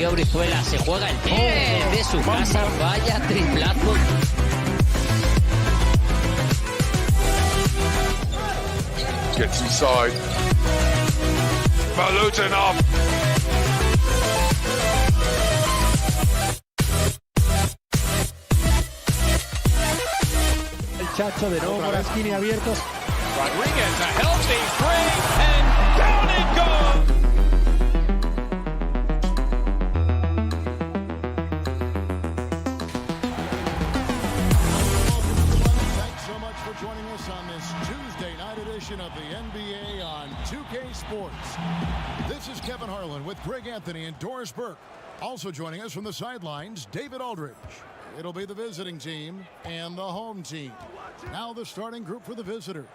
Rocío Brizuela se juega el tiro desde su casa. Vaya triplazo. Gets inside. Malutinov. El Chacho de nuevo por la esquina y abiertos. Rodriguez, a healthy three, and down it goes. Thanks so much for joining us on this Tuesday night edition of the NBA on 2K Sports. This is Kevin Harlan with Greg Anthony and Doris Burke. Also joining us from the sidelines, David Aldridge. It'll be the visiting team and the home team. Now the starting group for the visitors.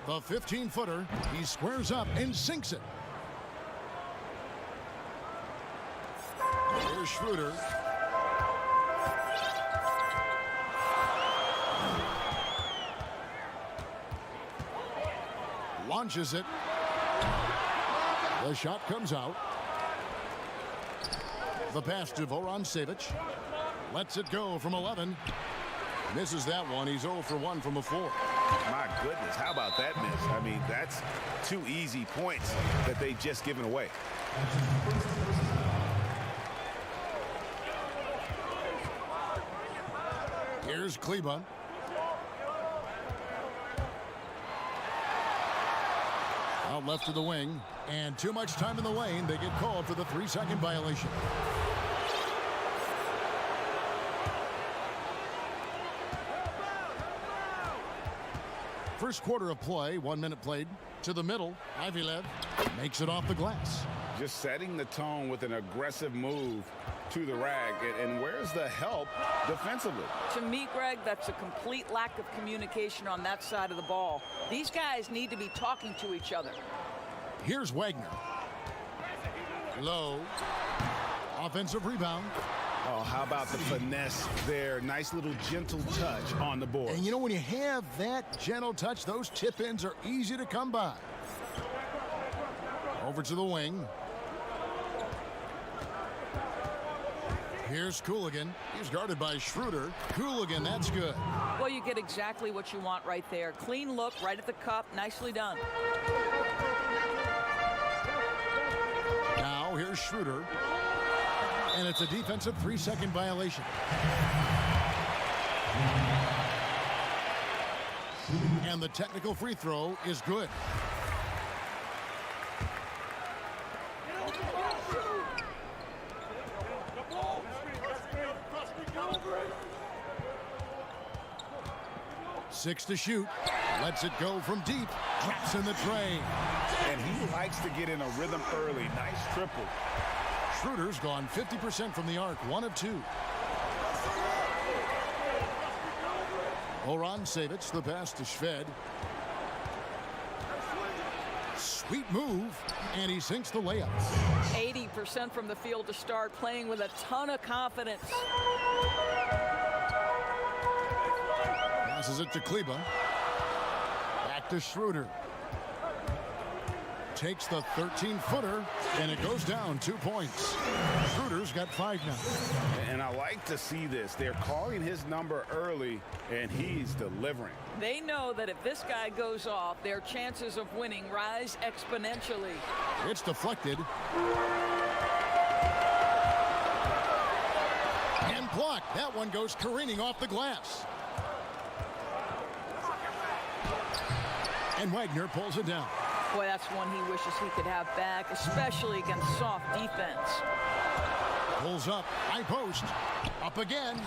The 15-footer, he squares up and sinks it. Here's Schroeder. Launches it. The shot comes out. The pass to Voran Savic. Lets it go from 11. Misses that one. He's 0 for 1 from the floor. My goodness, how about that miss? I mean, that's 2 easy points that they just given away. Here's Kleba. Out left to the wing. And too much time in the lane. They get called for the 3-second violation. First quarter of play, 1 minute played. To the middle, Ivylev makes it off the glass. Just setting the tone with an aggressive move to the rack. And where's the help defensively? To me, Greg, that's a complete lack of communication on that side of the ball. These guys need to be talking to each other. Here's Wagner. Low. Offensive rebound. Oh, how about the finesse there? Nice little gentle touch on the board. And you know, when you have that gentle touch, those tip-ins are easy to come by. Over to the wing. Here's Cooligan. He's guarded by Schroeder. Cooligan, that's good. Well, you get exactly what you want right there. Clean look, right at the cup. Nicely done. Now, here's Schroeder. And it's a defensive 3-second violation. And the technical free throw is good. Six to shoot. Lets it go from deep. Drops in the tray. And he likes to get in a rhythm early. Nice triple. Schroeder's gone 50% from the arc, 1 of 2. Voran Savic, the pass to Shved. Sweet move, and he sinks the layup. 80% from the field to start, playing with a ton of confidence. Passes it to Kleba. Back to Schroeder. Takes the 13-footer, and it goes down 2 points. Schroeder's got 5 now. And I like to see this. They're calling his number early, and he's delivering. They know that if this guy goes off, their chances of winning rise exponentially. It's deflected. And blocked. That one goes careening off the glass. And Wagner pulls it down. Boy, that's one he wishes he could have back, especially against soft defense. Pulls up, high post, up again.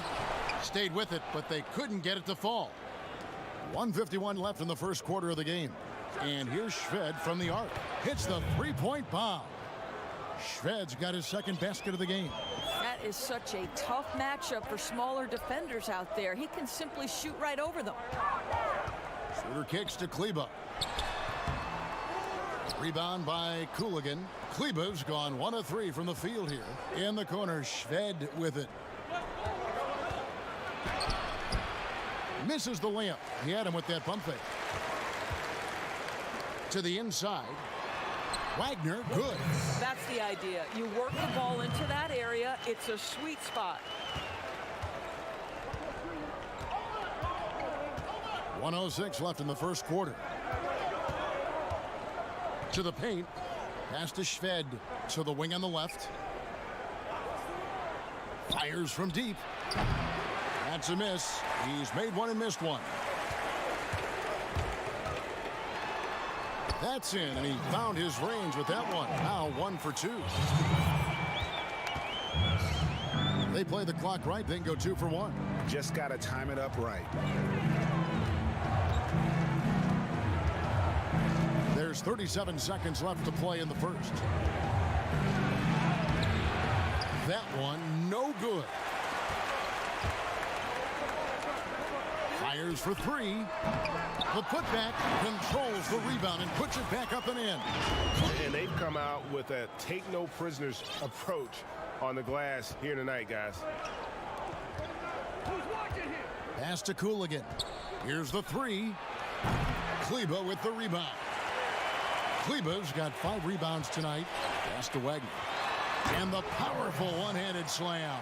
Stayed with it, but they couldn't get it to fall. 1:51 left in the first quarter of the game. And here's Shved from the arc. Hits the three-point bomb. Shved's got his second basket of the game. That is such a tough matchup for smaller defenders out there. He can simply shoot right over them. Schroeder kicks to Kleba. Rebound by Cooligan. Kleba's gone 1 of 3 from the field here. In the corner, Shved with it. Misses the layup. He had him with that pump fake. To the inside. Wagner, good. That's the idea. You work the ball into that area. It's a sweet spot. 1:06 left in the first quarter. To the paint. Pass to Shved. To the wing on the left. Fires from deep. That's a miss. He's made one and missed one. That's in, and he found his range with that one. Now 1 for 2. They play the clock right, then go 2 for 1. Just got to time it up right. There's 37 seconds left to play in the first. That one, no good. Fires for 3. The putback controls the rebound and puts it back up and in. And they've come out with a take no prisoners approach on the glass here tonight, guys. Pass to Cooligan. Here's the 3. Kleba with the rebound. Kleba's got 5 rebounds tonight. Pass to Wagner. And the powerful one-handed slam.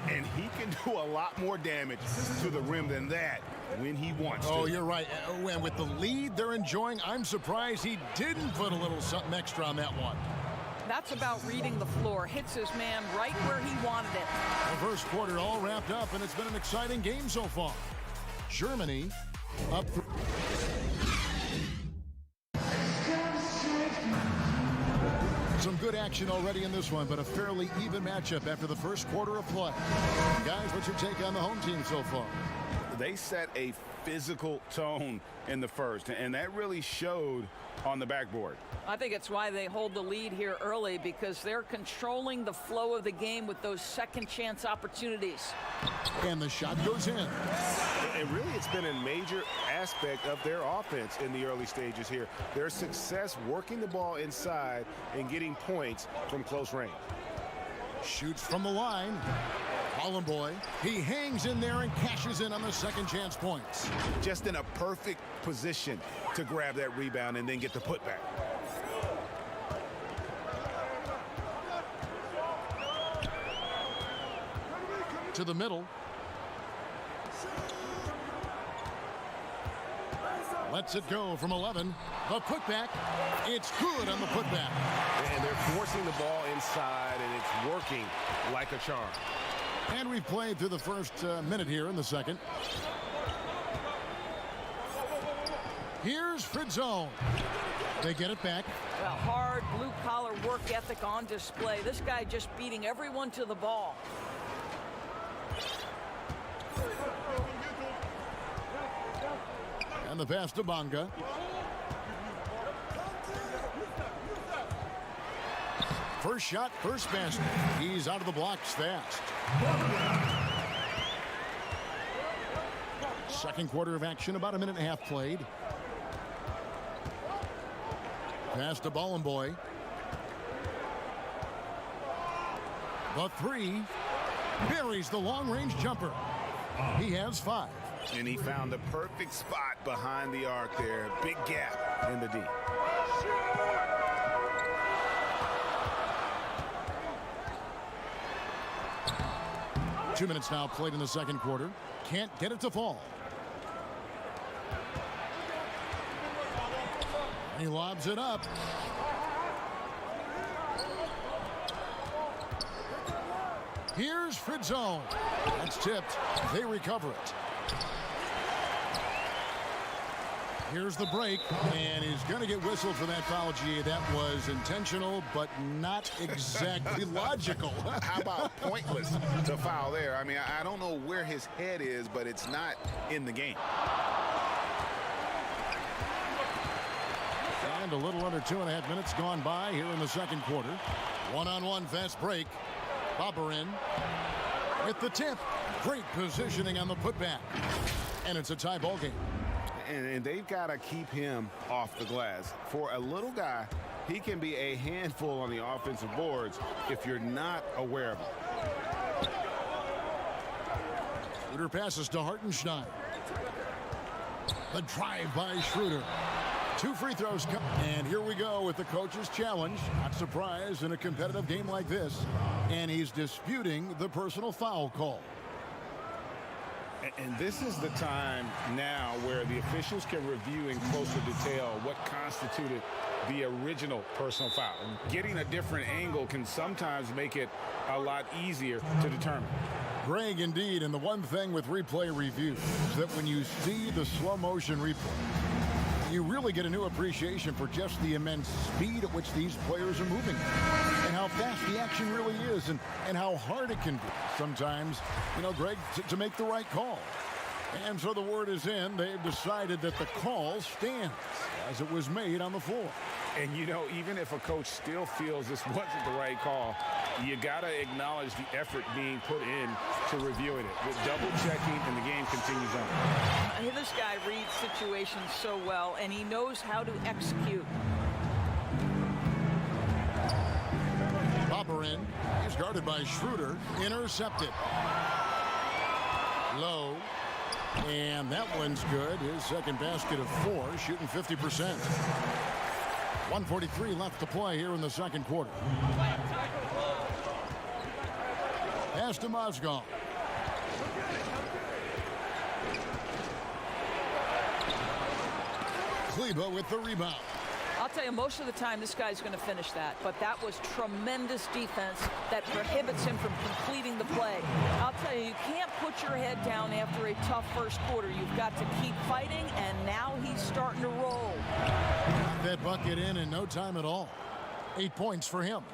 And he can do a lot more damage to the rim than that when he wants to. Oh, you're right. And with the lead they're enjoying, I'm surprised he didn't put a little something extra on that one. That's about reading the floor. Hits his man right where he wanted it. The first quarter all wrapped up, and it's been an exciting game so far. Germany up. Some good action already in this one, but a fairly even matchup after the first quarter of play. Guys, what's your take on the home team so far? They set a physical tone in the first, and that really showed on the backboard. I think it's why they hold the lead here early, because they're controlling the flow of the game with those second chance opportunities. And the shot goes in. And really, it's been a major aspect of their offense in the early stages here. Their success working the ball inside and getting points from close range. Shoots from the line. Boy, he hangs in there and cashes in on the second chance points. Just in a perfect position to grab that rebound and then get the putback. To the middle. Lets it go from 11. The putback. It's good on the putback. And they're forcing the ball inside, and it's working like a charm. And we've played through the first minute here in the second. Here's Fritzone. They get it back. A hard blue-collar work ethic on display. This guy just beating everyone to the ball. And the pass to Bonga. First shot, first basket. He's out of the blocks fast. Second quarter of action, about a minute and a half played. Pass to Boy. The 3 buries the long-range jumper. He has 5. And he found the perfect spot behind the arc there. Big gap in the D. Two minutes now played in the second quarter. Can't get it to fall. He lobs it up. Here's Fritzone. That's tipped. They recover it. Here's the break, and he's going to get whistled for that foul. G. That was intentional, but not exactly logical. How about pointless to foul there? I mean, I don't know where his head is, but it's not in the game. And a little under 2.5 minutes gone by here in the second quarter. One-on-one fast break. Boberin with the tip. Great positioning on the putback. And it's a tie ball game. And they've got to keep him off the glass. For a little guy, he can be a handful on the offensive boards if you're not aware of him. Schroeder passes to Hartenstein. The drive by Schroeder. 2 free throws come. And here we go with the coach's challenge. Not surprised in a competitive game like this. And he's disputing the personal foul call. And this is the time now where the officials can review in closer detail what constituted the original personal foul. And getting a different angle can sometimes make it a lot easier to determine. Greg, indeed, and the one thing with replay review is that when you see the slow motion replay, you really get a new appreciation for just the immense speed at which these players are moving and how fast the action really is and how hard it can be sometimes, Greg, to make the right call. And so the word is in. They've decided that the call stands as it was made on the floor. And, even if a coach still feels this wasn't the right call, you got to acknowledge the effort being put in to reviewing it. With double checking, and the game continues on. This guy reads situations so well, and he knows how to execute. Bobberin is guarded by Schroeder. Intercepted. Low. And that one's good. His second basket of 4, shooting 50%. 1:43 left to play here in the second quarter. Pass to Mozgov. Kleba with the rebound. I'll tell you, most of the time this guy's going to finish that, but that was tremendous defense that prohibits him from completing the play. I'll tell you, you can't put your head down after a tough first quarter. You've got to keep fighting, and now he's starting to roll. Got that bucket in no time at all. 8 points for him.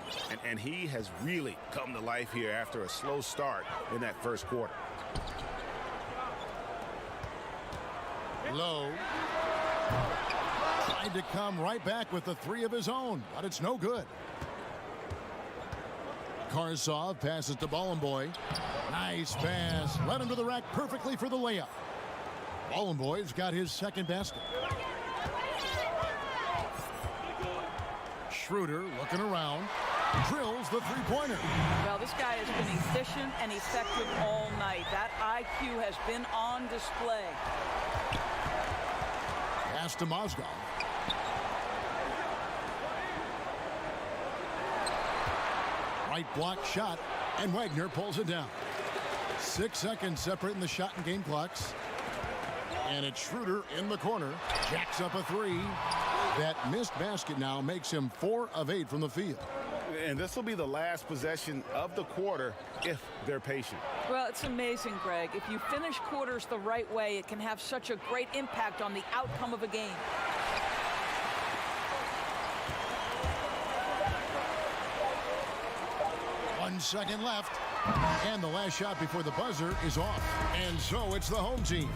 And he has really come to life here after a slow start in that first quarter. Low. Tried to come right back with the 3 of his own, but it's no good. Karsov passes to Bollenboy. Nice pass. Led him to the rack perfectly for the layup. Bollenboy's got his second basket. Schroeder looking around. Drills the three-pointer. Well, this guy has been efficient and effective all night. That IQ has been on display. Pass to Mozgov. Right block shot, and Wagner pulls it down. 6 seconds separating the shot and game clocks. And it's Schroeder in the corner. Jacks up a 3. That missed basket now makes him 4 of 8 from the field. And this will be the last possession of the quarter if they're patient. Well, it's amazing, Greg. If you finish quarters the right way, it can have such a great impact on the outcome of a game. One second left. And the last shot before the buzzer is off. And so it's the home team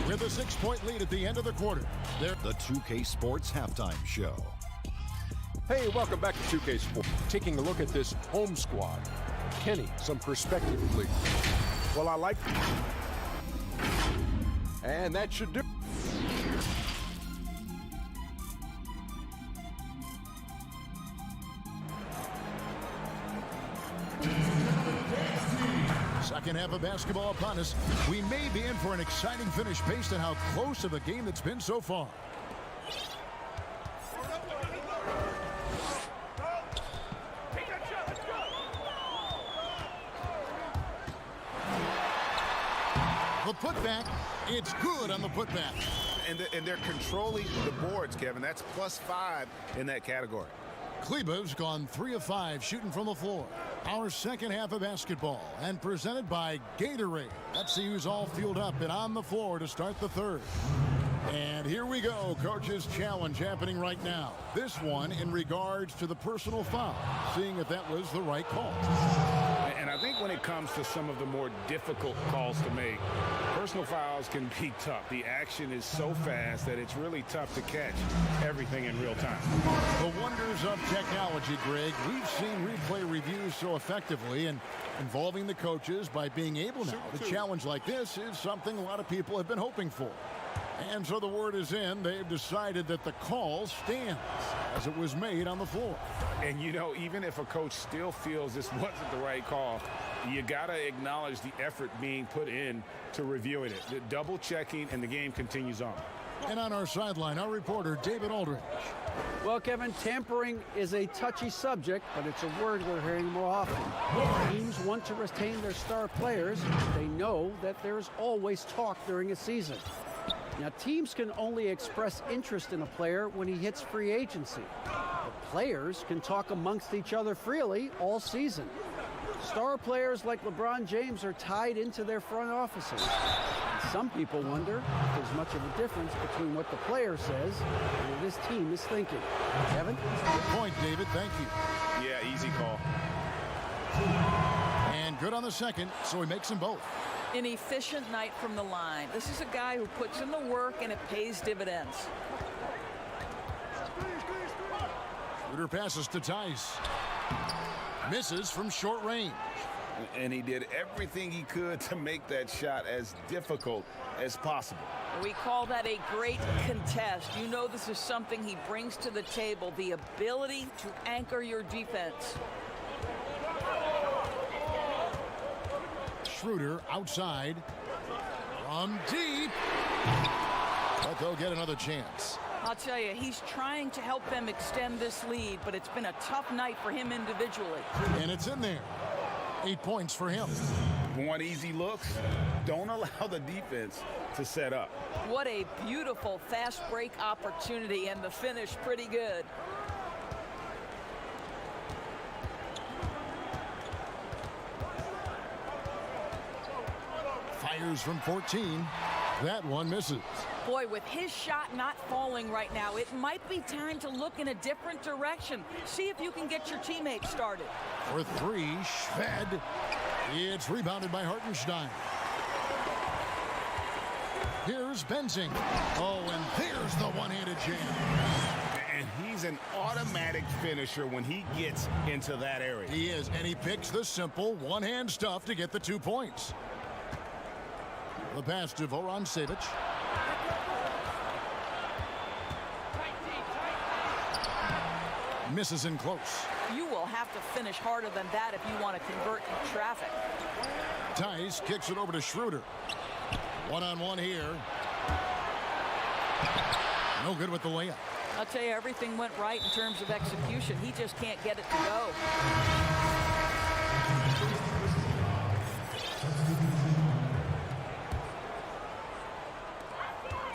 with a 6-point lead at the end of the quarter. The 2K Sports Halftime Show. Hey, welcome back to 2K Sports. Taking a look at this home squad. Kenny, some perspective, please. Well, I like... And that should do. Second half of basketball upon us. We may be in for an exciting finish based on how close of a game it's been so far. The putback, it's good on the putback. And they're controlling the boards, Kevin. That's +5 in that category. Kleba's gone 3 of 5 shooting from the floor. Our second half of basketball and presented by Gatorade. Let's see who's all fueled up and on the floor to start the third. And here we go, coach's challenge happening right now. This one in regards to the personal foul, seeing if that was the right call. And I think when it comes to some of the more difficult calls to make, personal fouls can be tough. The action is so fast that it's really tough to catch everything in real time. The wonders of technology, Greg. We've seen replay reviews so effectively and involving the coaches by being able now to challenge like this is something a lot of people have been hoping for. And so the word is in. They've decided that the call stands as it was made on the floor. And, you know, even if a coach still feels this wasn't the right call, you got to acknowledge the effort being put in to reviewing it. The double checking, and the game continues on. And on our sideline, our reporter, David Aldridge. Well, Kevin, tampering is a touchy subject, but it's a word we're hearing more often. Teams want to retain their star players. They know that there's always talk during a season. Now, teams can only express interest in a player when he hits free agency. But players can talk amongst each other freely all season. Star players like LeBron James are tied into their front offices. And some people wonder if there's much of a difference between what the player says and what his team is thinking. Kevin? Good point, David. Thank you. Yeah, easy call. And good on the second, so he makes them both. An efficient night from the line. This is a guy who puts in the work and it pays dividends. Schroeder passes to Tice. Misses from short range. And he did everything he could to make that shot as difficult as possible. We call that a great contest. You know this is something he brings to the table, the ability to anchor your defense. Schroeder outside from deep. But they'll get another chance. I'll tell you, he's trying to help them extend this lead, but it's been a tough night for him individually. And it's in there. 8 points for him. Want easy looks? Don't allow the defense to set up. What a beautiful fast break opportunity, and the finish pretty good. Fires from 14. That one misses. Boy, with his shot not falling right now, it might be time to look in a different direction. See if you can get your teammates started. For three, Schved. It's rebounded by Hartenstein. Here's Benzing. Oh, and there's the one-handed jam. And he's an automatic finisher when he gets into that area. He is, and he picks the simple one-hand stuff to get the 2 points. The pass to Voran Savic. Misses in close. You will have to finish harder than that if you want to convert in traffic. Tice kicks it over to Schroeder. One-on-one here. No good with the layup. I'll tell you, everything went right in terms of execution. He just can't get it to go.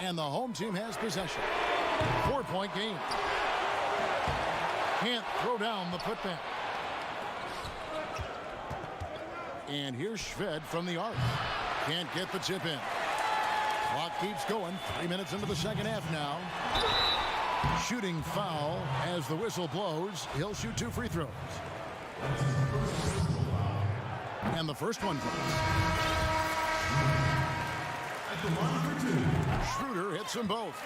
And the home team has possession. 4-point game. Can't throw down the putback. And here's Schved from the arc. Can't get the tip in. Clock keeps going. 3 minutes into the second half now. Shooting foul as the whistle blows. He'll shoot 2 free throws. And the first one goes. Schroeder hits them both.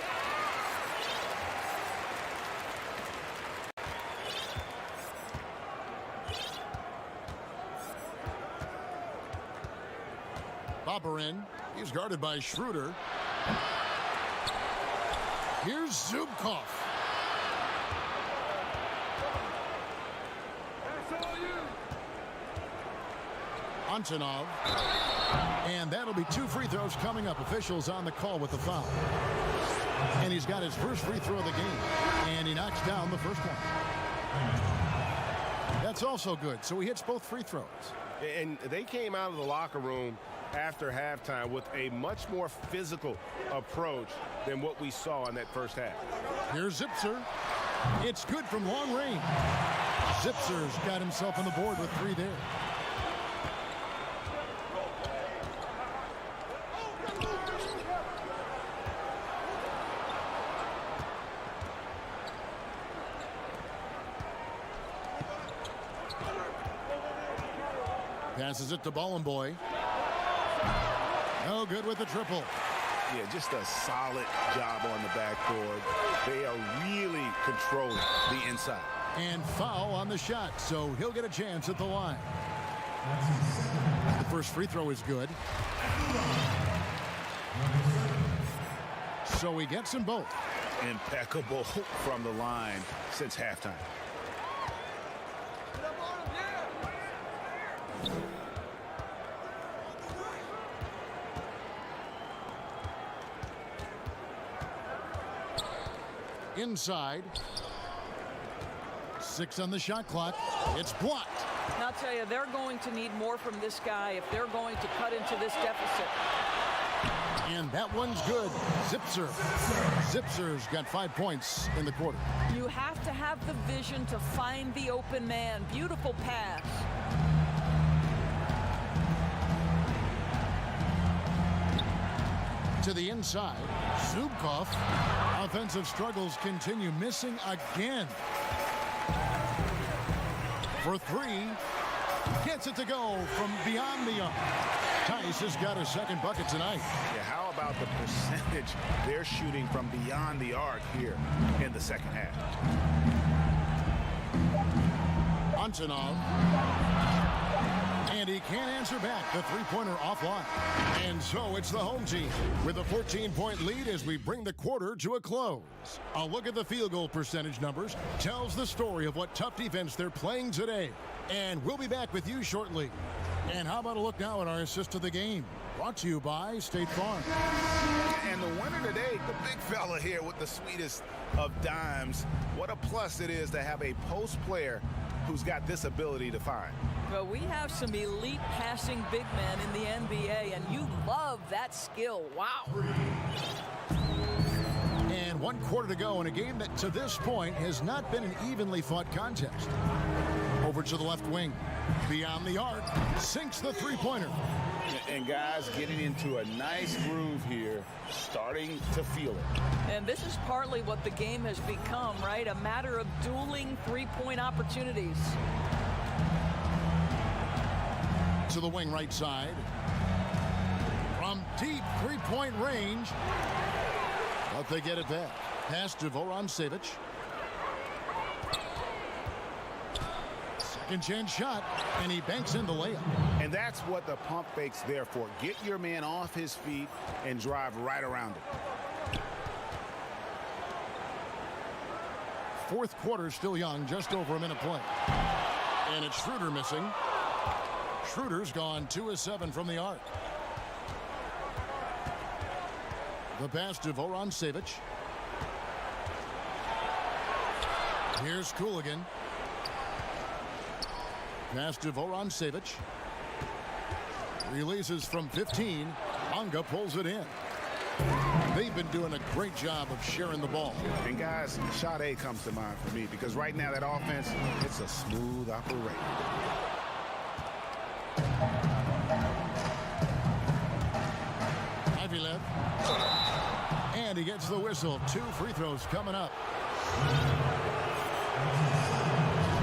Bobberin. He's guarded by Schroeder. Here's Zubkov. Antonov. And that'll be 2 free throws coming up. Officials on the call with the foul. And he's got his first free throw of the game. And he knocks down the first one. That's also good. So he hits both free throws. And they came out of the locker room after halftime with a much more physical approach than what we saw in that first half. Here's Zipser. It's good from long range. Zipser's got himself on the board with 3 there. Passes it to Bollenboy. No good with the triple. Yeah, just a solid job on the backboard. They are really controlling the inside. And foul on the shot, so he'll get a chance at the line. The first free throw is good. So he gets them both. Impeccable from the line since halftime. Inside. 6 on the shot clock. It's blocked. And I'll tell you, they're going to need more from this guy if they're going to cut into this deficit. And that one's good. Zipser. Zipser's got 5 points in the quarter. You have to have the vision to find the open man. Beautiful pass. To the inside. Zubkov. Offensive struggles continue. Missing again. For 3. Gets it to go from beyond the arc. Tice has got his second bucket tonight. Yeah, how about the percentage they're shooting from beyond the arc here in the second half? Antonov. And he can't answer back. The three-pointer offline. And so it's the home team with a 14-point lead as we bring the quarter to a close. A look at the field goal percentage numbers tells the story of what tough defense they're playing today. And we'll be back with you shortly. And how about a look now at our assist of the game? Brought to you by State Farm. And the winner today, the big fella here with the sweetest of dimes. What a plus it is to have a post player who's got this ability to find. Well, we have some elite passing big men in the NBA, and you love that skill. Wow. And 1 quarter to go in a game that to this point has not been an evenly fought contest. Over to the left wing. Beyond the arc. Sinks the three-pointer. And guys getting into a nice groove here, starting to feel it. And this is partly what the game has become, right? A matter of dueling three-point opportunities. To the wing right side. From deep three-point range. But they get it back. Pass to Vorontsevich. Second chance shot, and he banks in the layup. And that's what the pump fake's there for. Get your man off his feet and drive right around it. Fourth quarter still young, just over a minute play. And it's Schroeder missing. Schroeder's gone 2 of 7 from the arc. The pass to Vorontsevich. Here's Cooligan. Pass to Vorontsevich. Releases from 15. Manga pulls it in. They've been doing a great job of sharing the ball. And guys, shot A comes to mind for me because right now that offense, it's a smooth operation. Ivylev. And he gets the whistle. 2 free throws coming up.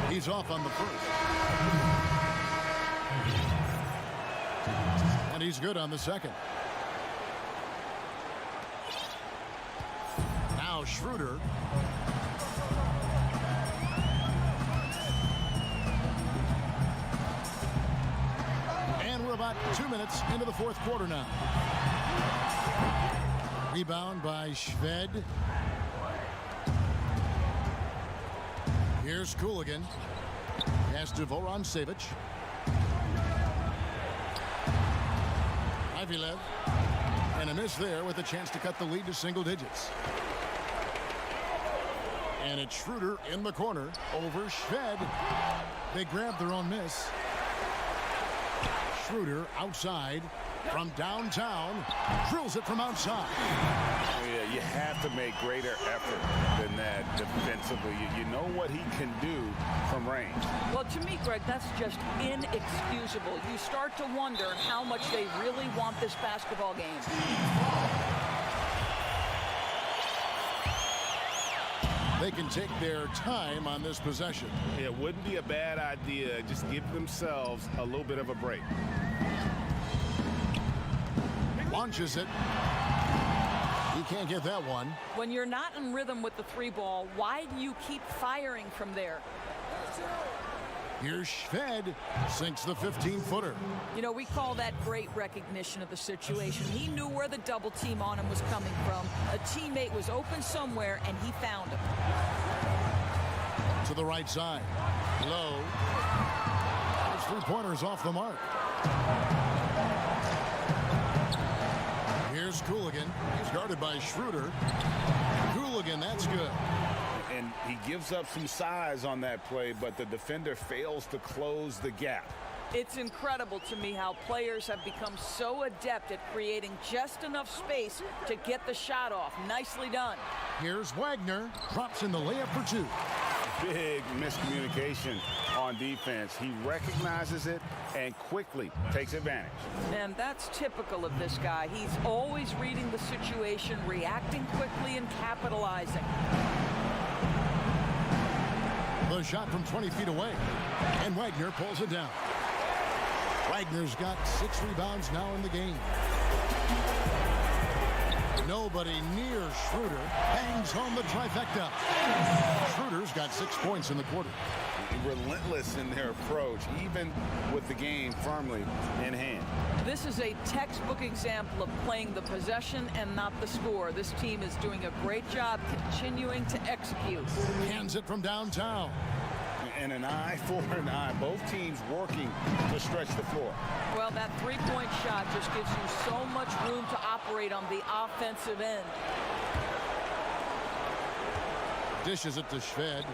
He's off on the first. And he's good on the second. Now Schroeder. And we're about 2 minutes into the fourth quarter now. Rebound by Shved. Here's Cooligan. Pass to Vorontsevich. Ivylev. And a miss there with a chance to cut the lead to single digits. And it's Schroeder in the corner over Shved. They grab their own miss. Schroeder outside from downtown. Drills it from outside. Yeah, you have to make greater effort than that defensively. You know what he can do from range. Well, to me, Greg, that's just inexcusable. You start to wonder how much they really want this basketball game. They can take their time on this possession. It wouldn't be a bad idea. Just give themselves a little bit of a break. Launches it. He can't get that one. When you're not in rhythm with the three ball, why do you keep firing from there? Here's Shved. Sinks the 15-footer. You know, we call that great recognition of the situation. He knew where the double team on him was coming from. A teammate was open somewhere, and he found him. To the right side. Low. His three-pointer's off the mark. Here's Here's Cooligan. He's guarded by Schroeder. Cooligan, that's good. And he gives up some size on that play, but the defender fails to close the gap. It's incredible to me how players have become so adept at creating just enough space to get the shot off. Nicely done. Here's Wagner. Drops in the layup for two. Big miscommunication on defense. He recognizes it and quickly takes advantage. And that's typical of this guy. He's always reading the situation, reacting quickly, and capitalizing. The shot from 20 feet away. And Wagner pulls it down. Wagner's got 6 rebounds now in the game. Nobody near Schroeder. Hangs home the trifecta. Schroeder's got 6 points in the quarter. Relentless in their approach, even with the game firmly in hand. This is a textbook example of playing the possession and not the score. This team is doing a great job continuing to execute. Hands it from downtown. And an eye for an eye. Both teams working to stretch the floor. Well, that three-point shot just gives you so much room to operate on the offensive end. Dishes it to Schved.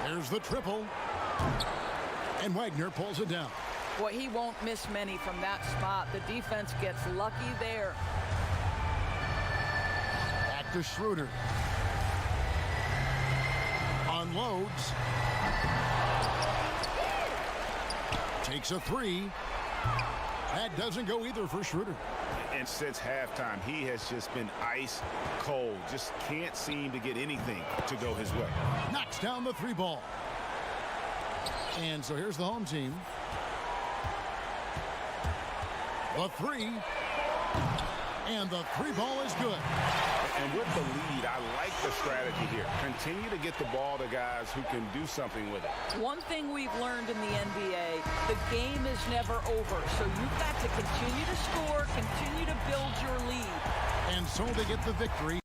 There's the triple. And Wagner pulls it down. Boy, he won't miss many from that spot. The defense gets lucky there. Back to Schroeder. Unloads. Takes a three. That doesn't go either for Schroeder. And since halftime, he has just been ice cold. Just can't seem to get anything to go his way. Knocks down the 3 ball. And so here's the home team. The 3. And the 3 ball is good. And with the lead, I like the strategy here. Continue to get the ball to guys who can do something with it. One thing we've learned in the NBA, the game is never over. So you've got to continue to score, continue to build your lead. And so they get the victory.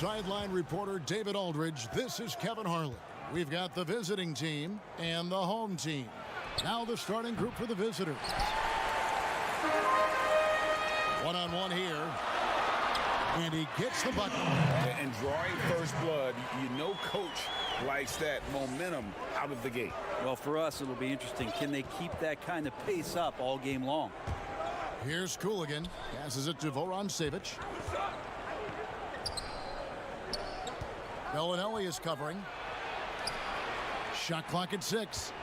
Sideline reporter David Aldridge. This is Kevin Harlan. We've got the visiting team and the home team. Now the starting group for the visitors. One-on-one here. And he gets the bucket. And drawing first blood, you know coach likes that momentum out of the gate. Well, for us, it'll be interesting. Can they keep that kind of pace up all game long? Here's Cooligan. Passes it to Voron Savic. Bellinelli is covering. Shot clock at 6.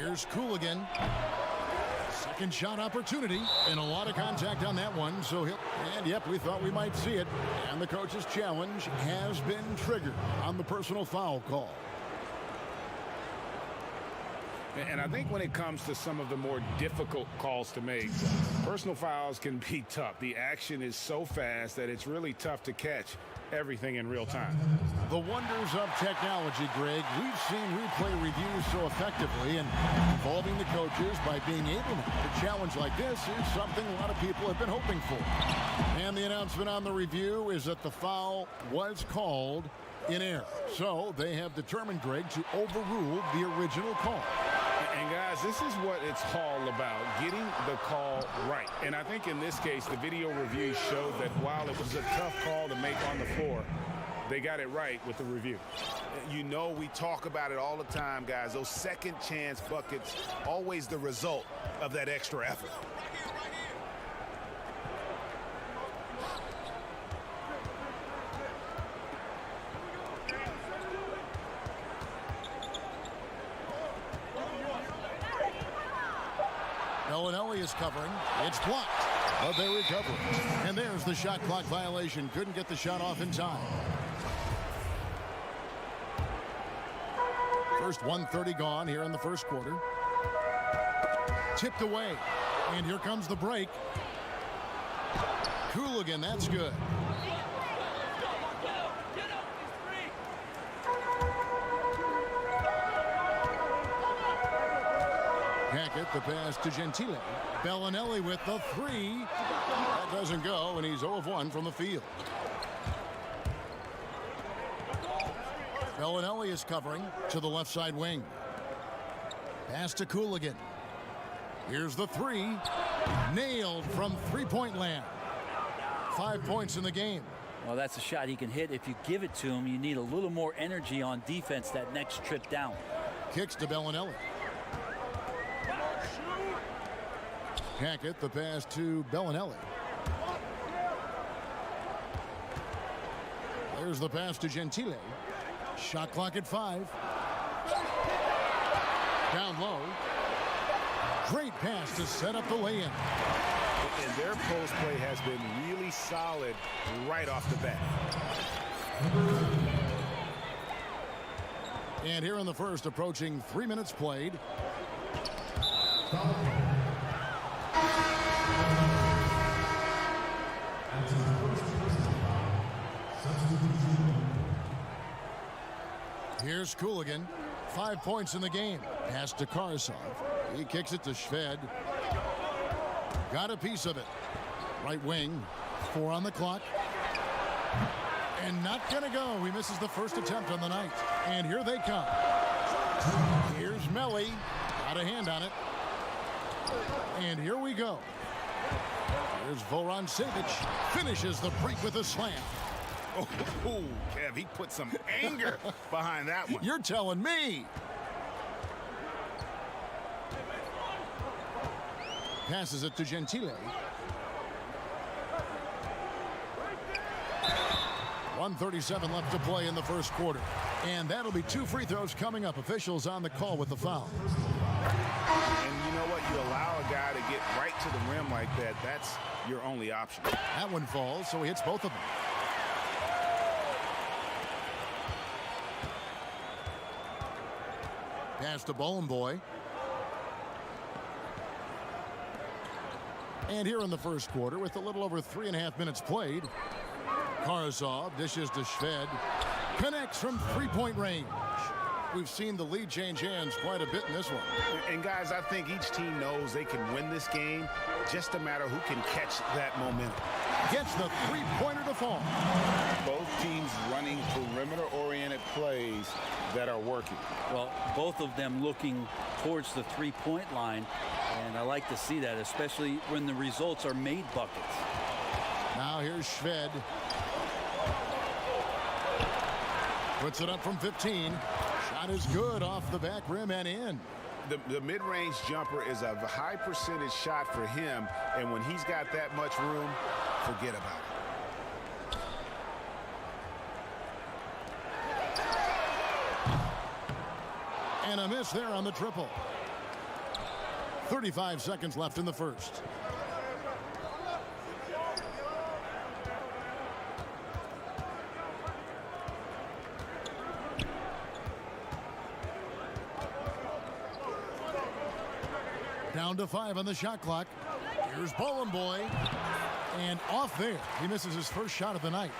Here's Cooligan. Second shot opportunity, and a lot of contact on that one. So yep, we thought we might see it. And the coach's challenge has been triggered on the personal foul call. And I think when it comes to some of the more difficult calls to make, personal fouls can be tough. The action is so fast that it's really tough to catch everything in real time. The wonders of technology, Greg. We've seen replay reviews so effectively, and involving the coaches by being able to challenge like this is something a lot of people have been hoping for. And the announcement on the review is that the foul was called in error. So they have determined, Greg, to overrule the original call. And guys, this is what it's all about, getting the call right. And I think in this case, the video review showed that while it was a tough call to make on the floor, they got it right with the review. You know, we talk about it all the time, guys. Those second chance buckets, always the result of that extra effort. Bellinelli is covering. It's blocked, but they recover it. And there's the shot clock violation. Couldn't get the shot off in time. First 1:30 gone here in the first quarter. Tipped away. And here comes the break. Cooligan, that's good. Hackett, the pass to Gentile. Bellinelli with the three. That doesn't go, and he's 0 of 1 from the field. Bellinelli is covering to the left side wing. Pass to Cooligan. Here's the three. Nailed from three-point land. 5 points in the game. Well, that's a shot he can hit. If you give it to him, you need a little more energy on defense that next trip down. Kicks to Bellinelli. Hackett, the pass to Bellinelli. There's the pass to Gentile. Shot clock at 5. Down low. Great pass to set up the lay-in. And their post play has been really solid right off the bat. And here in the first, approaching 3 minutes played. Here's Cooligan. 5 points in the game. Pass to Karsov. He kicks it to Shved. Got a piece of it. Right wing. 4 on the clock. And not going to go. He misses the first attempt on the night. And here they come. Here's Melly. Got a hand on it. And here we go. Here's Vorontsevich. Finishes the break with a slam. Oh, Kev, he put some anger behind that one. You're telling me. Passes it to Gentile. 1:37 left to play in the first quarter. And that'll be 2 free throws coming up. Officials on the call with the foul. And you know what? You allow a guy to get right to the rim like that. That's your only option. That one falls, so he hits both of them. Pass to Bowling Boy. And here in the first quarter, with a little over 3.5 minutes played, Karsov dishes to Shved. Connects from three-point range. We've seen the lead change hands quite a bit in this one. And guys, I think each team knows they can win this game. Just a matter who can catch that momentum. Gets the three-pointer to fall. Both teams running perimeter-oriented plays that are working. Well, both of them looking towards the three-point line, and I like to see that, especially when the results are made buckets. Now here's Shved. Puts it up from 15. Shot is good off the back rim and in. The mid-range jumper is a high percentage shot for him, and when he's got that much room, forget about it. And a miss there on the triple. 35 seconds left in the first. Down to 5 on the shot clock. Here's Bowling Boy. And off there. He misses his first shot of the night.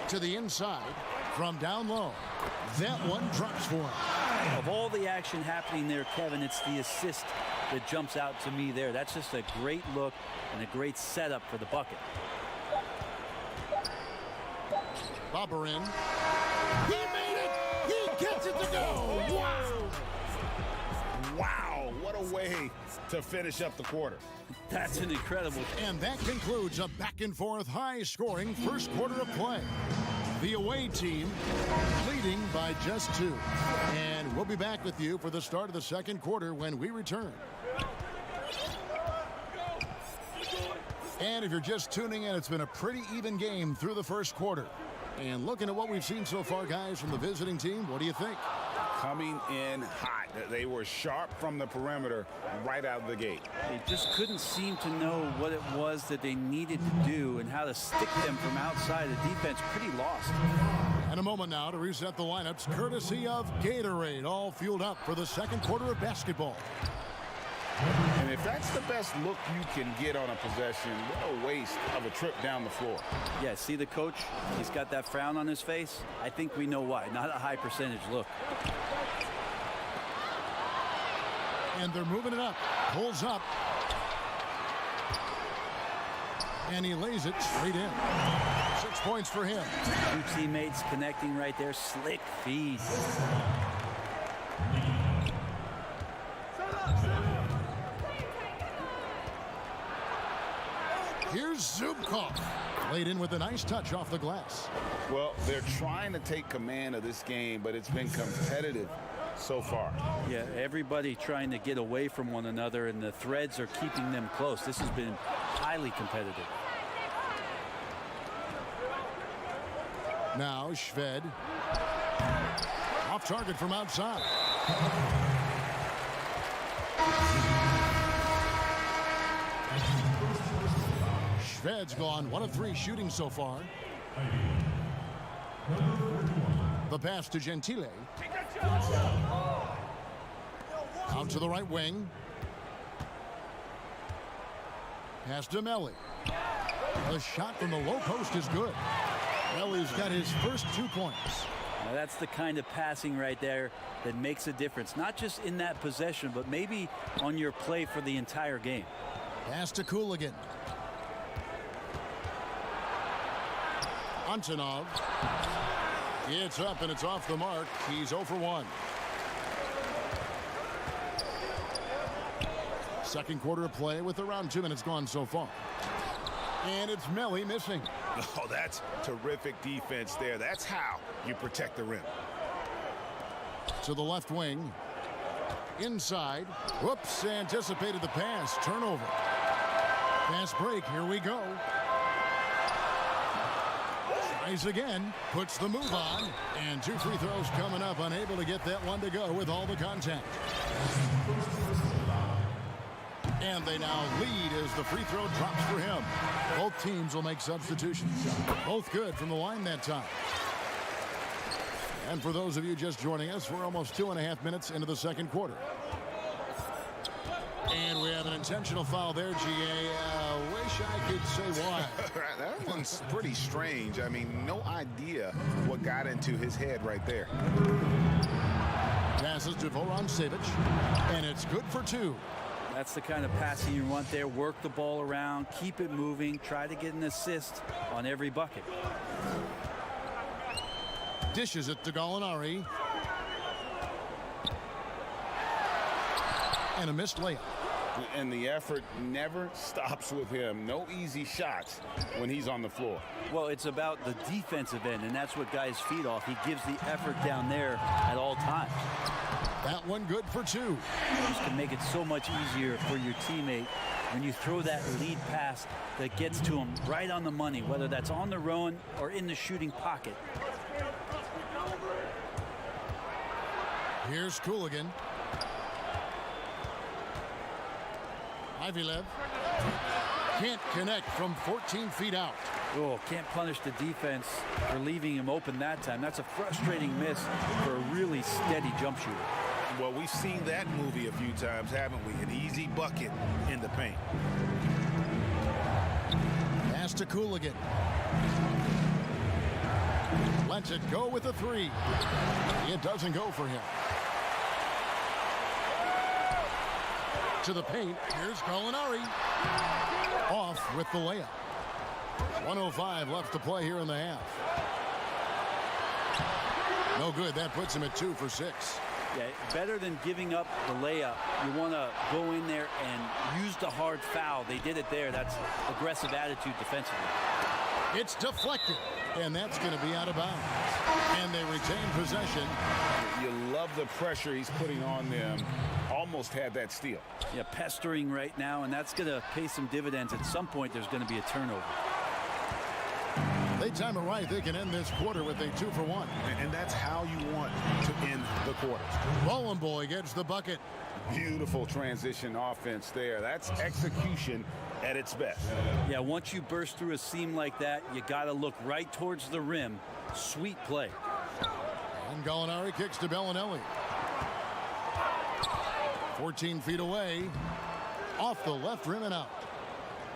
To the inside from down low. That one drops for him. Of all the action happening there, Kevin, it's the assist that jumps out to me there. That's just a great look and a great setup for the bucket. Bobber in. He made it! He gets it to go! Wow! Wow, what a way to finish up the quarter. That's an incredible. And that concludes a back-and-forth, high-scoring first quarter of play. The away team leading by just 2. And we'll be back with you for the start of the second quarter when we return. And if you're just tuning in, it's been a pretty even game through the first quarter. And looking at what we've seen so far, guys, from the visiting team, what do you think? Coming in hot. They were sharp from the perimeter right out of the gate. They just couldn't seem to know what it was that they needed to do and how to stick them from outside. The defense pretty lost. And a moment now to reset the lineups, courtesy of Gatorade, all fueled up for the second quarter of basketball. And if that's the best look you can get on a possession, what a waste of a trip down the floor. Yeah, see the coach? He's got that frown on his face. I think we know why. Not a high percentage look. And they're moving it up. Pulls up. And he lays it straight in. 6 points for him. 2 teammates connecting right there. Slick feed. Here's Zubkov. Laid in with a nice touch off the glass. Well, they're trying to take command of this game, but it's been competitive so far. Yeah, everybody trying to get away from one another, and the threads are keeping them close. This has been highly competitive. Now Shved. Off target from outside. Shved's gone 1 of 3 shooting so far. The pass to Gentile. Out to the right wing. Pass to Melli. The shot from the low post is good. Melli's got his first 2 points. Now that's the kind of passing right there that makes a difference. Not just in that possession, but maybe on your play for the entire game. Pass to Cooligan. Antonov. It's up and it's off the mark. He's 0 for 1. Second quarter of play with around 2 minutes gone so far. And it's Melli missing. Oh, that's terrific defense there. That's how you protect the rim. To the left wing. Inside. Whoops, anticipated the pass. Turnover. Fast break. Here we go. Tries again. Puts the move on. And 2 free throws coming up. Unable to get that one to go with all the contact. And they now lead as the free throw drops for him. Both teams will make substitutions. Both good from the line that time. And for those of you just joining us, we're almost 2.5 minutes into the second quarter. And we have an intentional foul there, GA. Wish I could say why. That one's pretty strange. I mean, no idea what got into his head right there. Passes to Vorontsevich, and it's good for 2. That's the kind of passing you want there. Work the ball around, keep it moving, try to get an assist on every bucket. Dishes it to Gallinari. And a missed layup. And the effort never stops with him. No easy shots when he's on the floor. Well, it's about the defensive end, and that's what guys feed off. He gives the effort down there at all times. That one good for 2. Just can make it so much easier for your teammate when you throw that lead pass that gets to him right on the money, whether that's on the run or in the shooting pocket. Here's Cooligan. Ivylev can't connect from 14 feet out. Oh, can't punish the defense for leaving him open that time. That's a frustrating miss for a really steady jump shooter. Well, we've seen that movie a few times, haven't we? An easy bucket in the paint. Pass to Cooligan. Lets it go with a three. It doesn't go for him. To the paint. Here's Gallinari. Off with the layup. 1:05 left to play here in the half. No good. That puts him at 2 for 6. Yeah, better than giving up the layup. You want to go in there and use the hard foul. They did it there. That's aggressive attitude defensively. It's deflected, and that's going to be out of bounds. And they retain possession. You love the pressure he's putting on them. Almost had that steal. Yeah, pestering right now, and that's going to pay some dividends. At some point, there's going to be a turnover. They time it right. They can end this quarter with a 2 for 1. And that's how you want to end the quarter. Bowling Boy gets the bucket. Beautiful transition offense there. That's execution at its best. Yeah, once you burst through a seam like that, you got to look right towards the rim. Sweet play. And Gallinari kicks to Bellinelli. 14 feet away. Off the left rim and out.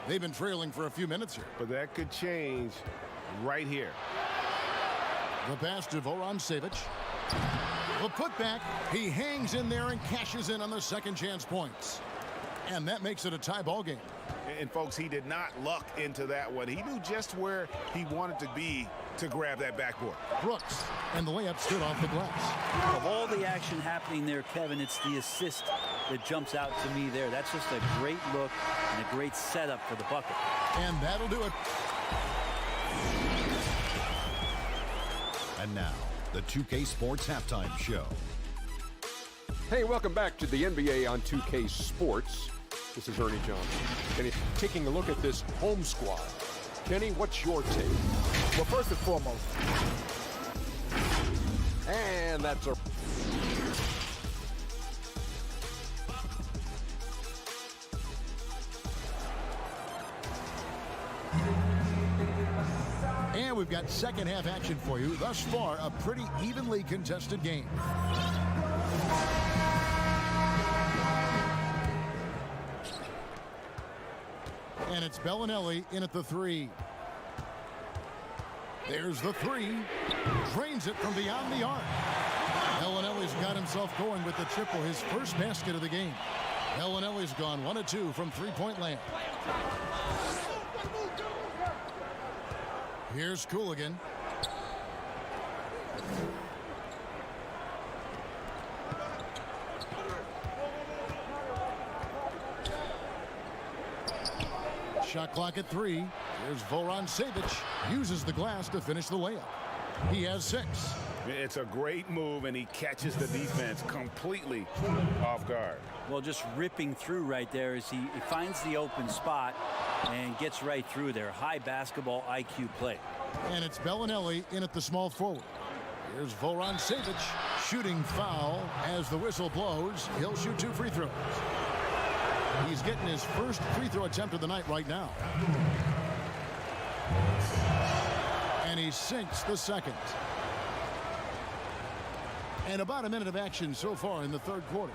They've been trailing for a few minutes here. But that could change right here. The pass to Voron-Savic. The putback. He hangs in there and cashes in on the second chance points. And that makes it a tie ball game. And folks, he did not luck into that one. He knew just where he wanted to be to grab that backboard. Brooks, and the layup stood off the glass. Of all the action happening there, Kevin, it's the assist that jumps out to me there. That's just a great look and a great setup for the bucket. And that'll do it. And now, the 2K Sports Halftime Show. Hey, welcome back to the NBA on 2K Sports. This is Ernie Johnson. Kenny, taking a look at this home squad. Kenny, what's your take? Well, first and foremost. And that's a... And we've got second half action for you. Thus far, a pretty evenly contested game. And it's Bellinelli in at the 3. There's the 3. Drains it from beyond the arc. Bellinelli's got himself going with the triple, his first basket of the game. Bellinelli's gone 1 of 2 from three-point land. Here's Cooligan. Shot clock at 3. Here's Voron-Savic. Uses the glass to finish the layup. He has 6. It's a great move, and he catches the defense completely off guard. Well, just ripping through right there as he finds the open spot and gets right through there. High basketball IQ play. And it's Bellinelli in at the small forward. Here's Voron-Savic. Shooting foul as the whistle blows. He'll shoot 2 free throws. He's getting his first free throw attempt of the night right now. And he sinks the second. And about a minute of action so far in the third quarter.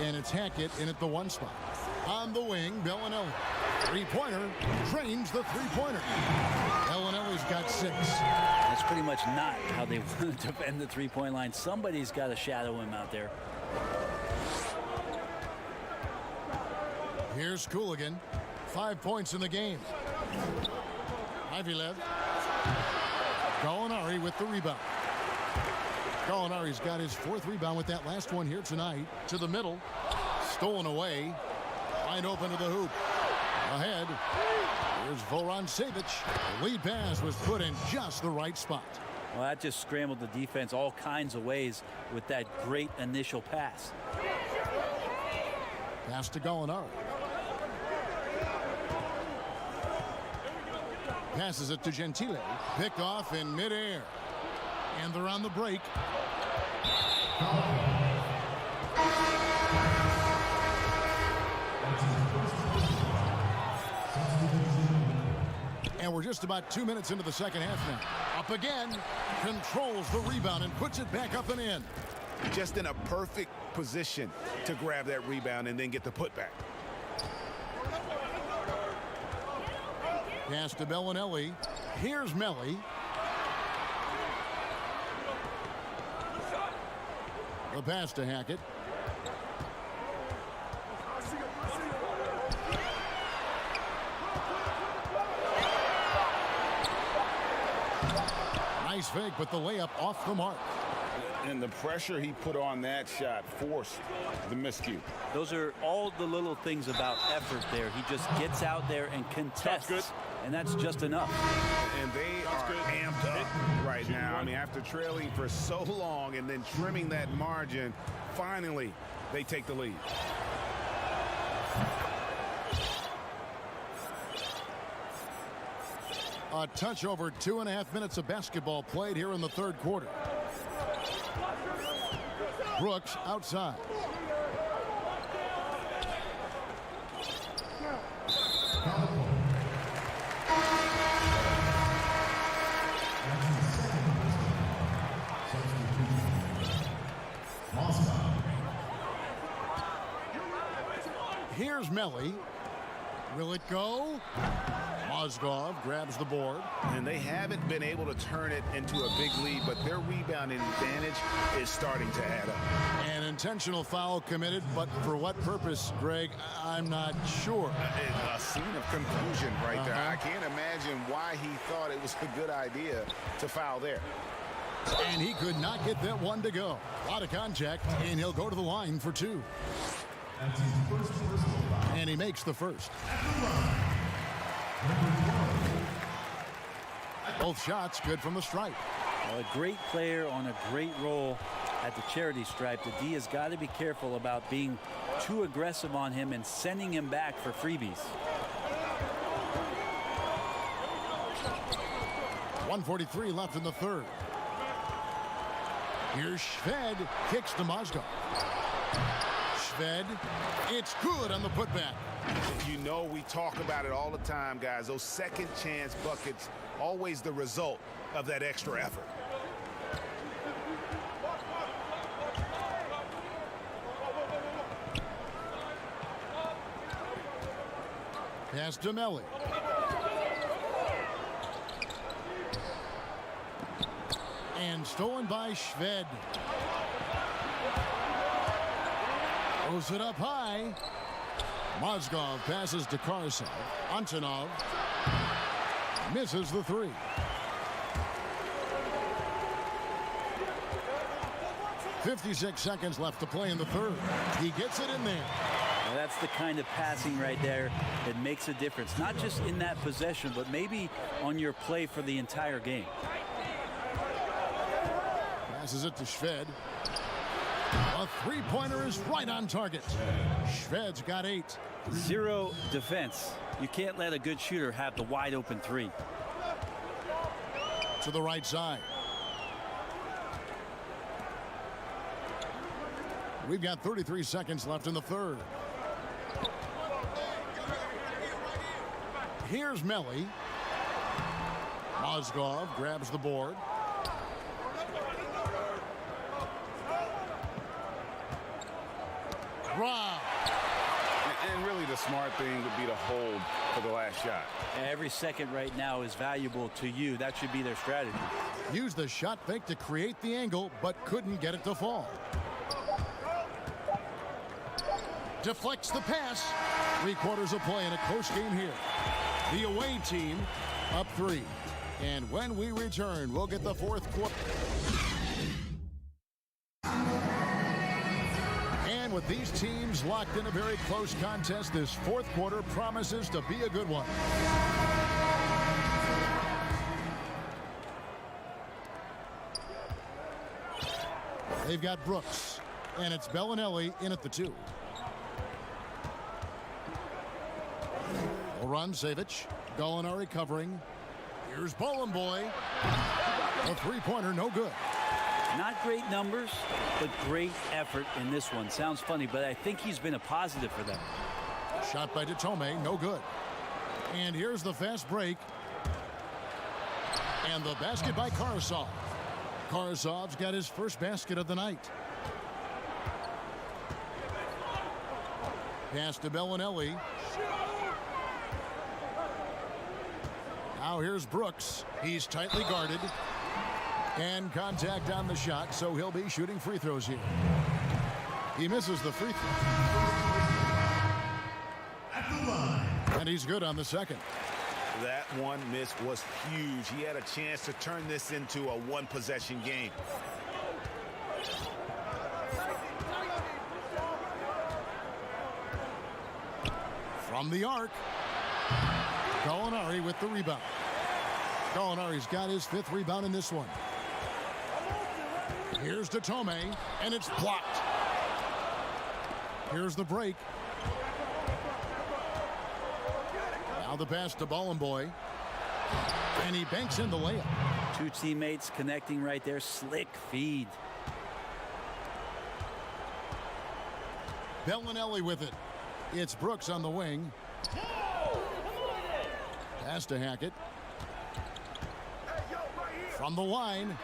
And it's Hackett in at the 1 spot. On the wing, Bellinelli. Three-pointer. Drains the three-pointer. Bellinelli's got 6. That's pretty much not how they want to defend the three-point line. Somebody's got to shadow him out there. Here's Cooligan. 5 points in the game. Ivylev. Gallinari with the rebound. Gallinari's got his 4th rebound with that last one here tonight. To the middle. Stolen away. Wide open to the hoop. Ahead. Here's Voron-Savic. The lead pass was put in just the right spot. Well, that just scrambled the defense all kinds of ways with that great initial pass. Pass to Gallinari. Passes it to Gentile. Picked off in midair. And they're on the break. just about 2 minutes into the second half now. Up again, controls the rebound and puts it back up and in. Just in a perfect position to grab that rebound and then get the putback. Pass to Bellinelli. Here's Melli. The pass to Hackett. Nice fake, but the layup off the mark. And the pressure he put on that shot forced the miscue. Those are all the little things about effort there. He just gets out there and contests, and that's just enough. And they are amped up right now. I mean, after trailing for so long and then trimming that margin, finally they take the lead. A touch over 2.5 minutes of basketball played here in the third quarter. Brooks outside. Here's Melli. Will it go? Mozgov grabs the board. And they haven't been able to turn it into a big lead, but their rebounding advantage is starting to add up. An intentional foul committed, but for what purpose, Greg? I'm not sure. A scene of confusion right there. I can't imagine why he thought it was a good idea to foul there. And he could not get that one to go. A lot of contact, and he'll go to the line for two. And he makes the first. Both shots good from the stripe. Well, a great player on a great roll at the charity stripe. The D has got to be careful about being too aggressive on him and sending him back for freebies. 1:43 left in the third. Here's Shved, kicks to Mozgov. Shved, it's good on the putback. You know, we talk about it all the time, guys. Those second chance buckets, always the result of that extra effort. Pass to Melli. And stolen by Shved. Throws it up high. Mozgov passes to Karsov. Antonov misses the three. .56 seconds left to play in the third. He gets it in there. Now that's the kind of passing right there that makes a difference. Not just in that possession, but maybe on your play for the entire game. Passes it to Shved. A three-pointer is right on target. Shved's got 8. Zero defense. You can't let a good shooter have the wide open three. To the right side. We've got 33 seconds left in the third. Here's Melli. Mozgov grabs the board. Wow. And really the smart thing would be to hold for the last shot. Every second right now is valuable to you. That should be their strategy. Use the shot fake to create the angle, but couldn't get it to fall. Deflects the pass. 3 quarters of play in a close game here. The away team up 3. And when we return, we'll get the fourth quarter. And with these teams locked in a very close contest, this fourth quarter promises to be a good one. They've got Brooks, and it's Bellinelli in at the 2. Will run, Savage. Gallinari covering. Here's Bowling Boy. A three-pointer, no good. Not great numbers, but great effort in this one. Sounds funny, but I think he's been a positive for them. Shot by Detome, no good. And here's the fast break. And the basket by Karasov. Karasov's got his first basket of the night. Pass to Bellinelli. Now here's Brooks. He's tightly guarded. And contact on the shot, so he'll be shooting free throws here. He misses the free throw. At the line. And he's good on the second. That one miss was huge. He had a chance to turn this into a one-possession game. From the arc, Gallinari with the rebound. Gallinari's got his 5th rebound in this one. Here's Datome, and it's blocked. Here's the break. Now the pass to Ballenboy. And he banks in the layup. Two teammates connecting right there. Slick feed. Bellinelli with it. It's Brooks on the wing. Pass to Hackett. From the line.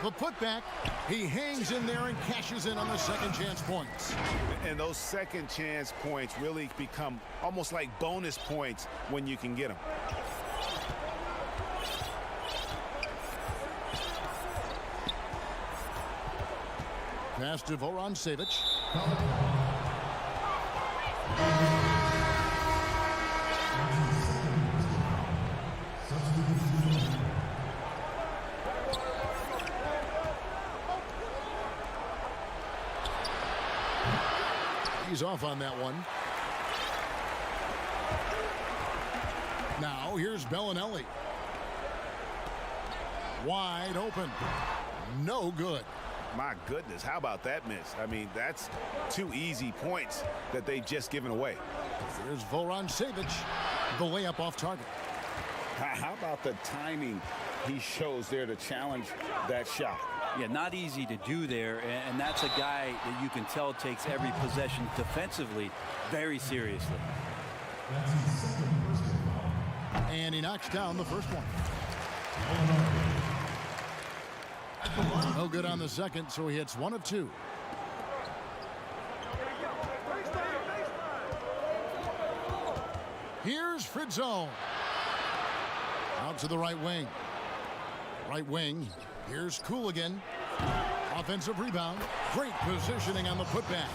The putback. He hangs in there and cashes in on the second chance points. And those second chance points really become almost like bonus points when you can get them. Pass to Vorontsevich. He's off on that one. Now here's Bellinelli. Wide open. No good. My goodness, how about that miss? I mean, that's 2 easy points that they've just given away. Here's Vorontsevich. The layup off target. How about the timing he shows there to challenge that shot? Yeah, not easy to do there, and that's a guy that you can tell takes every possession defensively very seriously. And he knocks down the first one. No good on the second, so he hits 1 of 2. Here's Fritzone. Out to the right wing. Right wing. Here's Cooligan. Offensive rebound. Great positioning on the putback.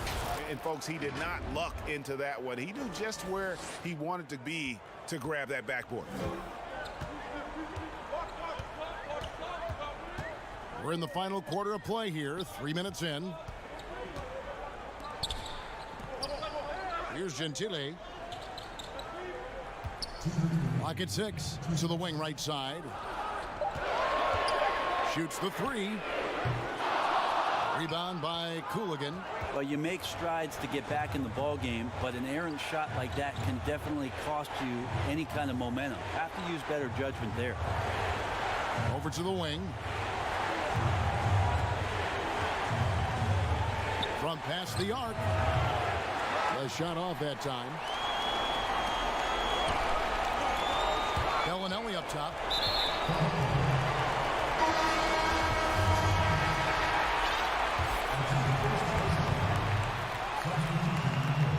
And folks, he did not luck into that one. He knew just where he wanted to be to grab that backboard. We're in the final quarter of play here. 3 minutes in. Here's Gentile. Lock at 6 to the wing right side. Shoots the 3. Rebound by Cooligan. Well, you make strides to get back in the ball game, but an errant shot like that can definitely cost you any kind of momentum. Have to use better judgment there. Over to the wing. From past the arc. The shot off that time. Bellinelli up top.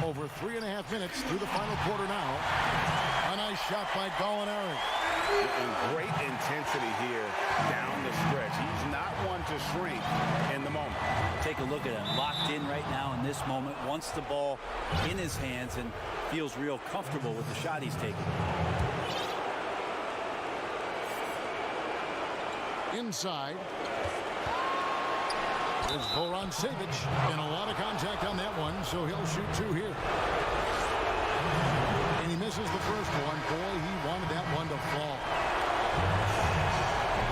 Over 3.5 minutes through the final quarter now. A nice shot by Gallinari. And great intensity here down the stretch. He's not one to shrink in the moment. Take a look at him. Locked in right now in this moment. Wants the ball in his hands and feels real comfortable with the shot he's taking. Inside. There's Vorontsevich, and a lot of contact on that one, so he'll shoot 2 here. And he misses the first one. Boy, he wanted that one to fall.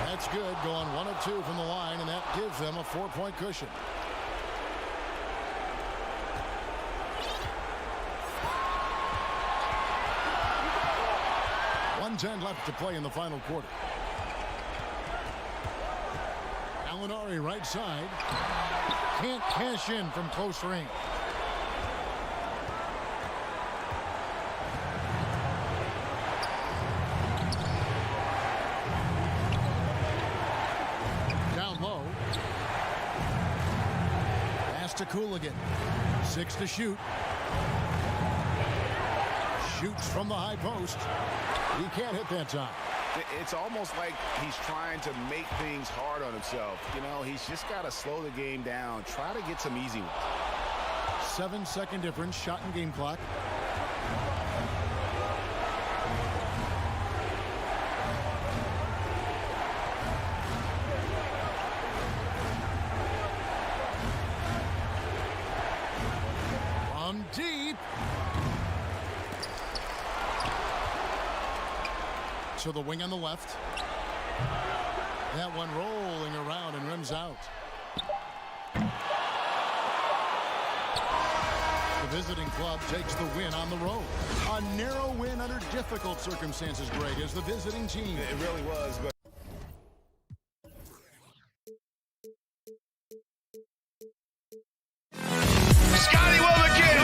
That's good, going 1 of 2 from the line, and that gives them a 4-point cushion. .110 left to play in the final quarter. Gallinari right side. Can't cash in from close range. Cooligan. 6 to shoot. Shoots from the high post. He can't hit that time. It's almost like he's trying to make things hard on himself. You know, he's just got to slow the game down. Try to get some easy ones. 7-second difference, shot and game clock. From deep. To the wing on the left. That one rolling around and rims out. The visiting club takes the win on the road. A narrow win under difficult circumstances, Greg, as the visiting team. It really was, but Scotty will again.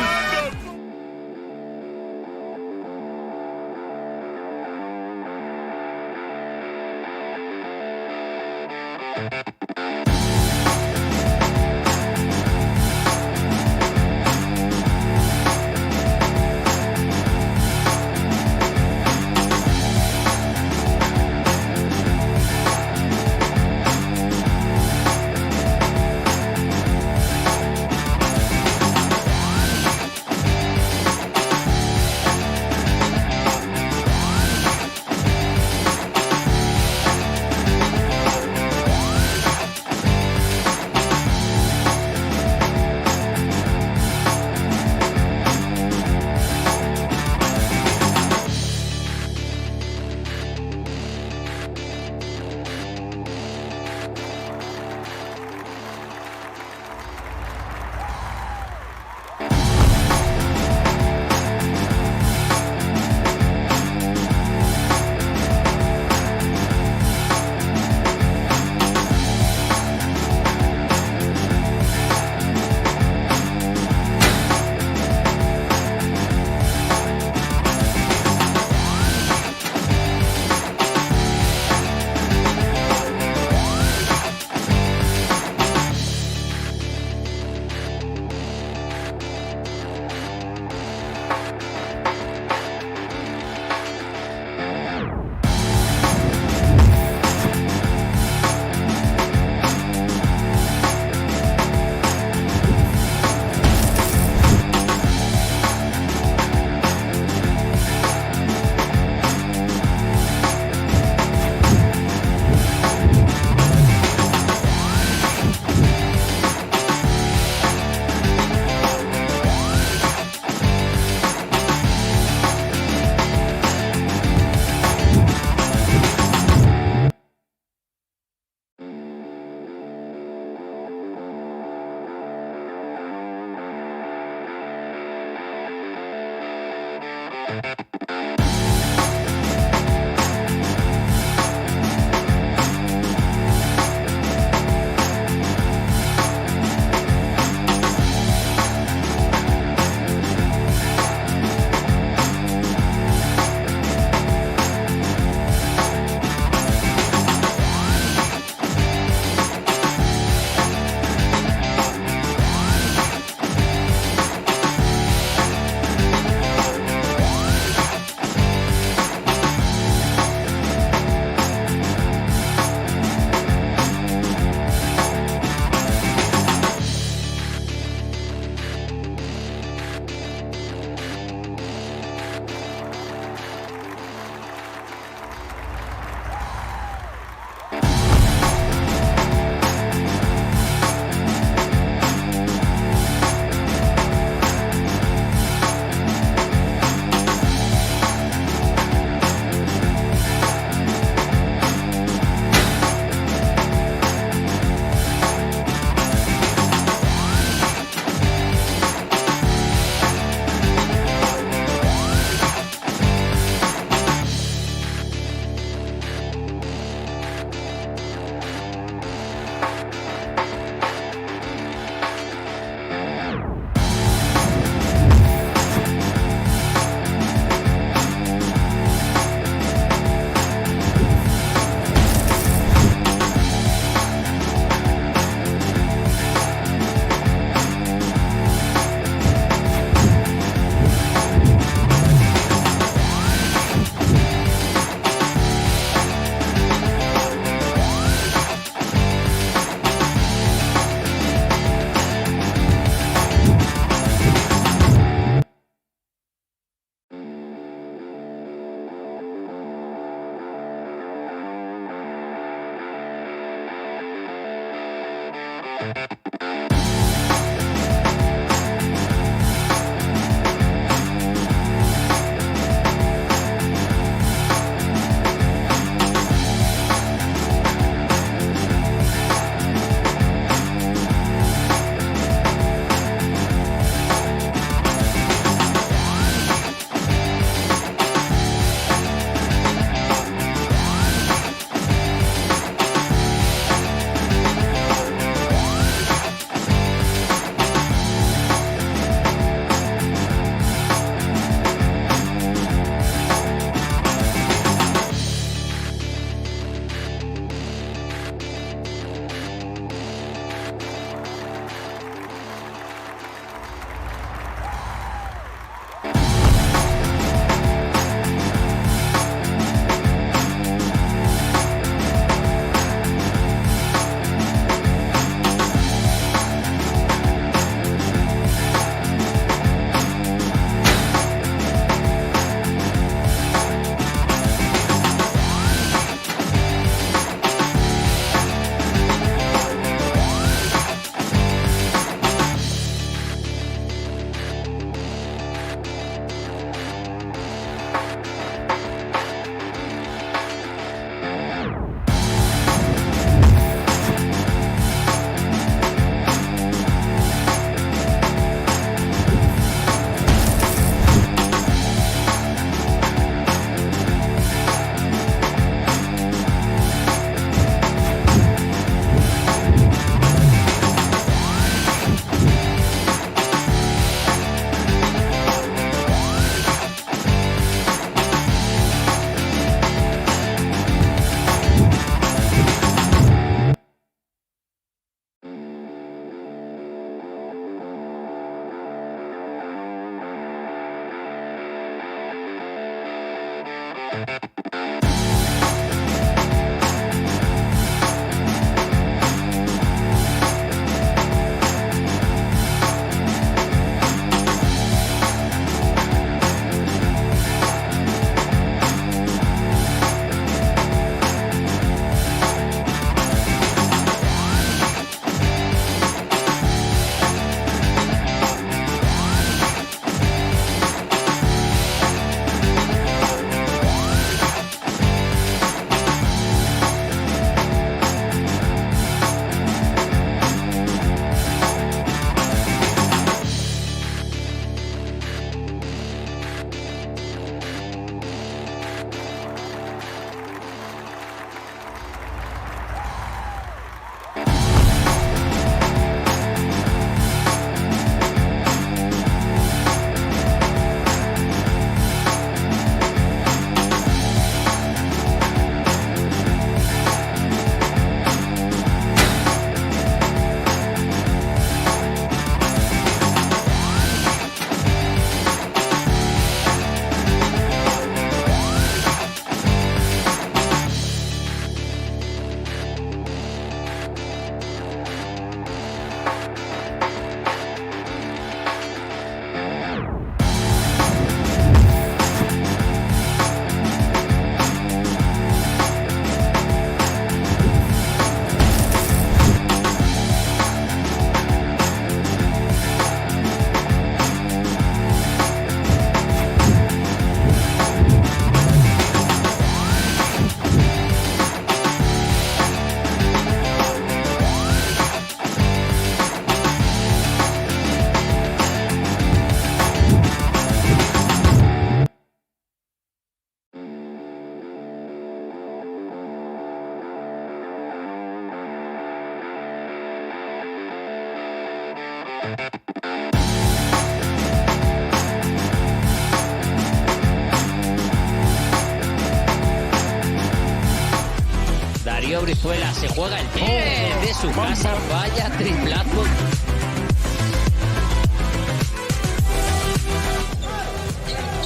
Darío Brizuela se juega el tiro de su casa. Vaya triplazo.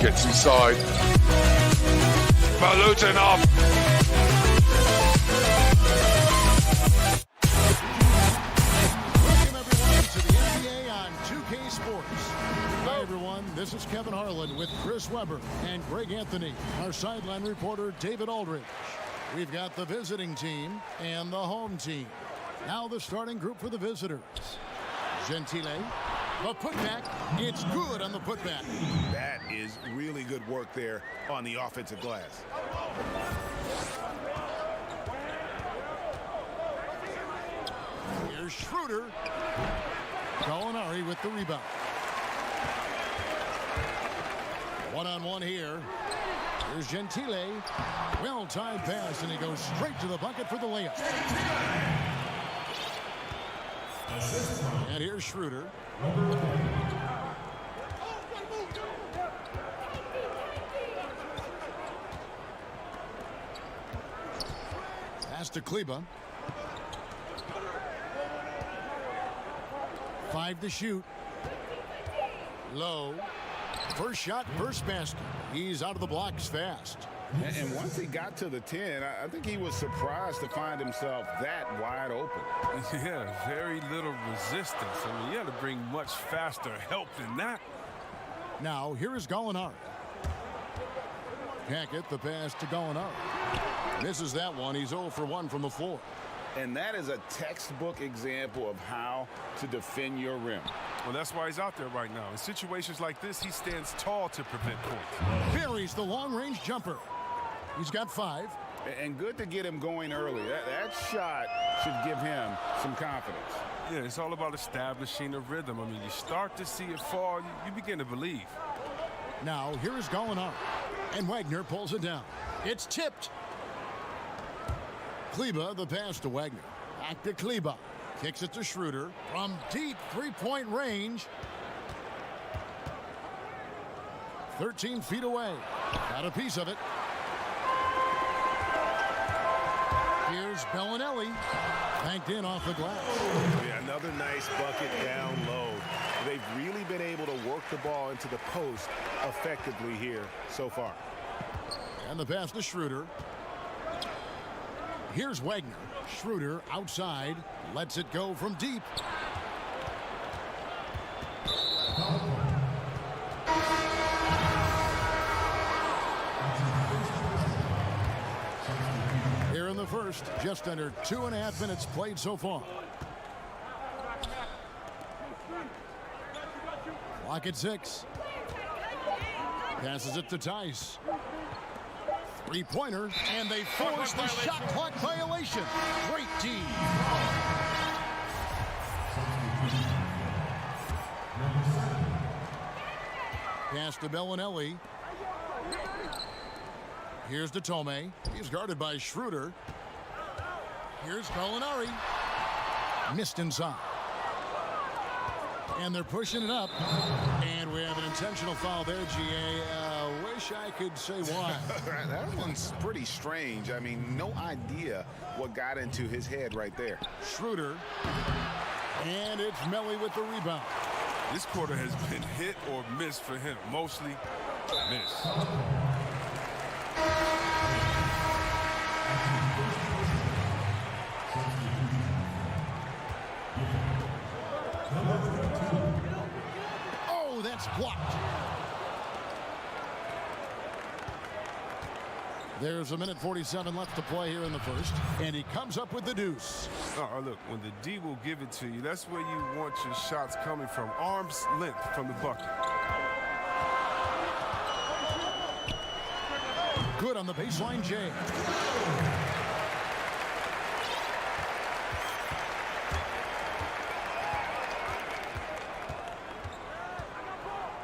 Gets inside. Balutinov. Welcome everyone to the NBA on 2K Sports. Hi everyone, this is Kevin Harlan with Chris Webber and Greg Anthony. Our sideline reporter David Aldridge. We've got the visiting team and the home team. Now the starting group for the visitors. Gentile. The putback. It's good on the putback. That is really good work there on the offensive glass. Here's Schroeder. Gallinari with the rebound. One-on-one here. Here's Gentile. Well-timed pass, and he goes straight to the bucket for the layup. And here's Schroeder. Pass to Kleba. 5 to shoot. Low. First shot, first basket. He's out of the blocks fast. And once he got to the 10, I think he was surprised to find himself that wide open. Yeah, very little resistance. I mean, you had to bring much faster help than that. Now, here is Gallinari. Can't get the pass to Gallinari. Misses that one. He's 0 for 1 from the floor. And that is a textbook example of how to defend your rim. Well, that's why he's out there right now. In situations like this, he stands tall to prevent points. Buries the long-range jumper. He's got 5. And good to get him going early. That shot should give him some confidence. Yeah, it's all about establishing a rhythm. I mean, you start to see it fall, you begin to believe. Now, here is Gallinari. And Wagner pulls it down. It's tipped. Kleba, the pass to Wagner. Back to Kleba. Kicks it to Schroeder from deep three-point range. 13 feet away. Got a piece of it. Here's Bellinelli. Banked in off the glass. Yeah, another nice bucket down low. They've really been able to work the ball into the post effectively here so far. And the pass to Schroeder. Here's Wagner. Schroeder outside. Lets it go from deep. Here in the first, just under 2.5 minutes played so far. Clock at 6. Passes it to Tice. Three-pointer, and they force the shot clock violation. Great D. Pass to Bellinelli. Here's to Tomei. He's guarded by Schroeder. Here's Bellinelli. Missed inside. And they're pushing it up. And we have an intentional foul there, GA. Wish I could say why. That one's pretty strange. I mean, no idea what got into his head right there. Schroeder. And it's Melly with the rebound. This quarter has been hit or miss for him. Mostly miss. Oh, that's blocked. There's 1:47 left to play here in the first, and he comes up with the deuce. Oh, look, when the D will give it to you, that's where you want your shots coming from. Arm's length from the bucket. Good on the baseline, Jay.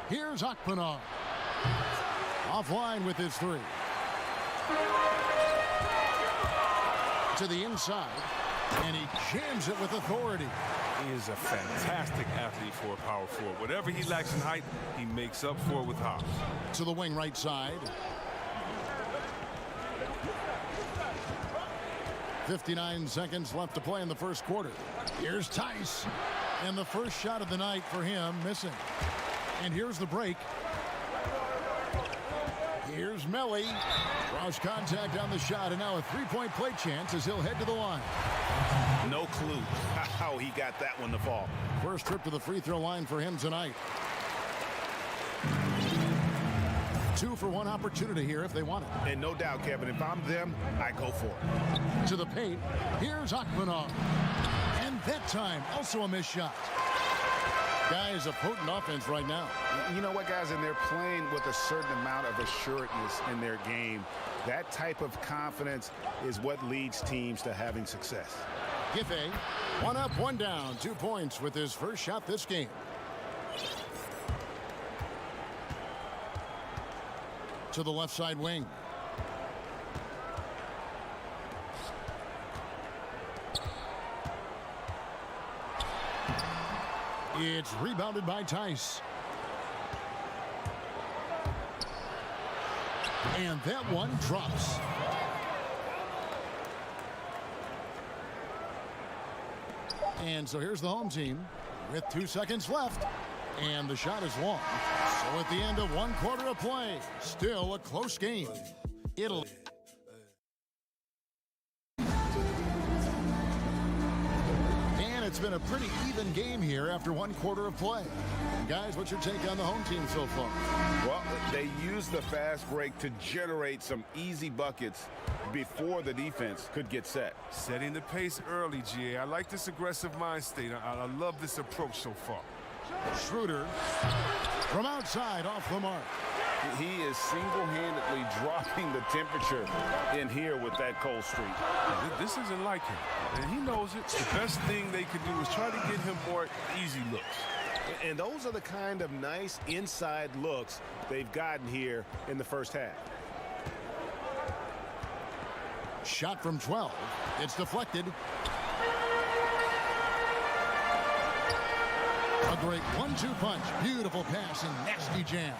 Here's Akpanov. Offline with his three. To the inside, and he jams it with authority. He is a fantastic athlete for a power forward. Whatever he lacks in height, he makes up for it with hops. To the wing right side. 59 seconds left to play in the first quarter. Here's Tice. And the first shot of the night for him, missing. And here's the break. Here's Melly. Cross contact on the shot, and now a three-point play chance as he'll head to the line. No clue how he got that one to fall. First trip to the free throw line for him tonight. 2-for-1 opportunity here if they want it. And no doubt, Kevin, if I'm them, I go for it. To the paint. Here's Akpanov. And that time, also a missed shot. Guys, a potent offense right now. You know what, guys? And they're playing with a certain amount of assuredness in their game. That type of confidence is what leads teams to having success. Giffey, 1 up, 1 down, 2 points with his first shot this game. To the left side wing. It's rebounded by Tice. And that one drops. And so here's the home team with 2 seconds left. And the shot is long. So at the end of 1 quarter of play, still a close game. Italy. It's been a pretty even game here after 1 quarter of play. Guys, what's your take on the home team so far? Well, they used the fast break to generate some easy buckets before the defense could get set. Setting the pace early, GA. I like this aggressive mind state. I love this approach so far. Schroeder from outside off the mark. He is single-handedly dropping the temperature in here with that cold streak. This isn't like him, and he knows it. The best thing they could do is try to get him more easy looks. And those are the kind of nice inside looks they've gotten here in the first half. Shot from 12. It's deflected. A great 1-2 punch. Beautiful pass and nasty jam.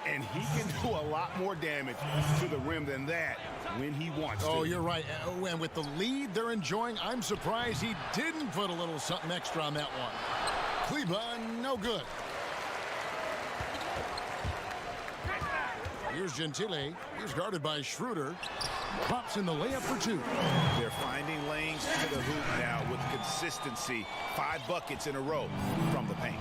And he can do a lot more damage to the rim than that when he wants to. Oh, you're right. And with the lead they're enjoying, I'm surprised he didn't put a little something extra on that one. Kleba, no good. Here's Gentile. He's guarded by Schroeder. Pops in the layup for two. They're finding lanes to the hoop now with consistency. 5 buckets in a row from the paint.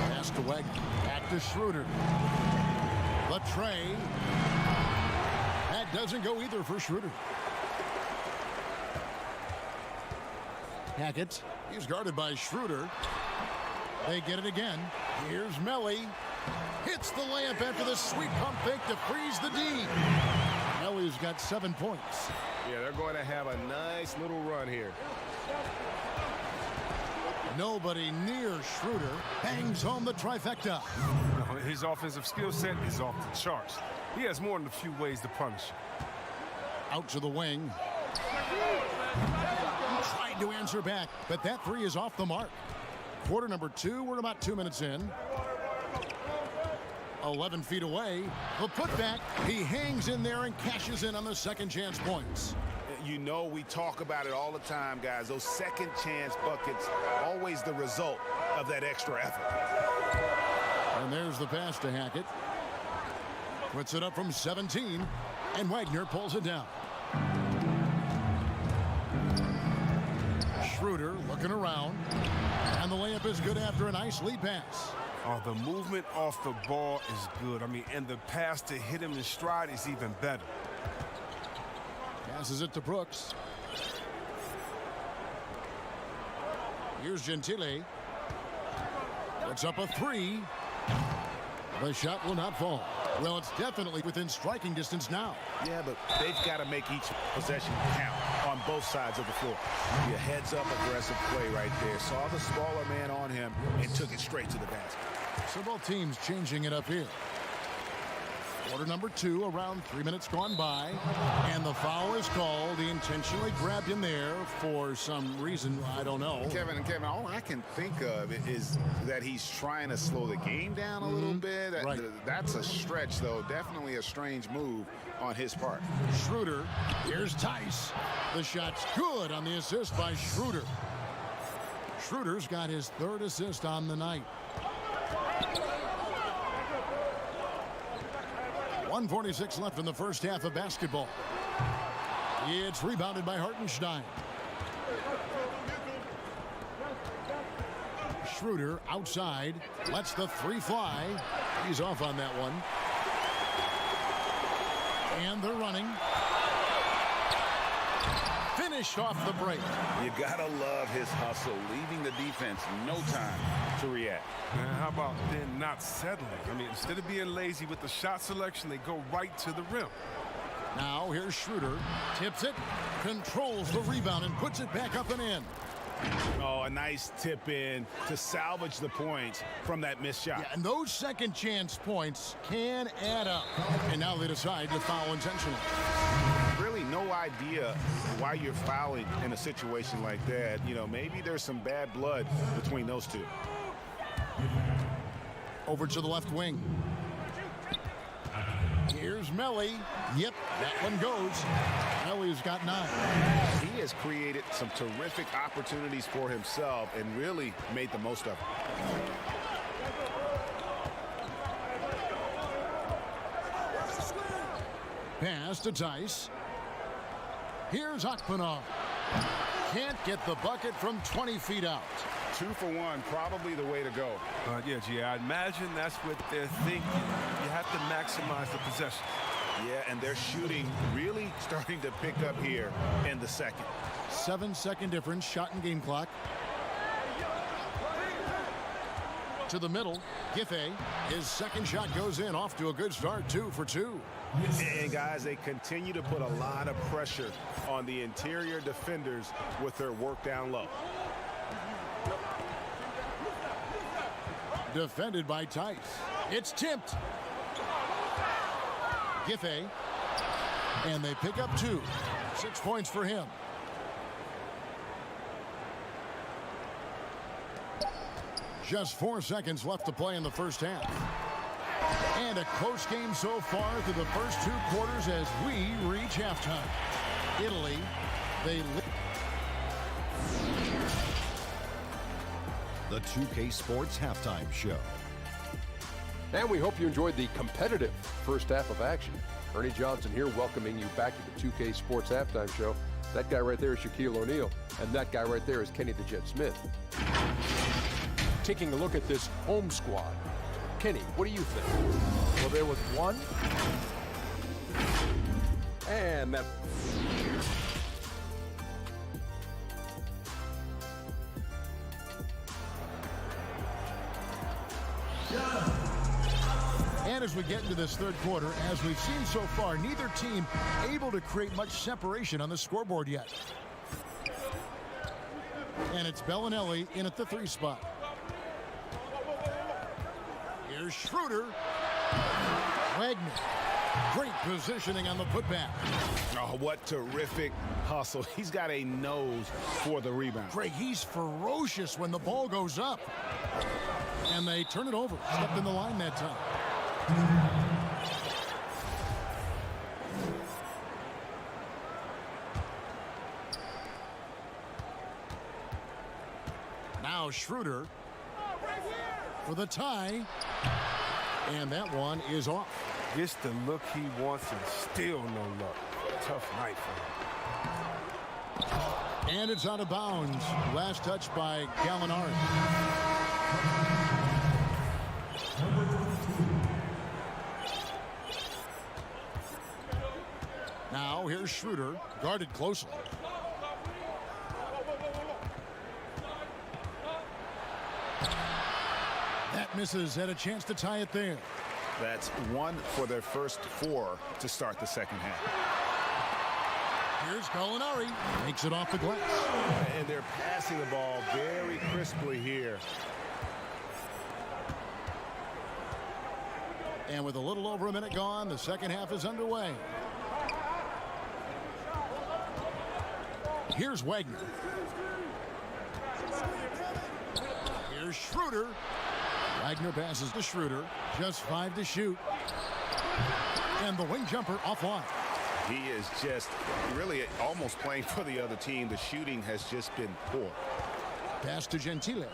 Pass to Wegg. Back to Schroeder. The tray. That doesn't go either for Schroeder. Hackett. He's guarded by Schroeder. They get it again. Here's Melly. Hits the layup after the sweet pump fake to freeze the D. Melly's got 7 points. Yeah, they're going to have a nice little run here. Nobody near Schroeder. Bangs home the trifecta. His offensive skill set is off the charts. He has more than a few ways to punish. Out to the wing. Tried to answer back, but that three is off the mark. Quarter number 2, we're about 2 minutes in. 11 feet away. The putback, he hangs in there and cashes in on the second chance points. You know, we talk about it all the time, guys. Those second chance buckets, always the result of that extra effort. And there's the pass to Hackett. Puts it up from 17, and Wagner pulls it down. Schroeder looking around, and the layup is good after a nice lead pass. Oh, the movement off the ball is good. I mean, and the pass to hit him in stride is even better. Passes it to Brooks. Here's Gentile. Puts up a three. The shot will not fall. Well, it's definitely within striking distance now. Yeah, but they've got to make each possession count on both sides of the floor. Your heads-up aggressive play right there. Saw the smaller man on him and took it straight to the basket. So both teams changing it up here. Quarter number 2, around 3 minutes gone by, and the foul is called. He intentionally grabbed him there for some reason, I don't know. Kevin, all I can think of is that he's trying to slow the game down a little bit. Right. That's a stretch, though. Definitely a strange move on his part. Schroeder, here's Tice. The shot's good on the assist by Schroeder. Schroeder's got his 3rd assist on the night. 1:46 left in the first half of basketball. It's rebounded by Hartenstein. Schroeder outside, lets the three fly. He's off on that one. And they're running. Finished off the break. You gotta love his hustle, leaving the defense no time to react. Man, how about then not settling? I mean, instead of being lazy with the shot selection, they go right to the rim. Now here's Schroeder. Tips it, controls the rebound, and puts it back up and in. Oh, a nice tip in to salvage the points from that missed shot. Yeah, and those second chance points can add up. And now they decide to foul intentionally. Really no idea why you're fouling in a situation like that. You know, maybe there's some bad blood between those two. Over to the left wing. Here's Melly. Yep, that one goes. Melly's got 9. He has created some terrific opportunities for himself and really made the most of it. Pass to Tice. Here's Akpanov. Can't get the bucket from 20 feet out. 2 for 1, probably the way to go. Yeah, G, I imagine that's what they're thinking. You have to maximize the possession. Yeah, and their shooting really starting to pick up here in the second. 7-second difference, shot and game clock. To the middle, Giffey. His second shot goes in, off to a good start, 2 for 2. And guys, they continue to put a lot of pressure on the interior defenders with their work down low. Defended by Tice. It's tipped. Giffey. And they pick up 2. 6 points for him. Just 4 seconds left to play in the first half. And a close game so far through the first 2 quarters as we reach halftime. Italy, they the 2K Sports Halftime Show. And we hope you enjoyed the competitive first half of action. Ernie Johnson here welcoming you back to the 2K Sports Halftime Show. That guy right there is Shaquille O'Neal, and that guy right there is Kenny the Jet Smith. Taking a look at this home squad. Kenny, what do you think? Well, there was one. And that... And as we get into this third quarter, as we've seen so far, neither team able to create much separation on the scoreboard yet. And it's Bellinelli in at the 3 spot. Here's Schroeder. Wagner. Great positioning on the putback. Oh, what terrific hustle. He's got a nose for the rebound. Greg, he's ferocious when the ball goes up. And they turn it over. Stepped in the line that time. Now Schroeder for the tie. And that one is off. Gets the look he wants and still no luck. Tough night for him. And it's out of bounds. Last touch by Gallinari. Now here's Schroeder, guarded closely. That misses, had a chance to tie it there. That's 1 for their first 4 to start the second half. Here's Gallinari, makes it off the glass. And they're passing the ball very crisply here. And with a little over a minute gone, the second half is underway. Here's Wagner. Here's Schroeder. Wagner passes to Schroeder. Just 5 to shoot. And the wing jumper offline. He is just really almost playing for the other team. The shooting has just been poor. Pass to Gentile.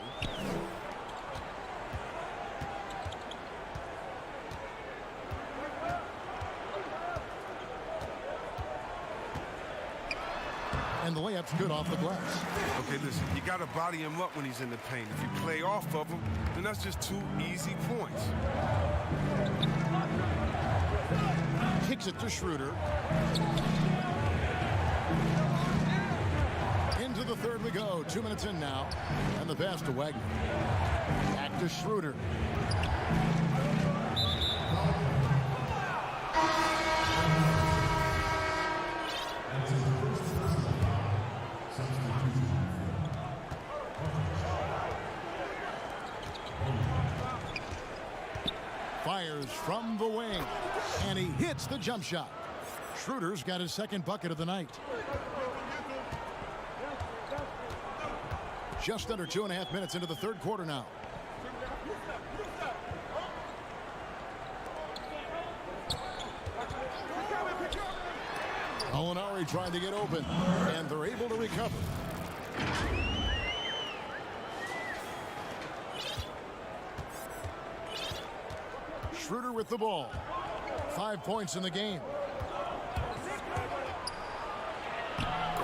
And the layup's good off the glass. Okay, listen, you got to body him up when he's in the paint. If you play off of him, then that's just 2 easy points. Kicks it to Schroeder. Into the third we go. 2 minutes in now. And the pass to Wagner. Back to Schroeder. Fires from the wing, and he hits the jump shot. Schroeder's got his second bucket of the night. Just under 2.5 minutes into the third quarter now. Gallinari trying to get open, and they're able to recover. Schroeder with the ball. 5 points in the game.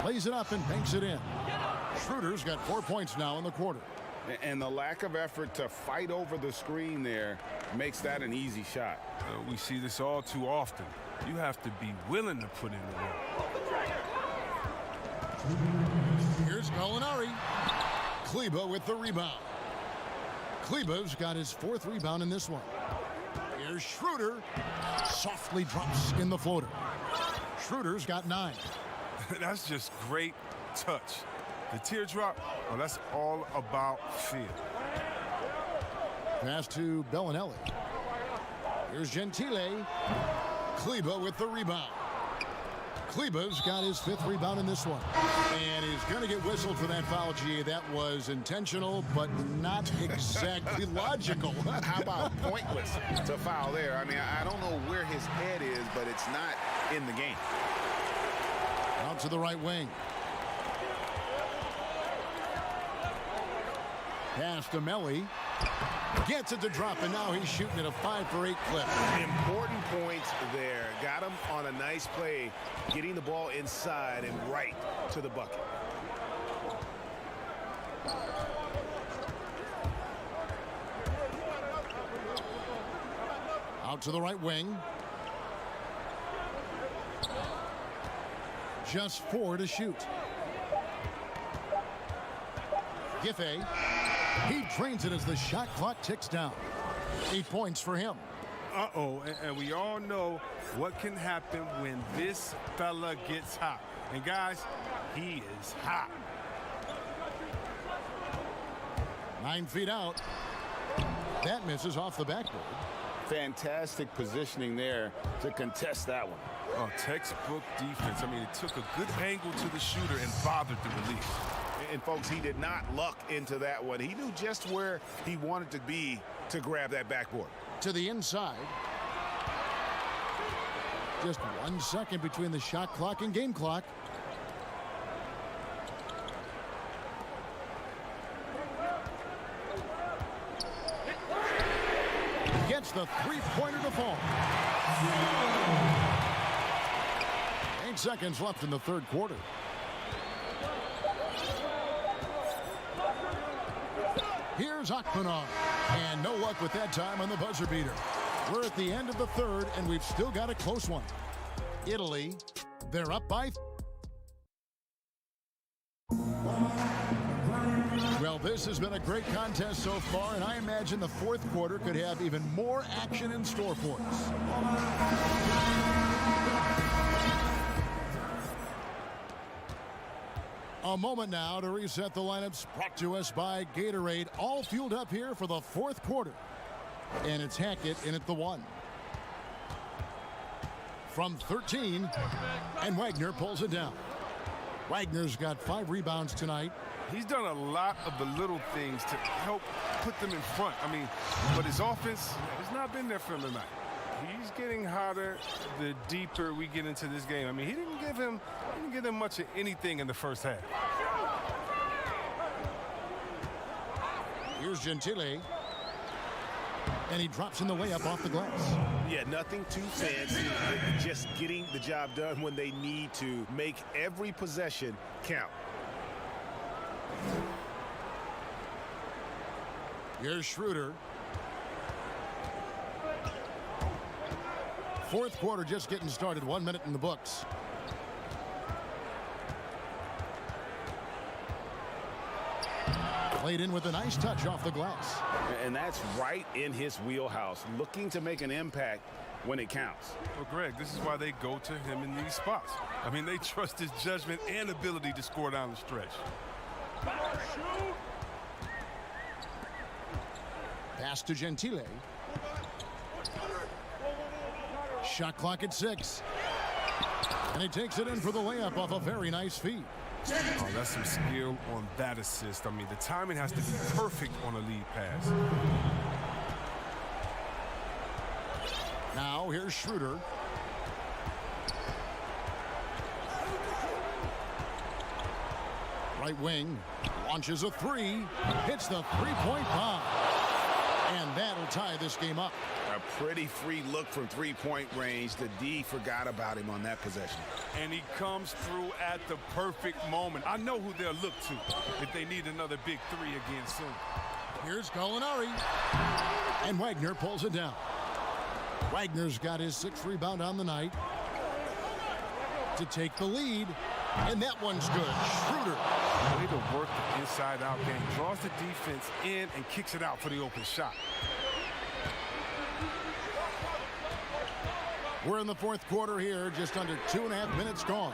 Lays it up and banks it in. Schroeder's got 4 points now in the quarter. And the lack of effort to fight over the screen there makes that an easy shot. We see this all too often. You have to be willing to put in the work. Here's Gallinari. Kleba with the rebound. Kleba's got his 4th rebound in this one. Here's Schroeder. Softly drops in the floater. Schroeder's got 9. That's just great touch. The teardrop, well, that's all about feel. Pass to Bellinelli. Here's Gentile. Kleba with the rebound. Kleba's got his 5th rebound in this one. And he's going to get whistled for that foul, G. That was intentional, but not exactly logical. How about pointless to foul there? I mean, I don't know where his head is, but it's not in the game. Out to the right wing. Pass to Melly. Gets it to drop, and now he's shooting at a 5-for-8 clip. Important points there. Got him on a nice play, getting the ball inside and right to the bucket. Out to the right wing. Just 4 to shoot. Giffey. He drains it as the shot clock ticks down. 8 points for him. Uh-oh, and we all know what can happen when this fella gets hot. And guys, he is hot. 9 feet out. That misses off the backboard. Fantastic positioning there to contest that one. Oh, textbook defense. I mean, it took a good angle to the shooter and bothered the release. And folks, he did not luck into that one. He knew just where he wanted to be to grab that backboard. To the inside. Just 1 second between the shot clock and game clock. Gets the three-pointer to fall. 8 seconds left in the third quarter. Here's Akmanov. And no luck with that time on the buzzer beater. We're at the end of the third, and we've still got a close one. Italy, they're up by... Well, this has been a great contest so far, and I imagine the fourth quarter could have even more action in store for us. A moment now to reset the lineups, brought to us by Gatorade, all fueled up here for the fourth quarter. And it's Hackett in at the 1. From 13, and Wagner pulls it down. Wagner's got 5 rebounds tonight. He's done a lot of the little things to help put them in front. I mean, but his offense has not been there for him tonight. He's getting hotter the deeper we get into this game. I mean, he didn't give him much of anything in the first half. Here's Gentile. And he drops in the layup off the glass. Yeah, nothing too fancy. Just getting the job done when they need to. Make every possession count. Here's Schroeder. Fourth quarter just getting started. 1 minute in the books. Played in with a nice touch off the glass. And that's right in his wheelhouse, looking to make an impact when it counts. Well, Greg, this is why they go to him in these spots. I mean, they trust his judgment and ability to score down the stretch. Pass to Gentile. Shot clock at 6. And he takes it in for the layup off a very nice feed. Oh, that's some skill on that assist. I mean, the timing has to be perfect on a lead pass. Now here's Schroeder. Right wing. Launches a 3. Hits the three-point bomb. And that'll tie this game up. A pretty free look from three-point range. The D forgot about him on that possession. And he comes through at the perfect moment. I know who they'll look to if they need another big 3 again soon. Here's Gallinari. And Wagner pulls it down. Wagner's got his 6th rebound on the night to take the lead. And that one's good. Schroeder. Way to work the inside-out game. Draws the defense in and kicks it out for the open shot. We're in the fourth quarter here, just under 2.5 minutes gone.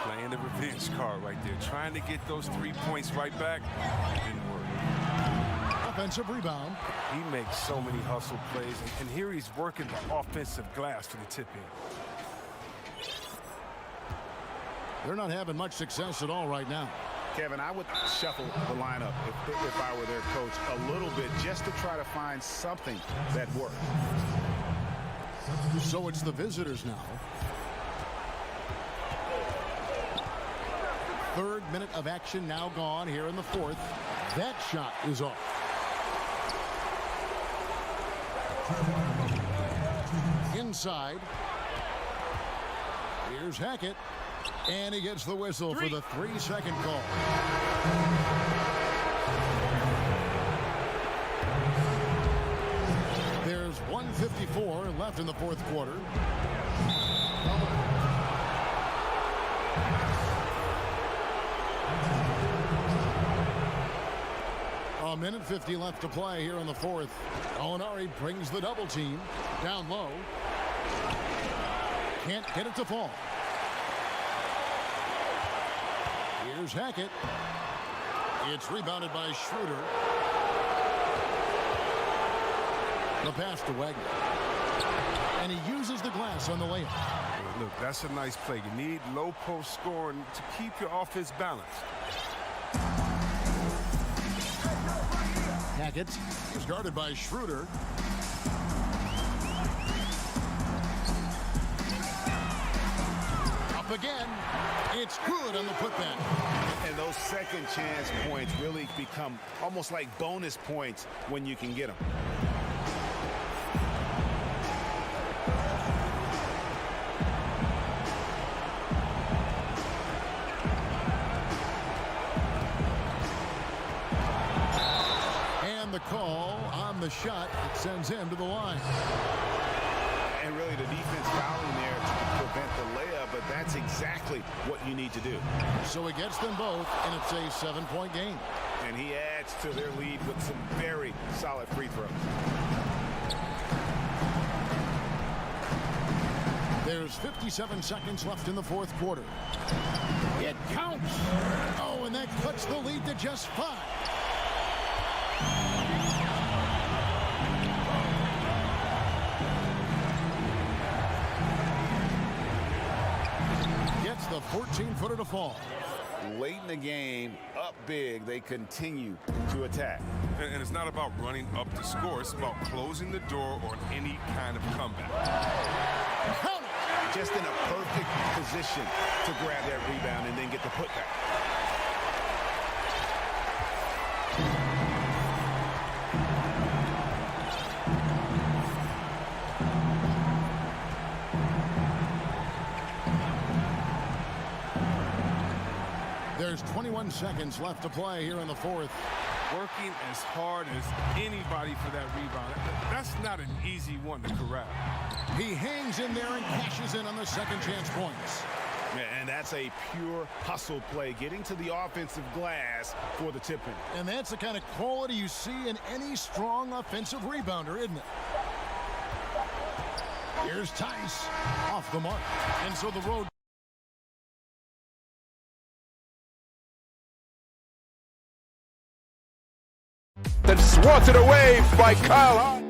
Playing the revenge card right there, trying to get those 3 points right back. Didn't work. Offensive rebound. He makes so many hustle plays, and here he's working the offensive glass for the tip-in. They're not having much success at all right now. Kevin, I would shuffle the lineup if I were their coach a little bit just to try to find something that worked. So it's the visitors now. Third minute of action now gone here in the fourth. That shot is off. Inside. Here's Hackett. And he gets the whistle for the 3-second call. There's 1:54 left in the fourth quarter. A minute 50 left to play here in the fourth. Molinari brings the double team down low. Can't get it to fall. Here's Hackett. It's rebounded by Schroeder. The pass to Wagner. And he uses the glass on the layup. Look, that's a nice play. You need low post scoring to keep your offense balanced. Hackett is guarded by Schroeder. Up again. It's good on the putback. And those second chance points really become almost like bonus points when you can get them. The call on the shot that sends him to the line. And really the defense fouling there to prevent the layup, but that's exactly what you need to do. So he gets them both, and it's a 7-point game. And he adds to their lead with some very solid free throws. There's 57 seconds left in the fourth quarter. It counts. Oh, and that cuts the lead to just 5. Gets the 14-footer to fall. Late in the game, up big, they continue to attack. And it's not about running up the score. It's about closing the door on any kind of comeback. Just in a perfect position to grab that rebound and then get the putback. There's 21 seconds left to play here in the fourth. Working as hard as anybody for that rebound. That's not an easy one to corral. He hangs in there and cashes in on the second chance points. And that's a pure hustle play, getting to the offensive glass for the tip-in. And that's the kind of quality you see in any strong offensive rebounder, isn't it? Here's Tice off the mark. And so the road. Then swatted away by Kyle.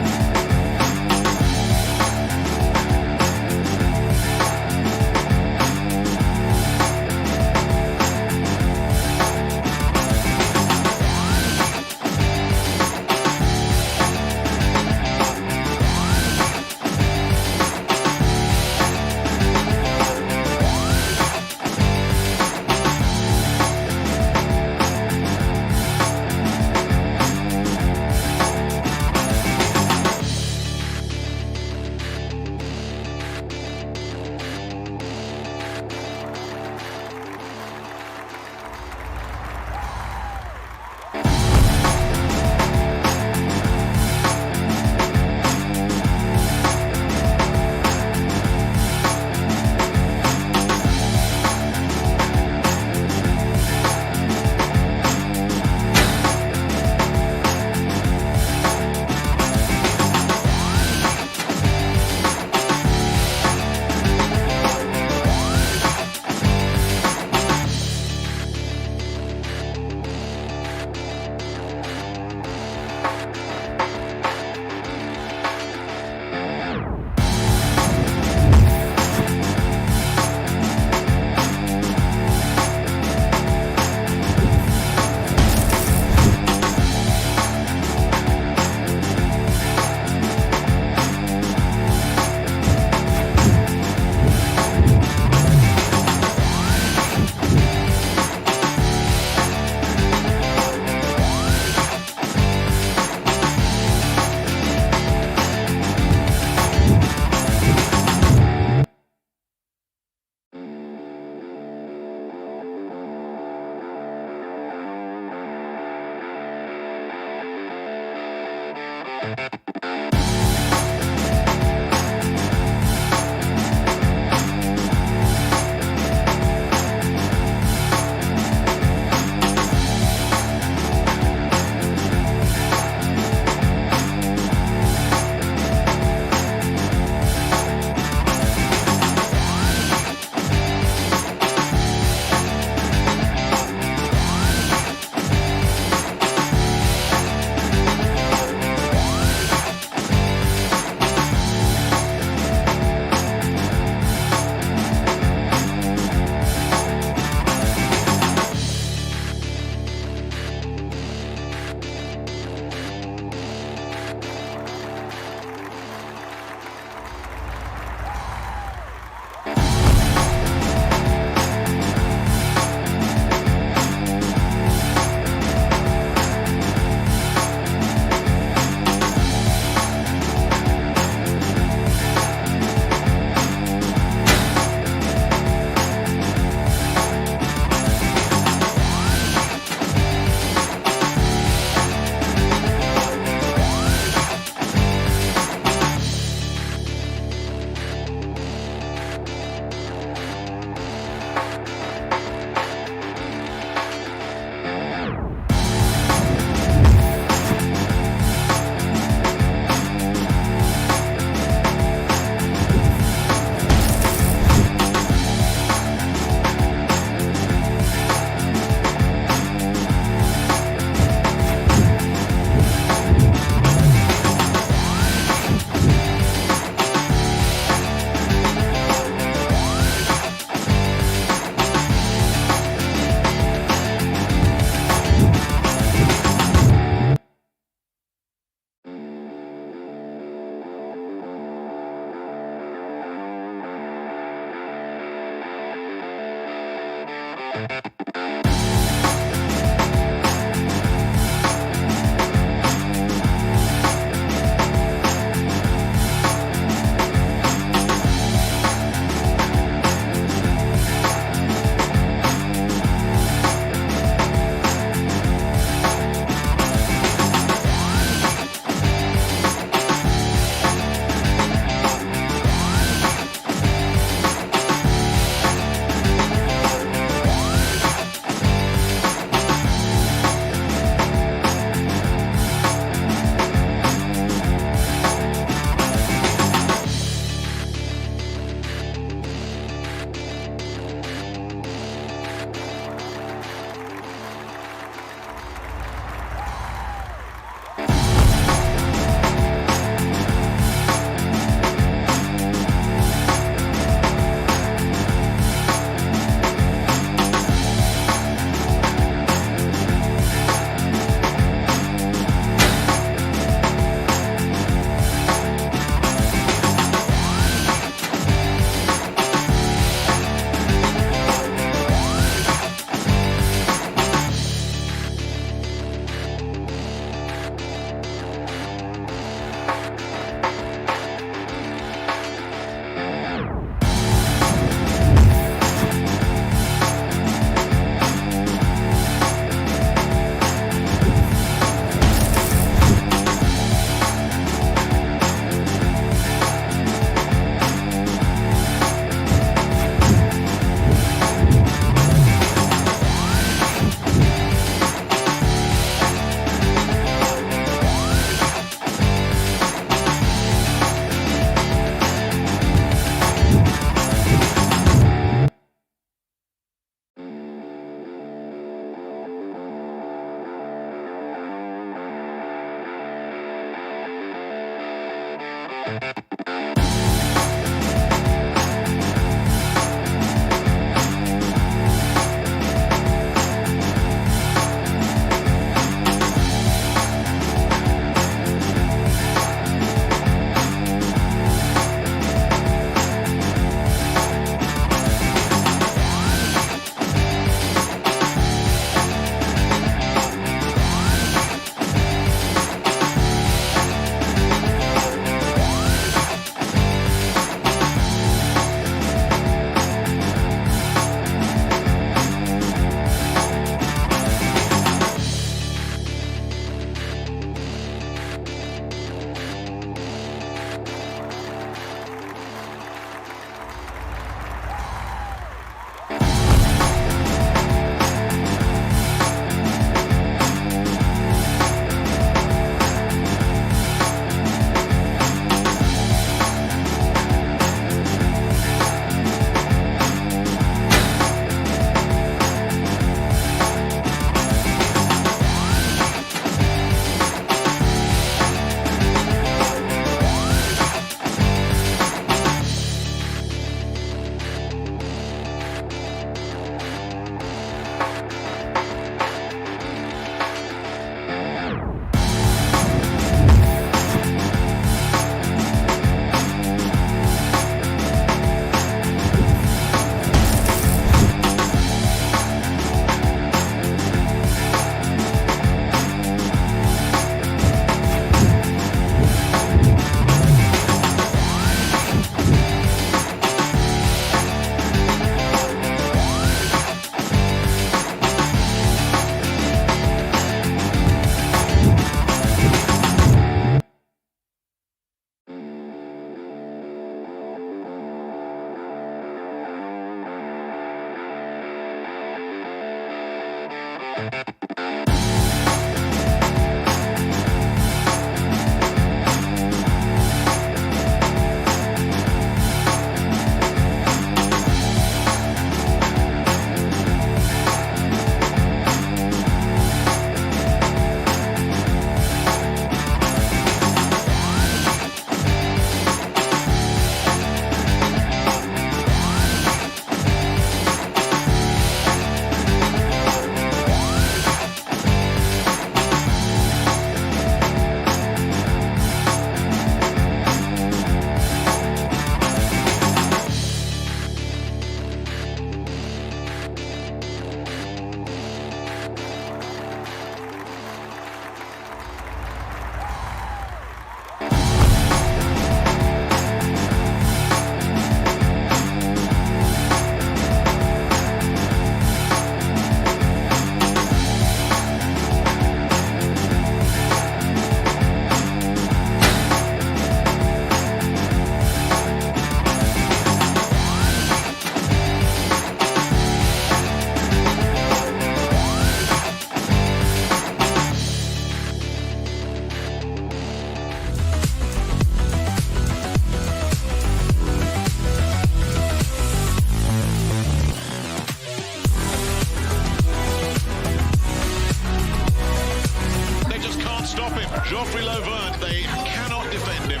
They cannot defend him.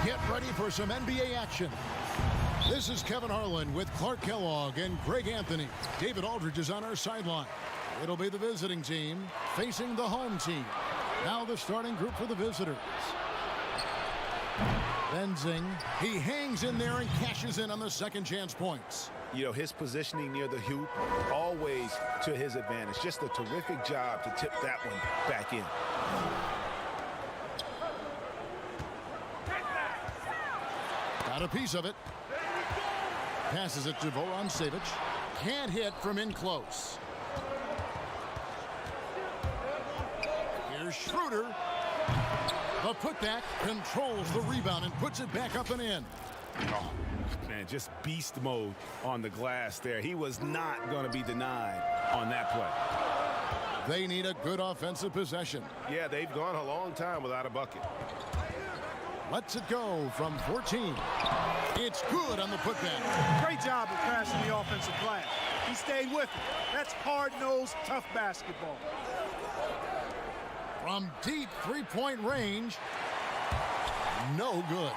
Get ready for some NBA action. This is Kevin Harlan with Clark Kellogg and Greg Anthony. David Aldridge is on our sideline. It'll be the visiting team facing the home team. Now the starting group for the visitors. Benzing, he hangs in there and cashes in on the second chance points. You know, his positioning near the hoop, always to his advantage. Just a terrific job to tip that one back in. Got a piece of it. Passes it to Voron-Savic. Can't hit from in close. Here's Schroeder. The putback controls the rebound and puts it back up and in. Oh, man, just beast mode on the glass there. He was not going to be denied on that play. They need a good offensive possession. Yeah, they've gone a long time without a bucket. Lets it go from 14. It's good on the putback. Great job of passing the offensive glass. He stayed with it. That's hard-nosed, tough basketball. From deep three-point range, no good.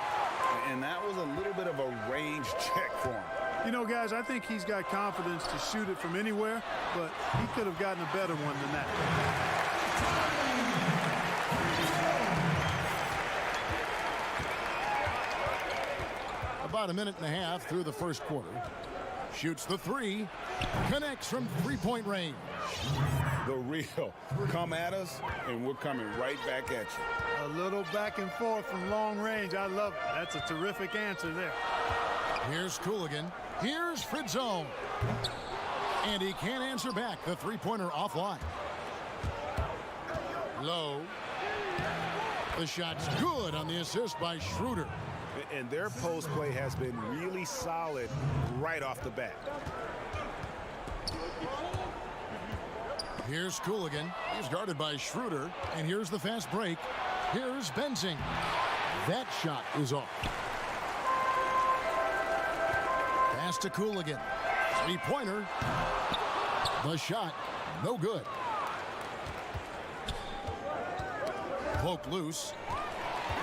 And that was a little bit of a range check for him. You know, guys, I think he's got confidence to shoot it from anywhere, but he could have gotten a better one than that. About a minute and a half through the first quarter. Shoots the three. Connects from three-point range. The real. Come at us, and we're coming right back at you. A little back and forth from long range. I love it. That's a terrific answer there. Here's Cooligan. Here's Fritzone. And he can't answer back. The three-pointer offline. Low. The shot's good on the assist by Schroeder. And their post play has been really solid right off the bat. Here's Cooligan. He's guarded by Schroeder. And here's the fast break. Here's Benzing. That shot is off. Pass to Cooligan. Three-pointer. The shot, no good. Poke loose.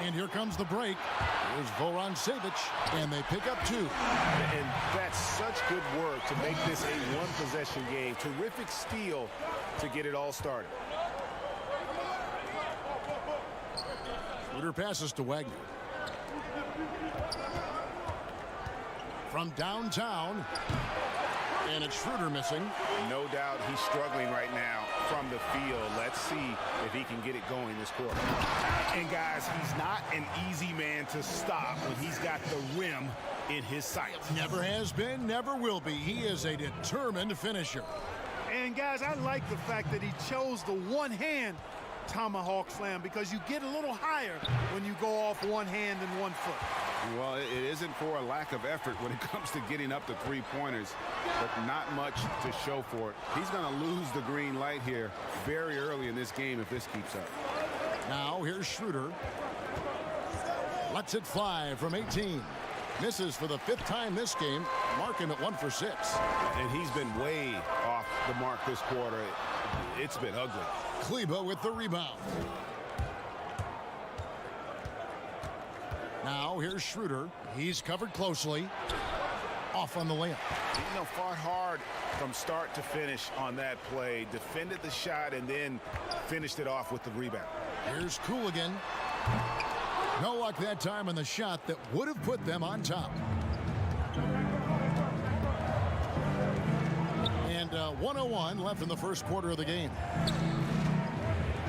And here comes the break. Here's Voron-Savic, and they pick up two. And that's such good work to make this a one-possession game. Terrific steal to get it all started. Schroeder passes to Wagner. From downtown, and it's Schroeder missing. No doubt he's struggling right now from the field. Let's see if he can get it going this quarter. And guys, he's not an easy man to stop when he's got the rim in his sights. Never has been, never will be. He is a determined finisher. and guys, I like the fact that he chose the one-hand tomahawk slam because you get a little higher when you go off one hand and one foot. Well, it isn't for a lack of effort when it comes to getting up to three-pointers, but not much to show for it. He's going to lose the green light here very early in this game if this keeps up. Now here's Schroeder. Lets it fly from 18. Misses for the 5th time this game, marking at 1 for 6. And he's been way off the mark this quarter. It's been ugly. Kleber with the rebound. Now here's Schroeder. He's covered closely. Off on the layup. You know, fought hard from start to finish on that play. Defended the shot and then finished it off with the rebound. Here's Cooligan. No luck that time on the shot that would have put them on top. And 1:01 left in the first quarter of the game.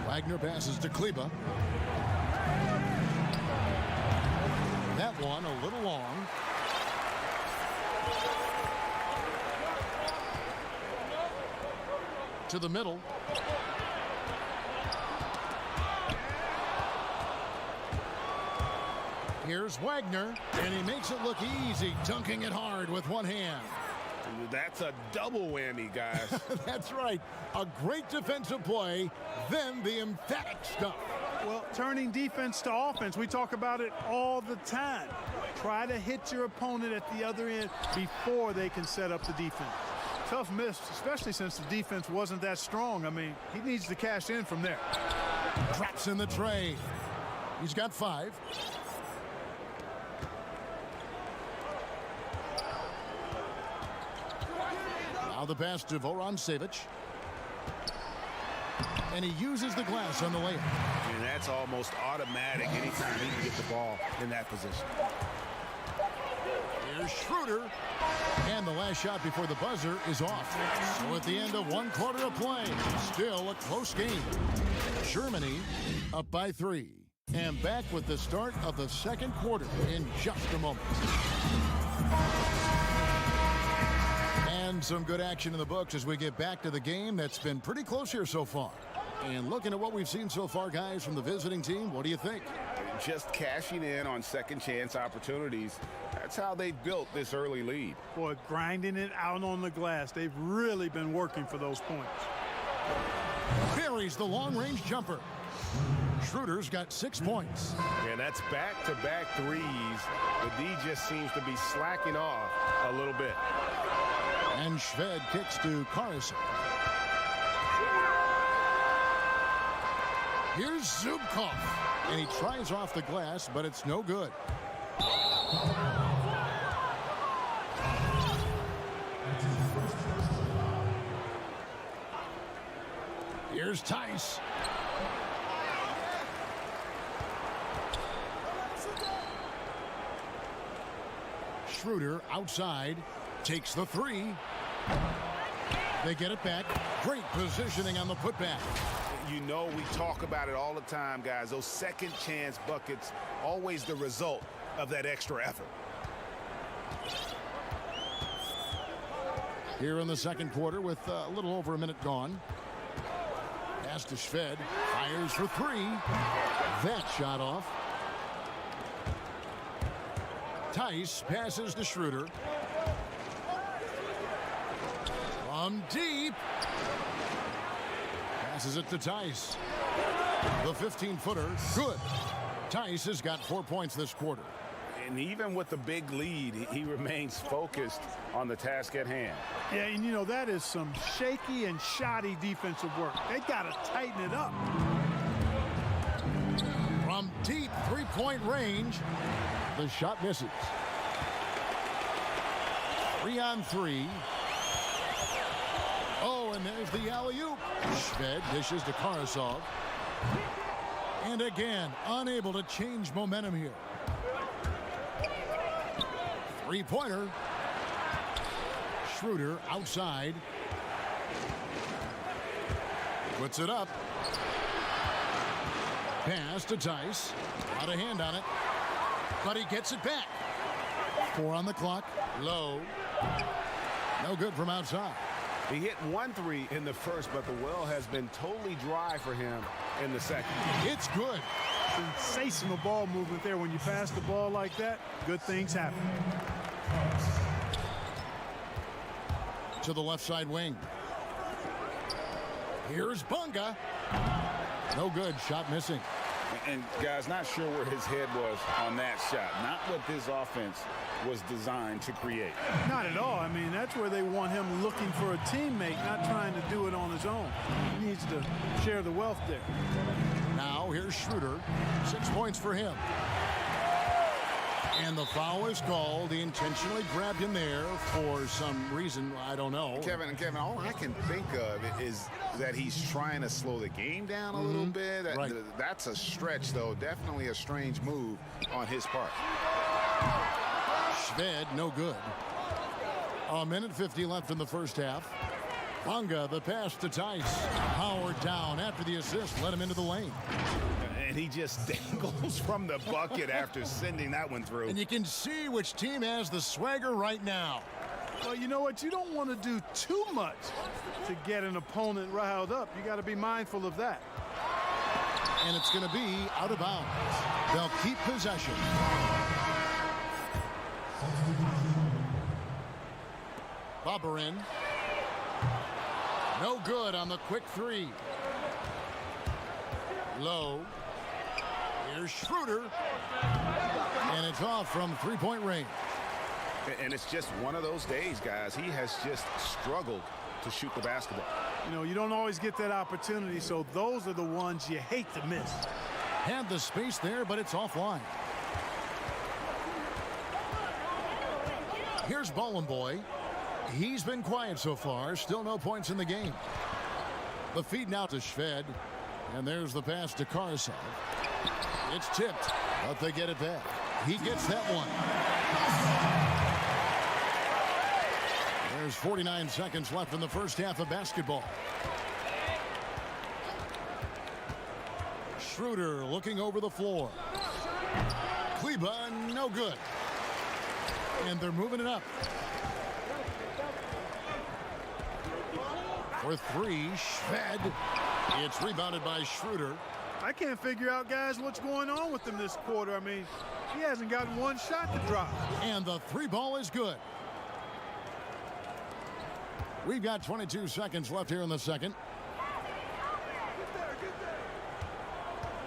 Wagner passes to Kleber. That one a little long. To the middle. Here's Wagner, and he makes it look easy, dunking it hard with one hand. That's a double whammy, guys. That's right. A great defensive play, then the emphatic stuff. Well, turning defense to offense, we talk about it all the time. Try to hit your opponent at the other end before they can set up the defense. Tough miss, especially since the defense wasn't that strong. I mean, he needs to cash in from there. Drops in the tray. He's got 5. Now the pass to Vorontsevich. And he uses the glass on the layup. And that's almost automatic anytime he can get the ball in that position. Here's Schroeder. And the last shot before the buzzer is off. So at the end of 1 quarter of play, still a close game. Germany up by 3. And back with the start of the second quarter in just a moment. And some good action in the books as we get back to the game that's been pretty close here so far. And looking at what we've seen so far, guys, from the visiting team, what do you think? Just cashing in on second chance opportunities. That's how they built this early lead. Boy, grinding it out on the glass. They've really been working for those points. Buries the long-range jumper. Schroeder's got 6 points. And that's back-to-back threes. The D just seems to be slacking off a little bit. And Shved kicks to Karasik. Here's Zubkov. And he tries off the glass, but it's no good. Here's Tice. Schroeder outside. Takes the 3. They get it back. Great positioning on the putback. You know, we talk about it all the time, guys. Those second chance buckets, always the result of that extra effort. Here in the second quarter with a little over a minute gone. Pass to Shved. Fires for 3. That shot off. Tice passes to Schroeder. From deep. Passes it to Tice. The 15-footer, good. Tice has got 4 points this quarter. And even with the big lead, he remains focused on the task at hand. Yeah, and you know, that is some shaky and shoddy defensive work. They got to tighten it up. From deep three-point range, the shot misses. 3 on 3. Oh, and there's the alley-oop. Shved dishes to Karasov. And again, unable to change momentum here. Three-pointer. Schroeder outside. Puts it up. Pass to Tice. Out of hand on it. But he gets it back. 4 on the clock. Low. No good from outside. He hit 1 3 in the first, but the well has been totally dry for him in the second. It's good. Sensational ball movement there. When you pass the ball like that, good things happen. To the left side wing. Here's Bunga. No good. Shot missing. And guys, not sure where his head was on that shot. Not what this offense was designed to create. Not at all. I mean, that's where they want him looking for a teammate, not trying to do it on his own. He needs to share the wealth there. Now here's Schroeder. 6 points for him. And the foul is called. He intentionally grabbed him there for some reason. I don't know. Kevin, all I can think of is that he's trying to slow the game down a little bit. Right. That's a stretch, though. Definitely a strange move on his part. Shved, no good. 1:50 left in the first half. Bunga, the pass to Tice. Howard down after the assist. Let him into the lane. And he just dangles from the bucket after sending that one through. And you can see which team has the swagger right now. Well, you know what? You don't want to do too much to get an opponent riled up. You got to be mindful of that. And it's going to be out of bounds. They'll keep possession. Boberin. No good on the quick three. Low. Here's Schroeder. And it's off from three-point range. And it's just one of those days, guys. He has just struggled to shoot the basketball. You know, you don't always get that opportunity, so those are the ones you hate to miss. Had the space there, but it's offline. Here's Boy. He's been quiet so far. Still no points in the game. The feed now to Shved. And there's the pass to Karsov. It's tipped, but they get it back. He gets that one. There's 49 seconds left in the first half of basketball. Schroeder looking over the floor. Kleba, no good. And they're moving it up. For three, Shved. It's rebounded by Schroeder. I can't figure out, guys, what's going on with him this quarter. I mean, he hasn't gotten one shot to drop. And the three ball is good. We've got 22 seconds left here in the second.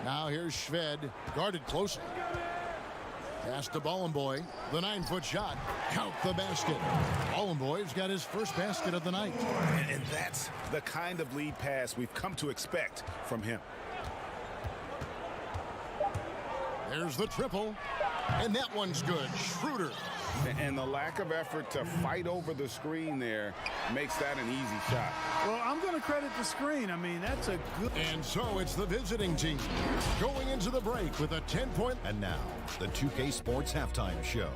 Now here's Shved, guarded closely. Pass to Boy. The 9-foot shot. Count the basket. Boy's got his first basket of the night. And that's the kind of lead pass we've come to expect from him. There's the triple. And that one's good. Schroeder. And the lack of effort to fight over the screen there makes that an easy shot. Well, I'm going to credit the screen. I mean, that's a good... And so it's the visiting team going into the break with a 10-point... And now, the 2K Sports Halftime Show.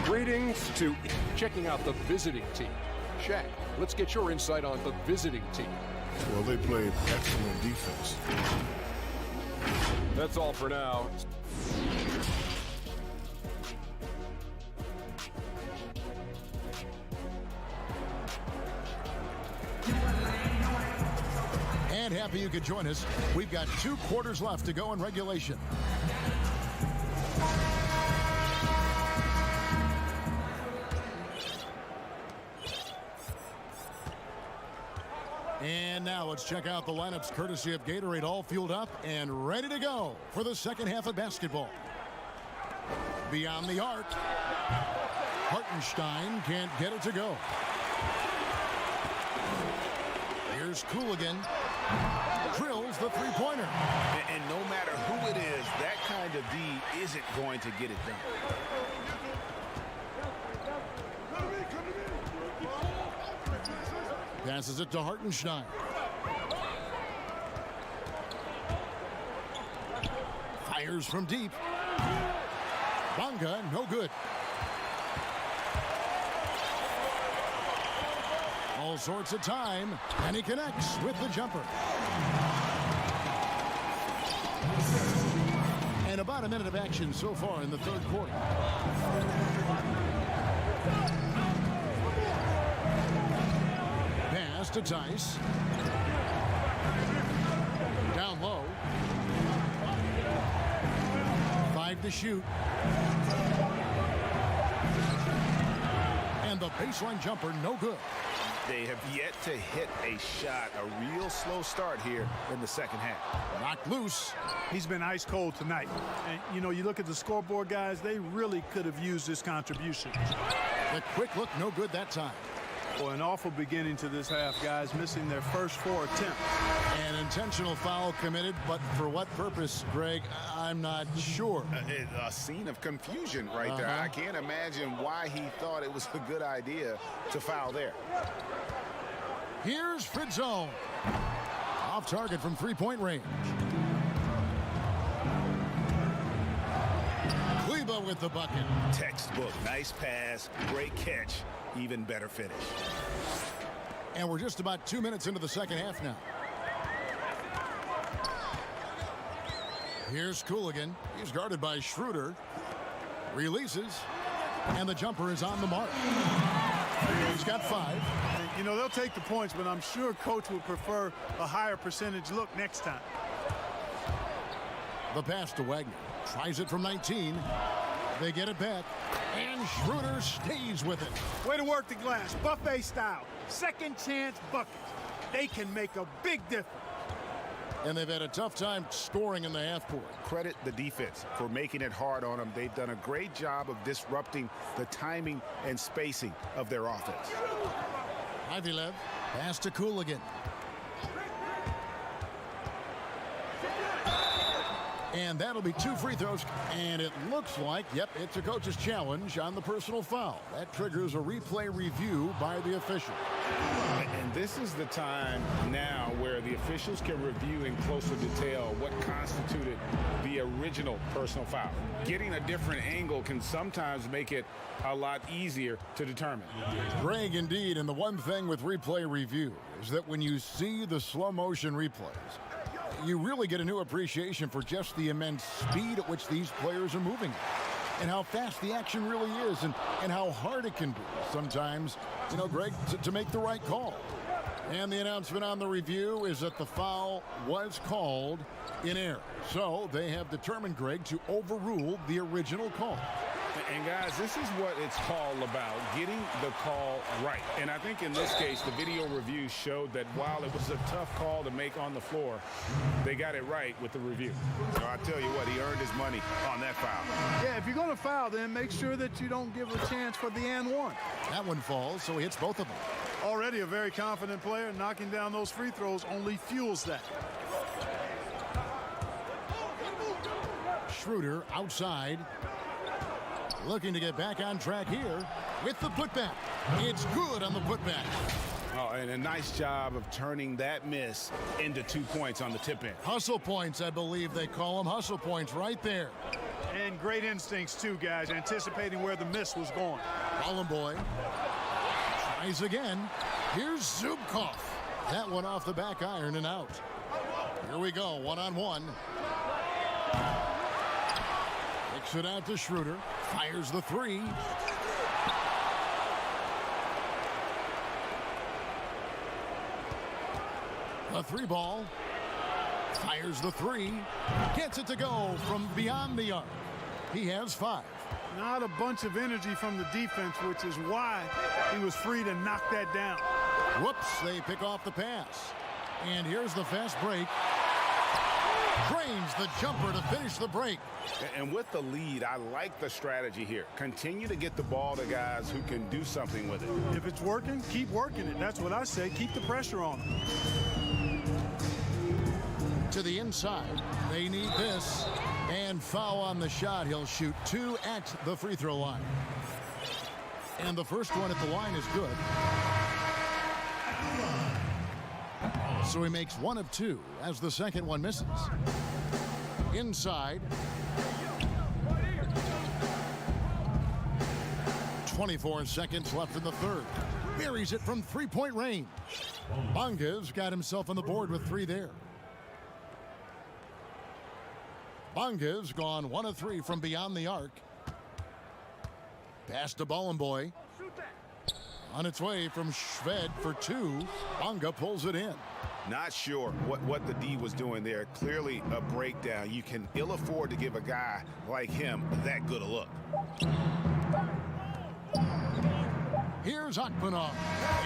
Greetings to checking out the visiting team. Shaq, let's get your insight on the visiting team. Well, they played excellent defense. That's all for now. And happy you could join us. We've got 2 quarters left to go in regulation. And now let's check out the lineups courtesy of Gatorade, all fueled up and ready to go for the second half of basketball. Beyond the arc. Hartenstein can't get it to go. Here's Cooligan. Drills the three-pointer. And no matter who it is, that kind of D isn't going to get it done. Passes it to Hartenstein. Fires from deep. Bunga, no good. All sorts of time, and he connects with the jumper. And about a minute of action so far in the third quarter. to Tice. Down low. 5 to shoot. And the baseline jumper, no good. They have yet to hit a shot. A real slow start here in the second half. Knocked loose. He's been ice cold tonight. And, you know, you look at the scoreboard, guys, they really could have used this contribution. The quick look, no good that time. Well, an awful beginning to this half, guys, missing their first 4 attempts. An intentional foul committed, but for what purpose, Greg? I'm not sure. A scene of confusion right there. I can't imagine why he thought it was a good idea to foul there. Here's Fritzone. Off target from three-point range. Kleba with the bucket. Textbook. Nice pass. Great catch. Even better finish. And we're just about 2 minutes into the second half now. Here's Cooligan. He's guarded by Schroeder. Releases. And the jumper is on the mark. He's got 5. And, you know, they'll take the points, but I'm sure Coach would prefer a higher percentage look next time. The pass to Wagner. Tries it from 19. They get it back. And Schroeder stays with it. Way to work the glass. Buffet style. Second chance buckets. They can make a big difference. And they've had a tough time scoring in the half court. Credit the defense for making it hard on them. They've done a great job of disrupting the timing and spacing of their offense. Ivylev, pass to Cooligan. And that'll be 2 free throws. And it looks like, yep, it's a coach's challenge on the personal foul. That triggers a replay review by the official. And this is the time now where the officials can review in closer detail what constituted the original personal foul. Getting a different angle can sometimes make it a lot easier to determine. Greg, indeed, and the one thing with replay review is that when you see the slow motion replays, you really get a new appreciation for just the immense speed at which these players are moving and how fast the action really is and how hard it can be sometimes, you know, Greg, to make the right call. And the announcement on the review is that the foul was called in error. So they have determined, Greg, to overrule the original call. And guys, this is what it's all about, getting the call right. And I think in this case, the video review showed that while it was a tough call to make on the floor, they got it right with the review. So I tell you what, he earned his money on that foul. Yeah, if you're going to foul, then make sure that you don't give a chance for the and one. That one falls, so he hits both of them. Already a very confident player. Knocking down those free throws only fuels that. Schroeder outside. Looking to get back on track here with the putback. It's good on the putback. Oh, and a nice job of turning that miss into 2 points on the tip in. Hustle points, I believe they call them. Hustle points right there. And great instincts, too, guys, anticipating where the miss was going. Bollenboy tries again. Here's Zubkov. That one off the back iron and out. Here we go, one-on-one. Kicks it out to Schroeder. Fires the 3. The 3 ball. Fires the 3. Gets it to go from beyond the arc. He has 5. Not a bunch of energy from the defense, which is why he was free to knock that down. Whoops, they pick off the pass. And here's the fast break. Drains the jumper to finish the break. And with the lead, I like the strategy here. Continue to get the ball to guys who can do something with it. If it's working, keep working it. That's what I say. Keep the pressure on them. To the inside. They need this. And foul on the shot. He'll shoot 2 at the free throw line. And the first one at the line is good. So he makes 1 of 2 as the second one misses. Inside. 24 seconds left in the third. Buries it from 3-point range. Bonga's got himself on the board with 3 there. Bonga's gone 1 of 3 from beyond the arc. Pass to Bollenboy. On its way from Shved for 2. Bonga pulls it in. Not sure what the D was doing there. Clearly a breakdown. You can ill afford to give a guy like him that good a look. Here's Akpanov.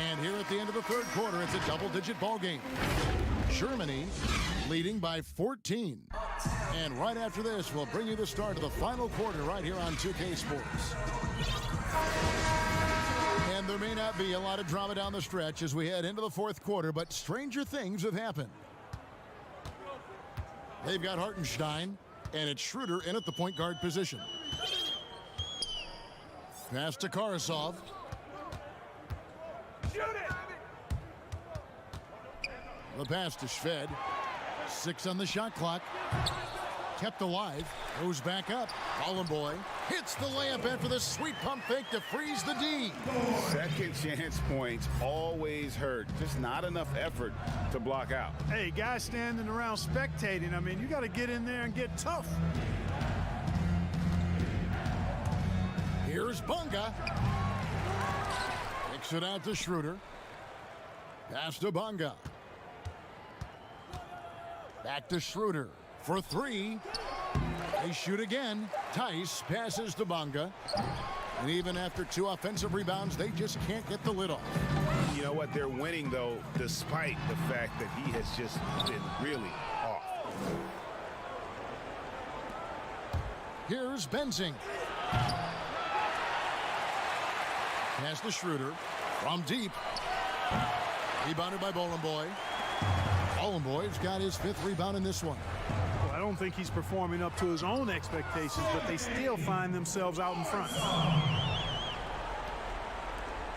And here at the end of the third quarter, it's a double-digit ball game. Germany leading by 14. And right after this, we'll bring you the start of the final quarter right here on 2K Sports. And there may not be a lot of drama down the stretch as we head into the fourth quarter, but stranger things have happened. They've got Hartenstein, and it's Schroeder in at the point guard position. Pass to Karasov. The pass to Shved. 6 on the shot clock. Kept alive. Goes back up. Boy hits the layup after the sweet pump fake to freeze the D. Second chance points always hurt. Just not enough effort to block out. Hey, guys standing around spectating. I mean, you got to get in there and get tough. Here's Bonga. Kicks it out to Schroeder. Pass to Bonga. Back to Schroeder for 3. They shoot again. Tice passes to Bonga. And even after 2 offensive rebounds, they just can't get the lid off. You know what? They're winning, though, despite the fact that he has just been really off. Here's Benzing. Pass to Schroeder from deep. Rebounded by Boy. Boy's got his 5th rebound in this one. Well, I don't think he's performing up to his own expectations, but they still find themselves out in front.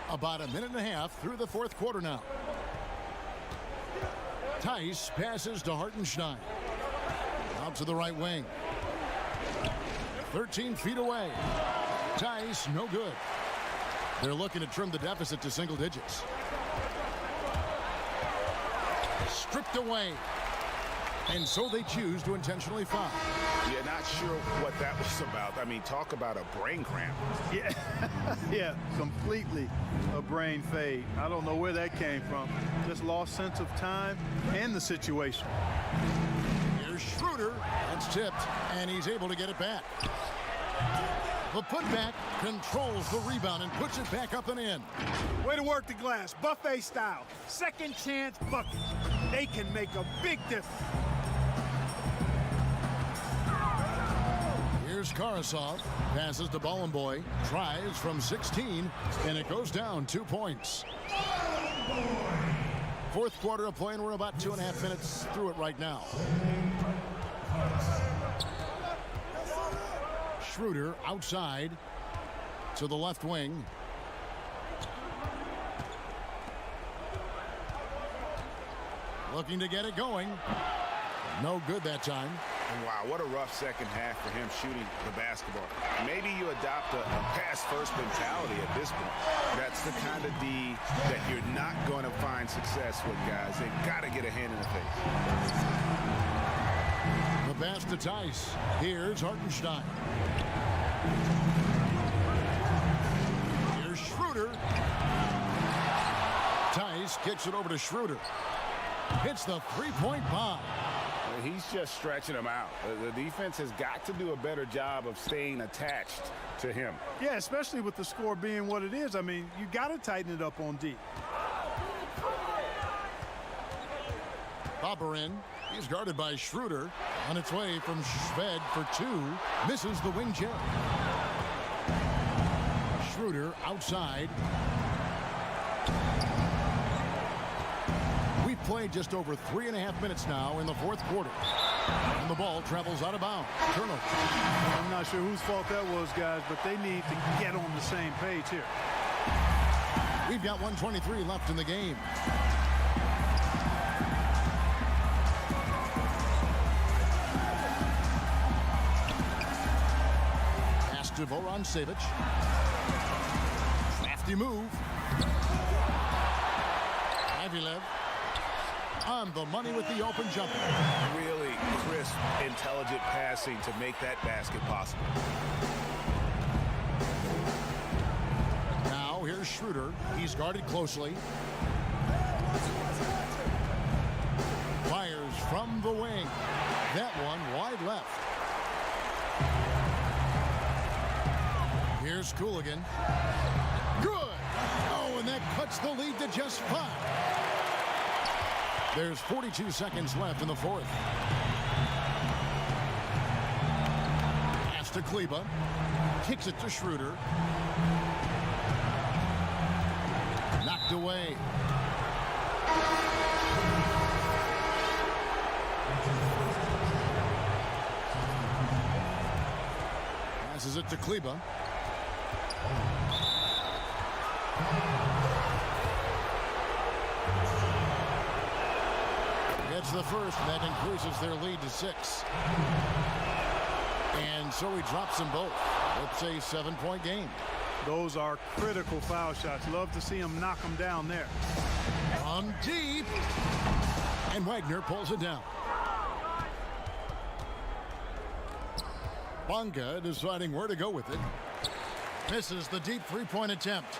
About a minute and a half through the fourth quarter now. Tice passes to Hartenstein. Out to the right wing. 13 feet away. Tice, no good. They're looking to trim the deficit to single digits. Stripped away. And so they choose to intentionally foul. Yeah, not sure what that was about. I mean, talk about a brain cramp. Yeah, yeah, completely a brain fade. I don't know where that came from. Just lost sense of time and the situation. Here's Schroeder. That's tipped, and he's able to get it back. The putback controls the rebound and puts it back up and in. Way to work the glass, buffet style. Second chance bucket. They can make a big difference. Here's Karasov. Passes to Boy. Tries from 16, and it goes down 2 points. Fourth quarter of play, and we're about 2.5 minutes through it right now. Schroeder outside to the left wing. Looking to get it going. No good that time. Wow, what a rough second half for him shooting the basketball. Maybe you adopt a pass-first mentality at this point. That's the kind of D that you're not going to find success with, guys. They've got to get a hand in the face. The pass to Tice. Here's Hartenstein. Here's Schroeder. Tice kicks it over to Schroeder. Hits the three-point bomb. He's just stretching him out. The defense has got to do a better job of staying attached to him. Yeah, especially with the score being what it is. I mean, you got to tighten it up on D. Bobberin is guarded by Schroeder. On its way from Shved for 2. Misses the wing check. Schroeder outside. We've played just over 3.5 minutes now in the fourth quarter. And the ball travels out of bounds. Turnover. I'm not sure whose fault that was, guys, but they need to get on the same page here. We've got 1:23 left in the game. Pass to Voron-Savic. Crafty move. Avilev on the money with the open jumper. Really crisp, intelligent passing to make that basket possible. Now here's Schroeder. He's guarded closely. Fires from the wing. That one wide left. Here's Cooligan. Good. Oh, and that cuts the lead to just 5. There's 42 seconds left in the fourth. Pass to Kleba. Kicks it to Schroeder. Knocked away. Passes it to Kleba. Gets the first, and that increases their lead to 6. And so he drops them both. It's a 7-point game. Those are critical foul shots. Love to see him knock them down there. From deep. And Wagner pulls it down. Bonga deciding where to go with it. Misses the deep three-point attempt.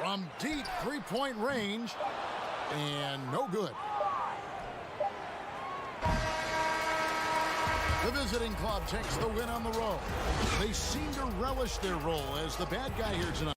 From deep three-point range. And no good. The visiting club takes the win on the road. They seem to relish their role as the bad guy here tonight.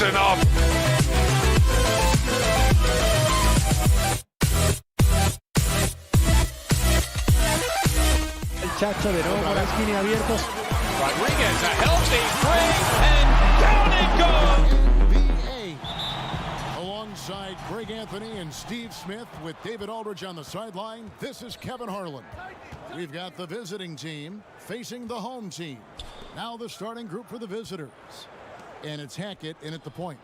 enough. El Chacho de nuevo para esquina abiertos. Rodriguez, a healthy three, and down it goes. Alongside Greg Anthony and Steve Smith with David Aldridge on the sideline, this is Kevin Harlan. We've got the visiting team facing the home team. Now the starting group for the visitors. And it's Hackett in at the point.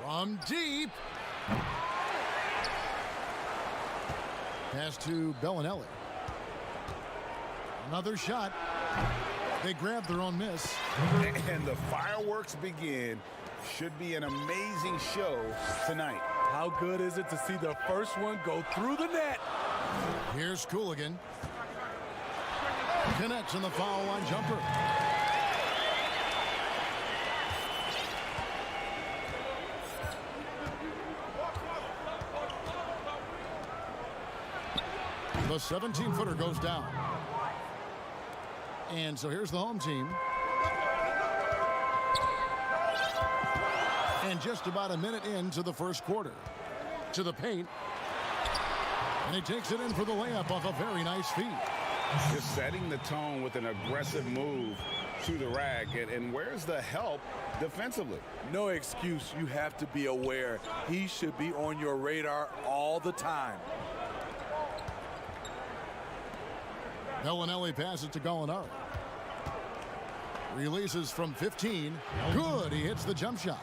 From deep. Pass to Bellinelli. Another shot. They grab their own miss. And the fireworks begin. Should be an amazing show tonight. How good is it to see the first one go through the net? Here's Cooligan. Connects in the foul line jumper. The 17-footer goes down. And so here's the home team. And just about a minute into the first quarter. To the paint. And he takes it in for the layup off a very nice feed. Just setting the tone with an aggressive move to the rack. And where's the help defensively? No excuse. You have to be aware. He should be on your radar all the time. Bellinelli passes to Gallinari. Releases from 15. Good. He hits the jump shot.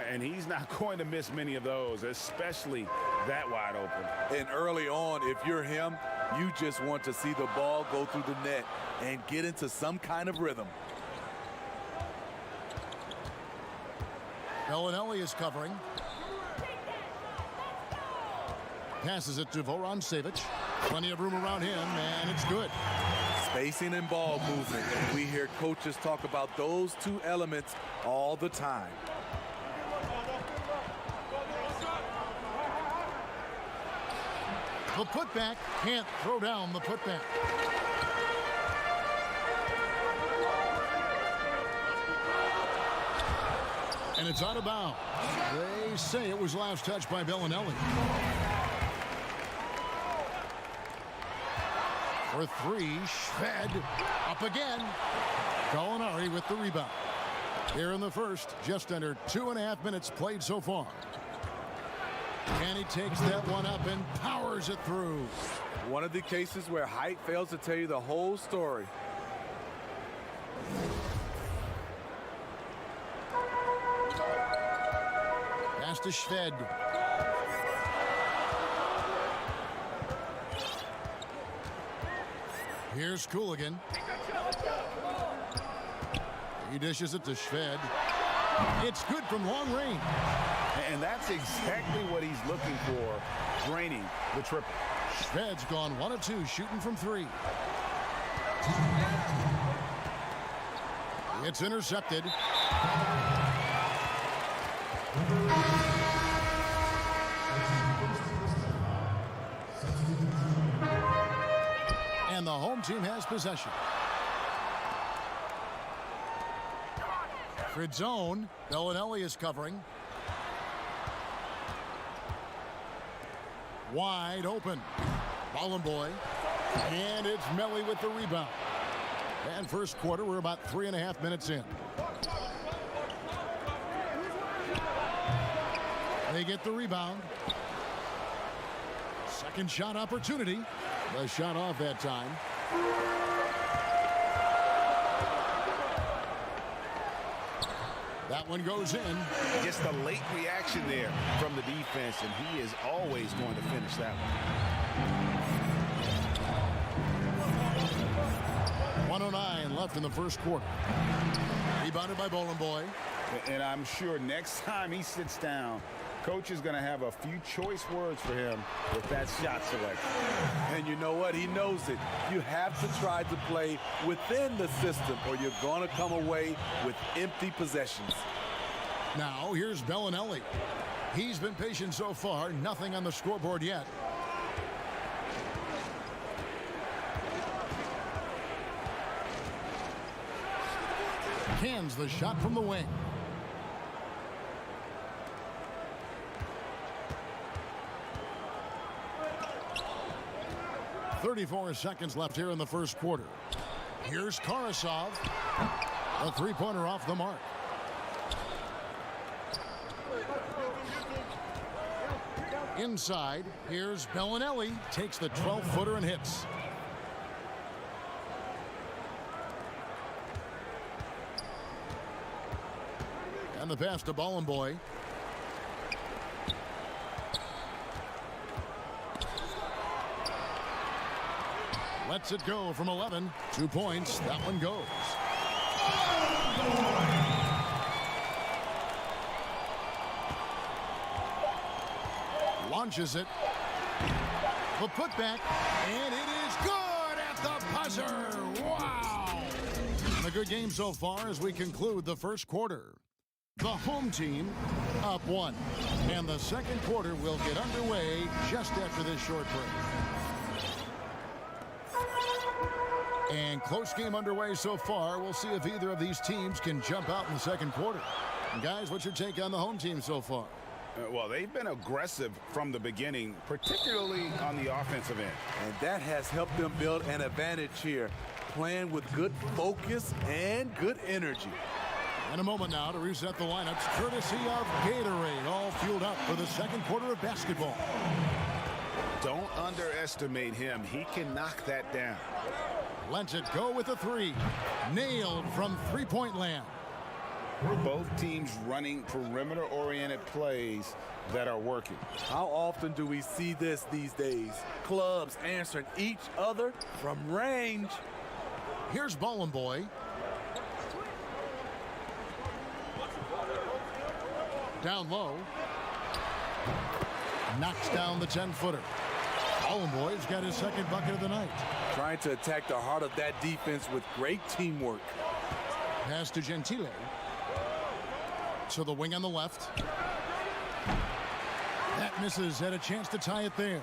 And he's not going to miss many of those, especially that wide open. And early on, if you're him, you just want to see the ball go through the net and get into some kind of rhythm. Bellinelli is covering. Passes it to Voran Savic. Plenty of room around him, and it's good. Spacing and ball movement. We hear coaches talk about those two elements all the time. The putback, can't throw down the putback. And it's out of bounds. They say it was last touched by Bellinelli. For three, Shved up again. Gallinari with the rebound. Here in the first, just under 2.5 minutes played so far. And he takes that one up and powers it through. One of the cases where height fails to tell you the whole story. Pass to Shved. Here's Cooligan. He dishes it to Shved. It's good from long range. And that's exactly what he's looking for, draining the triple. Shved's gone 1 of 2, shooting from 3. It's intercepted. And the home team has possession. Grid zone. Bellinelli is covering. Wide open. Ballenboy. And it's Melly with the rebound. And first quarter, we're about 3.5 minutes in. They get the rebound. Second shot opportunity. The shot off that time. That one goes in. Just a late reaction there from the defense, and he is always going to finish that one. 1:09 left in the first quarter. Rebounded by Ballenboy. And I'm sure next time he sits down, coach is going to have a few choice words for him with that shot selection. And you know what? He knows it. You have to try to play within the system or you're going to come away with empty possessions. Now here's Bellinelli. He's been patient so far. Nothing on the scoreboard yet. Cans the shot from the wing. 34 seconds left here in the first quarter. Here's Karasov. A three-pointer off the mark. Inside, here's Bellinelli. Takes the 12-footer and hits. And the pass to Bollenboy. Lets it go from 11. 2 points. That one goes. Launches it. The putback. And it is good at the buzzer. Wow. And a good game so far as we conclude the first quarter. The home team up 1. And the second quarter will get underway just after this short break. And close game underway so far. We'll see if either of these teams can jump out in the second quarter. And guys, what's your take on the home team so far? Well, they've been aggressive from the beginning, particularly on the offensive end. And that has helped them build an advantage here, playing with good focus and good energy. And a moment now to reset the lineups, courtesy of Gatorade, all fueled up for the second quarter of basketball. Don't underestimate him. He can knock that down. Lets it go with a three. Nailed from three-point land. Both teams running perimeter-oriented plays that are working. How often do we see this these days? Clubs answering each other from range. Here's Bollenboy. Down low. Knocks down the 10-footer. Bollenboy's got his second bucket of the night. Trying to attack the heart of that defense with great teamwork. Pass to Gentile. To the wing on the left. That misses. Had a chance to tie it there.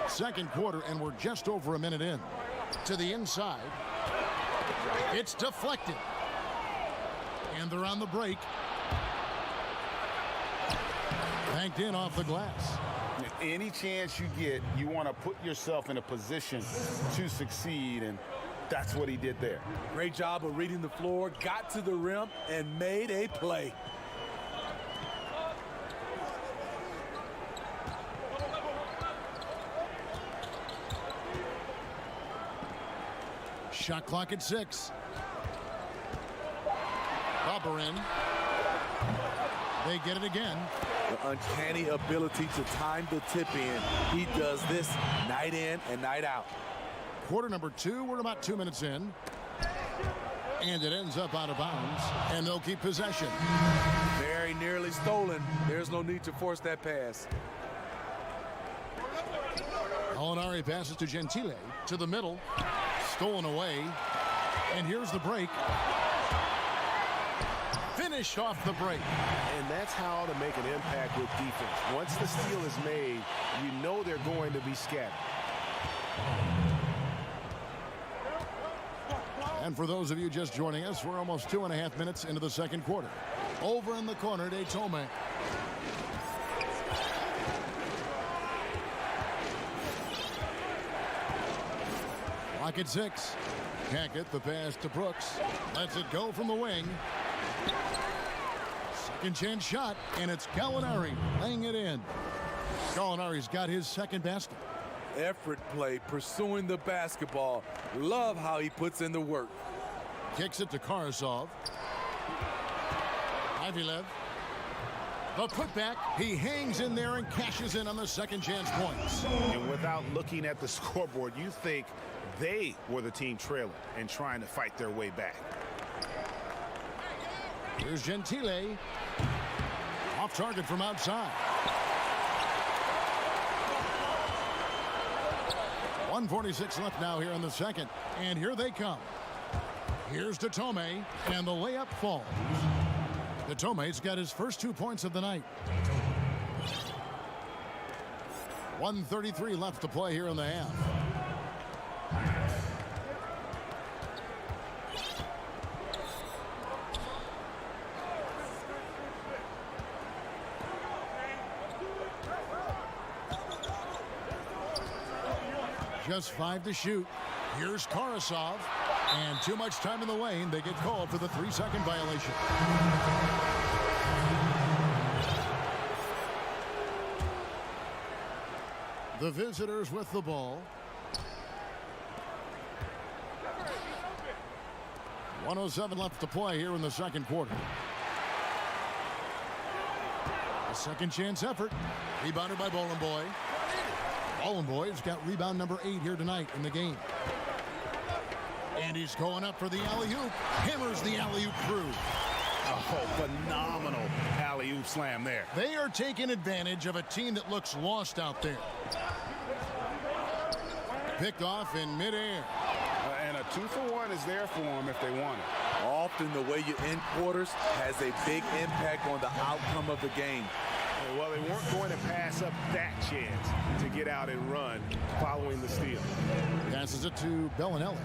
Second quarter, and we're just over a minute in. To the inside. It's deflected. And they're on the break. Banked in off the glass. Any chance you get, you want to put yourself in a position to succeed, and that's what he did there. Great job of reading the floor, got to the rim, and made a play. Shot clock at 6. Bobber in. They get it again. The uncanny ability to time the tip in. He does this night in and night out. Quarter number 2, we're about 2 minutes in. And it ends up out of bounds, and they'll keep possession. Very nearly stolen. There's no need to force that pass. Molinari passes to Gentile, to the middle. Stolen away. And here's the break. Finish off the break. And that's how to make an impact with defense. Once the steal is made, you know they're going to be scattered. And for those of you just joining us, we're almost 2.5 minutes into the second quarter. Over in the corner, Tome. Clock at 6. Can't get the pass to Brooks. Lets it go from the wing. Second chance shot, and it's Gallinari laying it in. Gallinari's got his second basket. Effort play, pursuing the basketball. Love how he puts in the work. Kicks it to Karasov. Ivilev. The putback. He hangs in there and cashes in on the second chance points. And without looking at the scoreboard, you think they were the team trailing and trying to fight their way back. Here's Gentile. Off target from outside. 1:46 left now here in the second. And here they come. Here's Tome, and the layup falls. Tome's got his first 2 points of the night. 1:33 left to play here in the half. Just 5 to shoot. Here's Karasov. And too much time in the lane. They get called for the 3-second violation. The visitors with the ball. 1:07 left to play here in the second quarter. A second chance effort. Rebounded by Bolenboy. Bolenboy's got rebound number 8 here tonight in the game. And he's going up for the alley-oop. Hammers the alley-oop through. Oh, phenomenal alley-oop slam there. They are taking advantage of a team that looks lost out there. Picked off in midair. And a 2-for-1 is there for them if they want it. Often the way you end quarters has a big impact on the outcome of the game. Well, they weren't going to pass up that chance to get out and run following the steal. Passes it to Bellinelli.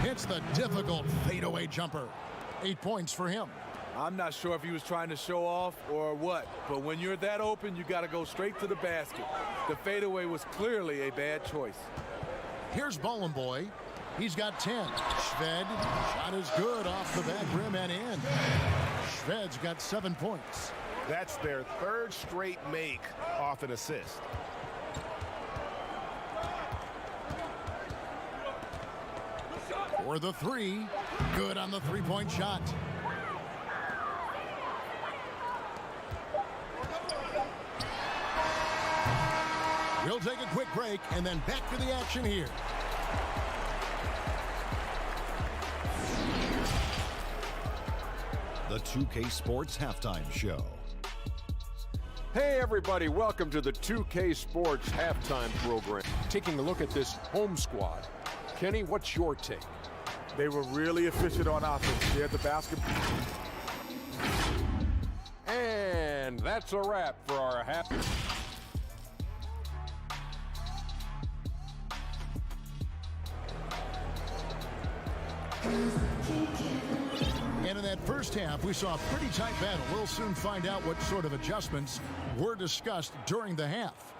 Hits the difficult fadeaway jumper. 8 points for him. I'm not sure if he was trying to show off or what, but when you're that open, you got to go straight to the basket. The fadeaway was clearly a bad choice. Here's Bolenboy. He's got 10. Shved, shot is good off the back rim and in. Shved's got 7 points. That's their 3rd straight make off an assist. For the 3, good on the 3-point shot. We'll take a quick break and then back to the action here. The 2K Sports Halftime Show. Hey everybody, welcome to the 2K Sports Halftime Program. Taking a look at this home squad. Kenny, what's your take? They were really efficient on offense. They had the basketball. And that's a wrap for our half. And in that first half, we saw a pretty tight battle. We'll soon find out what sort of adjustments were discussed during the half.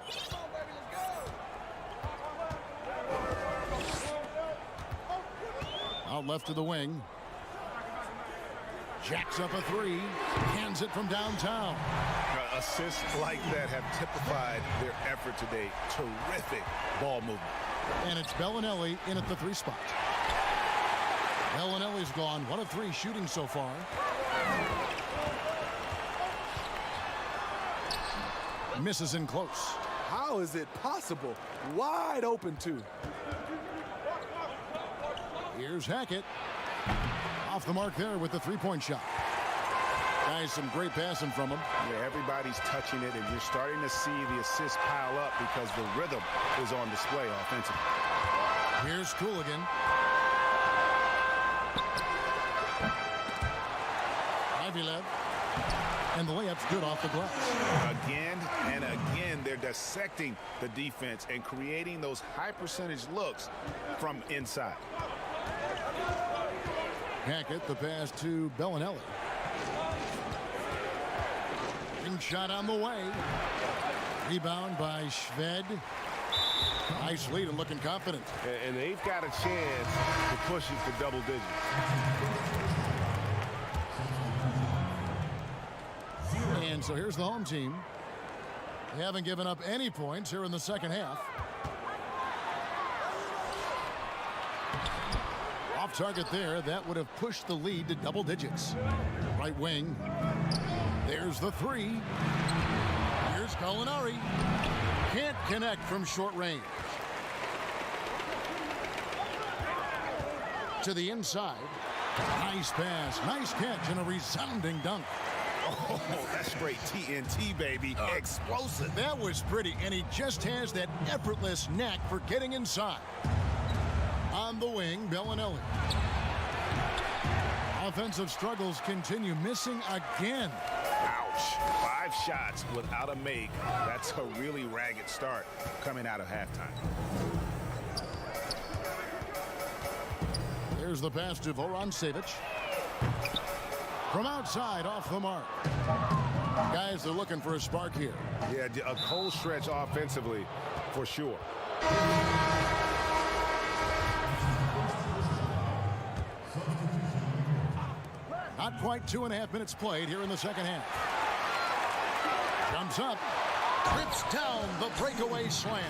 Out left to the wing. Jacks up a 3. Hands it from downtown. Assists like that have typified their effort today. Terrific ball movement. And it's Bellinelli in at the 3 spot. Bellinelli's gone 1 of 3 shooting so far. Misses in close. How is it possible? Wide open, too. Here's Hackett. Off the mark there with the 3-point shot. Guys, some great passing from him. Yeah, everybody's touching it, and you're starting to see the assists pile up because the rhythm is on display offensively. Here's Cooligan. Ivylev. And the layup's good off the glass. Again and again, they're dissecting the defense and creating those high percentage looks from inside. Hackett, the pass to Bellinelli. Ring shot on the way. Rebound by Shved. Nice lead and looking confident. And they've got a chance to push it to double digits. And so here's the home team. They haven't given up any points here in the second half. Off target there. That would have pushed the lead to double digits. Right wing. There's the 3. Here's Gallinari. Can't connect from short range. To the inside. Nice pass. Nice catch and a resounding dunk. Oh, that's straight TNT, baby. Explosive. That was pretty, and he just has that effortless knack for getting inside. On the wing, Bellinelli. Offensive struggles continue, missing again. Ouch. 5 shots without a make. That's a really ragged start coming out of halftime. There's the pass to Voron Savic. From outside, off the mark. Guys, they're looking for a spark here. Yeah, a cold stretch offensively, for sure. Not quite 2.5 minutes played here in the second half. Jumps up. Rips down the breakaway slam.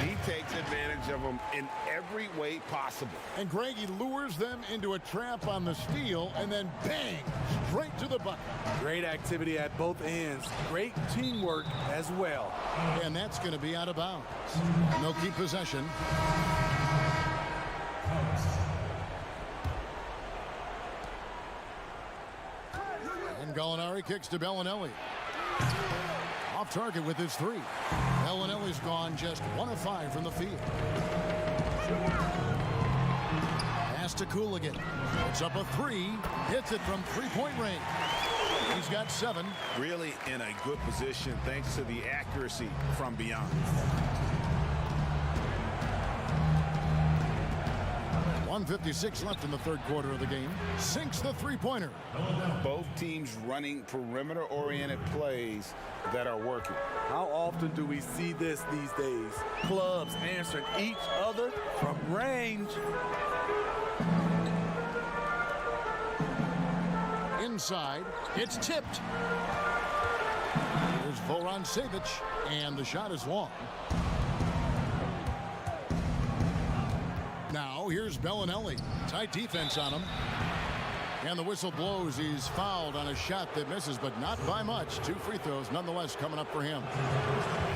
He takes advantage of them in every way possible. And Greg, he lures them into a trap on the steal and then bang, straight to the bucket. Great activity at both ends. Great teamwork as well. And that's going to be out of bounds. No keep possession. And Gallinari kicks to Bellinelli. Off target with his three. Bellinelli's gone just 1 of 5 from the field. Pass to Cooligan. Puts up a 3. Hits it from 3-point range. He's got 7. Really in a good position thanks to the accuracy from beyond. 1:56 left in the third quarter of the game. Sinks the three-pointer. Both teams running perimeter-oriented plays that are working. How often do we see this these days? Clubs answering each other from range. Inside, it's tipped. Here's Voron-Savic, and the shot is long. Now, here's Bellinelli. Tight defense on him. And the whistle blows. He's fouled on a shot that misses, but not by much. 2 free throws, nonetheless, coming up for him.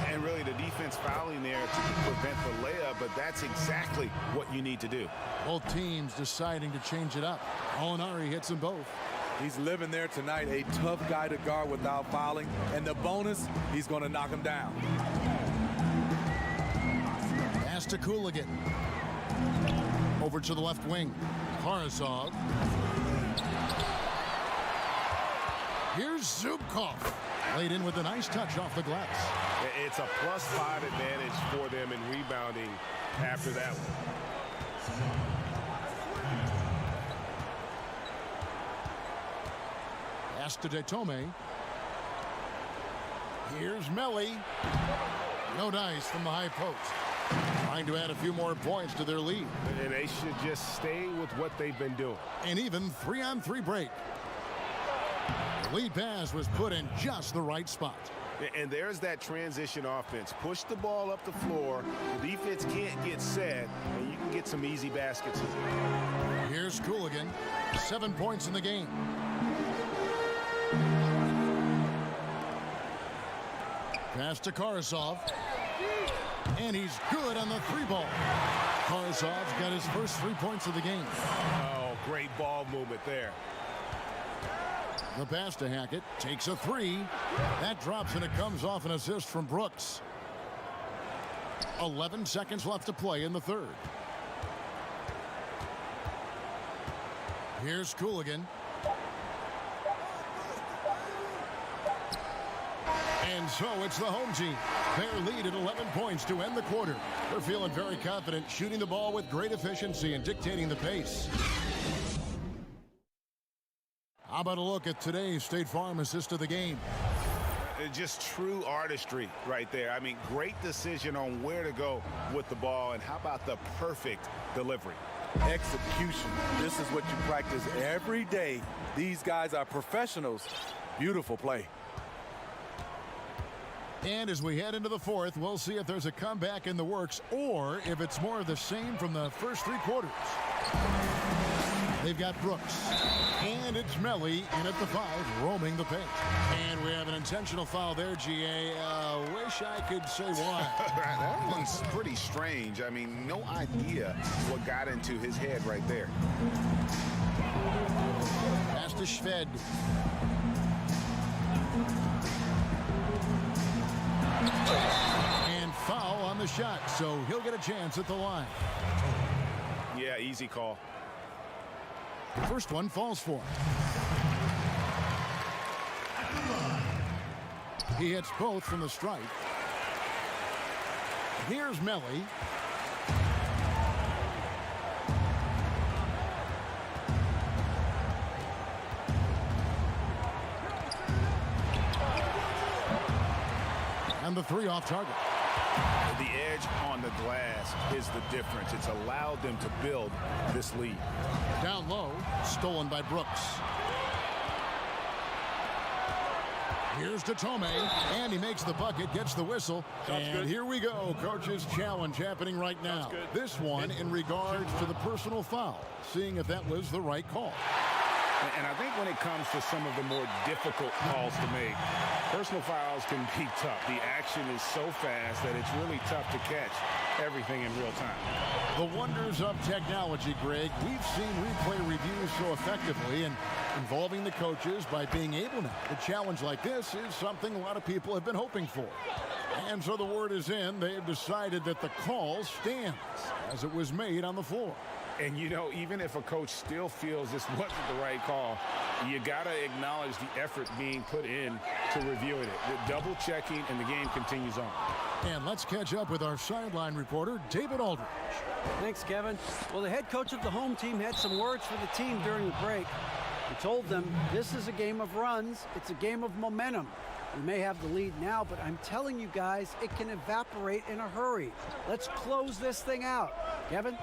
And really, the defense fouling there to prevent the layup, but that's exactly what you need to do. Both teams deciding to change it up. Gallinari hits them both. He's living there tonight, a tough guy to guard without fouling. And the bonus, he's going to knock him down. Pass to Cooligan. Over to the left wing. Karasov. Here's Zubkov. Laid in with a nice touch off the glass. It's a +5 advantage for them in rebounding after that one. Pass to Detome. Here's Melly. No dice from the high post. Trying to add a few more points to their lead. And they should just stay with what they've been doing. An even 3-on-3 break. The lead pass was put in just the right spot. And there's that transition offense. Push the ball up the floor. The defense can't get set, and you can get some easy baskets. Here's Cooligan. 7 points in the game. Pass to Karasov. And he's good on the 3-ball. Karasov's got his first 3 points of the game. Oh, great ball movement there. The pass to Hackett. Takes a 3. That drops, and it comes off an assist from Brooks. 11 seconds left to play in the third. Here's Cooligan. And so it's the home team. Their lead at 11 points to end the quarter. They're feeling very confident, shooting the ball with great efficiency and dictating the pace. How about a look at today's State Farm assist of the game? Just true artistry right there. I mean, great decision on where to go with the ball, and how about the perfect delivery? Execution. This is what you practice every day. These guys are professionals. Beautiful play. And as we head into the fourth, we'll see if there's a comeback in the works or if it's more of the same from the first 3 quarters. They've got Brooks. And it's Melly in at the 5, roaming the paint. And we have an intentional foul there, GA. Wish I could say why. That one's pretty strange. I mean, no idea what got into his head right there. Pass to Shved. And foul on the shot, so he'll get a chance at the line. Yeah, easy call. The first one falls for him. He hits both from the stripe. Here's Melly. And the three off target. The edge on the glass is the difference. It's allowed them to build this lead. Down low, stolen by Brooks. Here's Tomei, and he makes the bucket, gets the whistle. And here we go, coach's challenge happening right now. This one in regards to the personal foul, seeing if that was the right call. And I think when it comes to some of the more difficult calls to make, personal fouls can be tough. The action is so fast that it's really tough to catch everything in real time. The wonders of technology, Greg. We've seen replay reviews so effectively and involving the coaches by being able now. A challenge like this is something a lot of people have been hoping for. And so the word is in. They've decided that the call stands as it was made on the floor. And, you know, even if a coach still feels this wasn't the right call, you got to acknowledge the effort being put in to reviewing it. The double checking, and the game continues on. And let's catch up with our sideline reporter, David Aldridge. Thanks, Kevin. Well, the head coach of the home team had some words for the team during the break. He told them this is a game of runs. It's a game of momentum. We may have the lead now, but I'm telling you guys, it can evaporate in a hurry. Let's close this thing out. Kevin?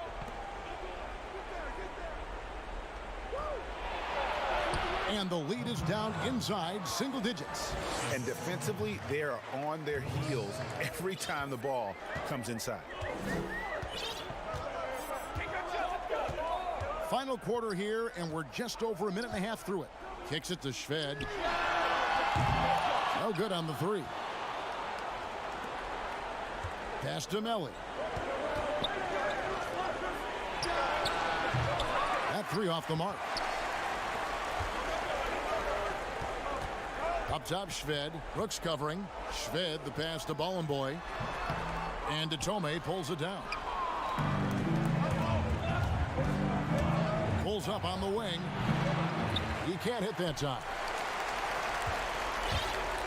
And the lead is down inside single digits. And defensively, they are on their heels every time the ball comes inside. Final quarter here, and we're just over a minute and a half through it. Kicks it to Shved. No good on the three. Pass to Melly. That three off the mark. Up top, Shved. Brooks covering. Shved, the pass to Bollenboy. And Tomei pulls it down. Pulls up on the wing. He can't hit that time.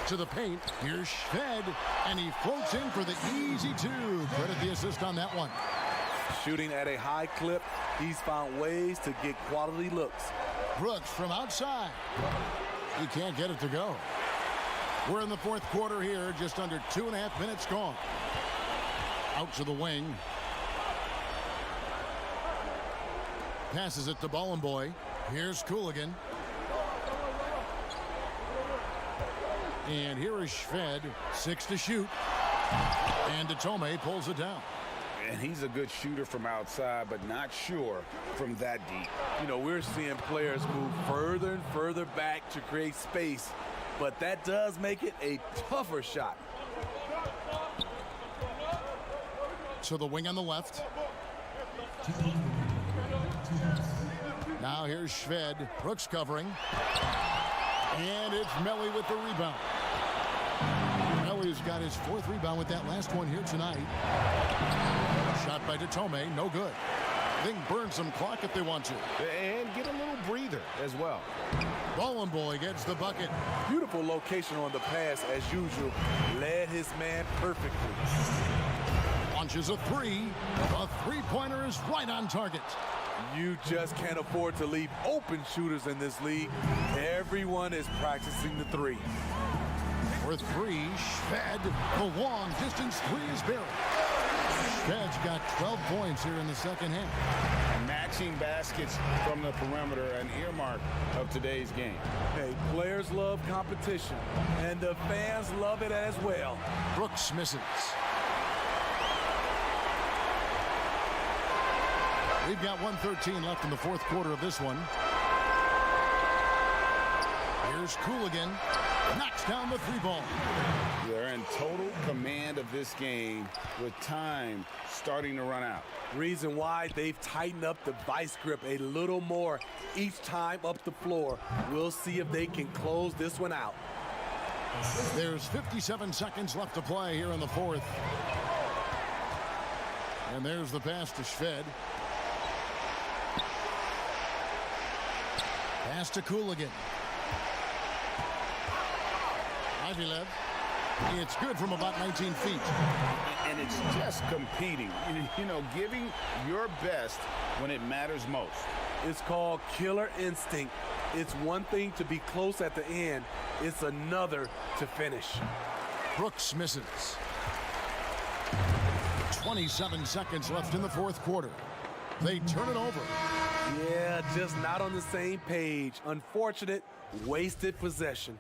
To the paint. Here's Shved. And he floats in for the easy two. Credit the assist on that one. Shooting at a high clip. He's found ways to get quality looks. Brooks from outside. He can't get it to go. We're in the fourth quarter here, just under 2.5 minutes gone. Out to the wing. Passes it to Bollenboy. Here's Cooligan. And here is Shved, 6 to shoot. And Tomei pulls it down. And he's a good shooter from outside, but not sure from that deep. You know, we're seeing players move further and further back to create space, but that does make it a tougher shot. To the wing on the left. Now here's Shved. Brooks covering. And it's Melly with the rebound. Melly's got his 4th rebound with that last one here tonight. Shot by Tomei, no good. They can burn some clock if they want to. And get a little breather as well. Bollenboy gets the bucket. Beautiful location on the pass as usual. Led his man perfectly. Launches a three. The three-pointer is right on target. You just can't afford to leave open shooters in this league. Everyone is practicing the three. For three, Shved. The long distance three is buried. Shved's got 12 points here in the second half. Matching baskets from the perimeter, an earmark of today's game. Hey, players love competition, and the fans love it as well. Brooks misses. We've got 1:13 left in the fourth quarter of this one. Here's Cooligan. Knocks down the three ball. They're in total command of this game with time starting to run out. Reason why they've tightened up the vice grip a little more each time up the floor. We'll see if they can close this one out. There's 57 seconds left to play here in the fourth. And there's the pass to Shved. Pass to Cooligan. Ivylev. It's good from about 19 feet. And it's just competing. You know, giving your best when it matters most. It's called killer instinct. It's one thing to be close at the end. It's another to finish. Brooks misses. 27 seconds left in the fourth quarter. They turn it over. Yeah, just not on the same page. Unfortunate, wasted possession.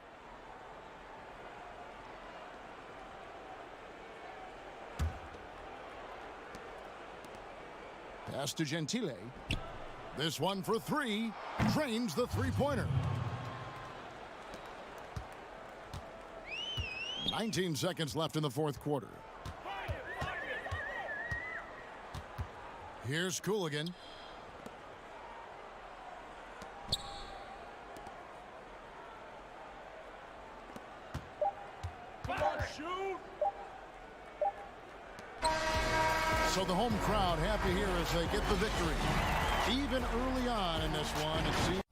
Pass to Gentile. This one for three. Drains the three-pointer. 19 seconds left in the fourth quarter. Here's Cooligan. Come on, shoot! So the home crowd happy here as they get the victory. Even early on in this one, it seems.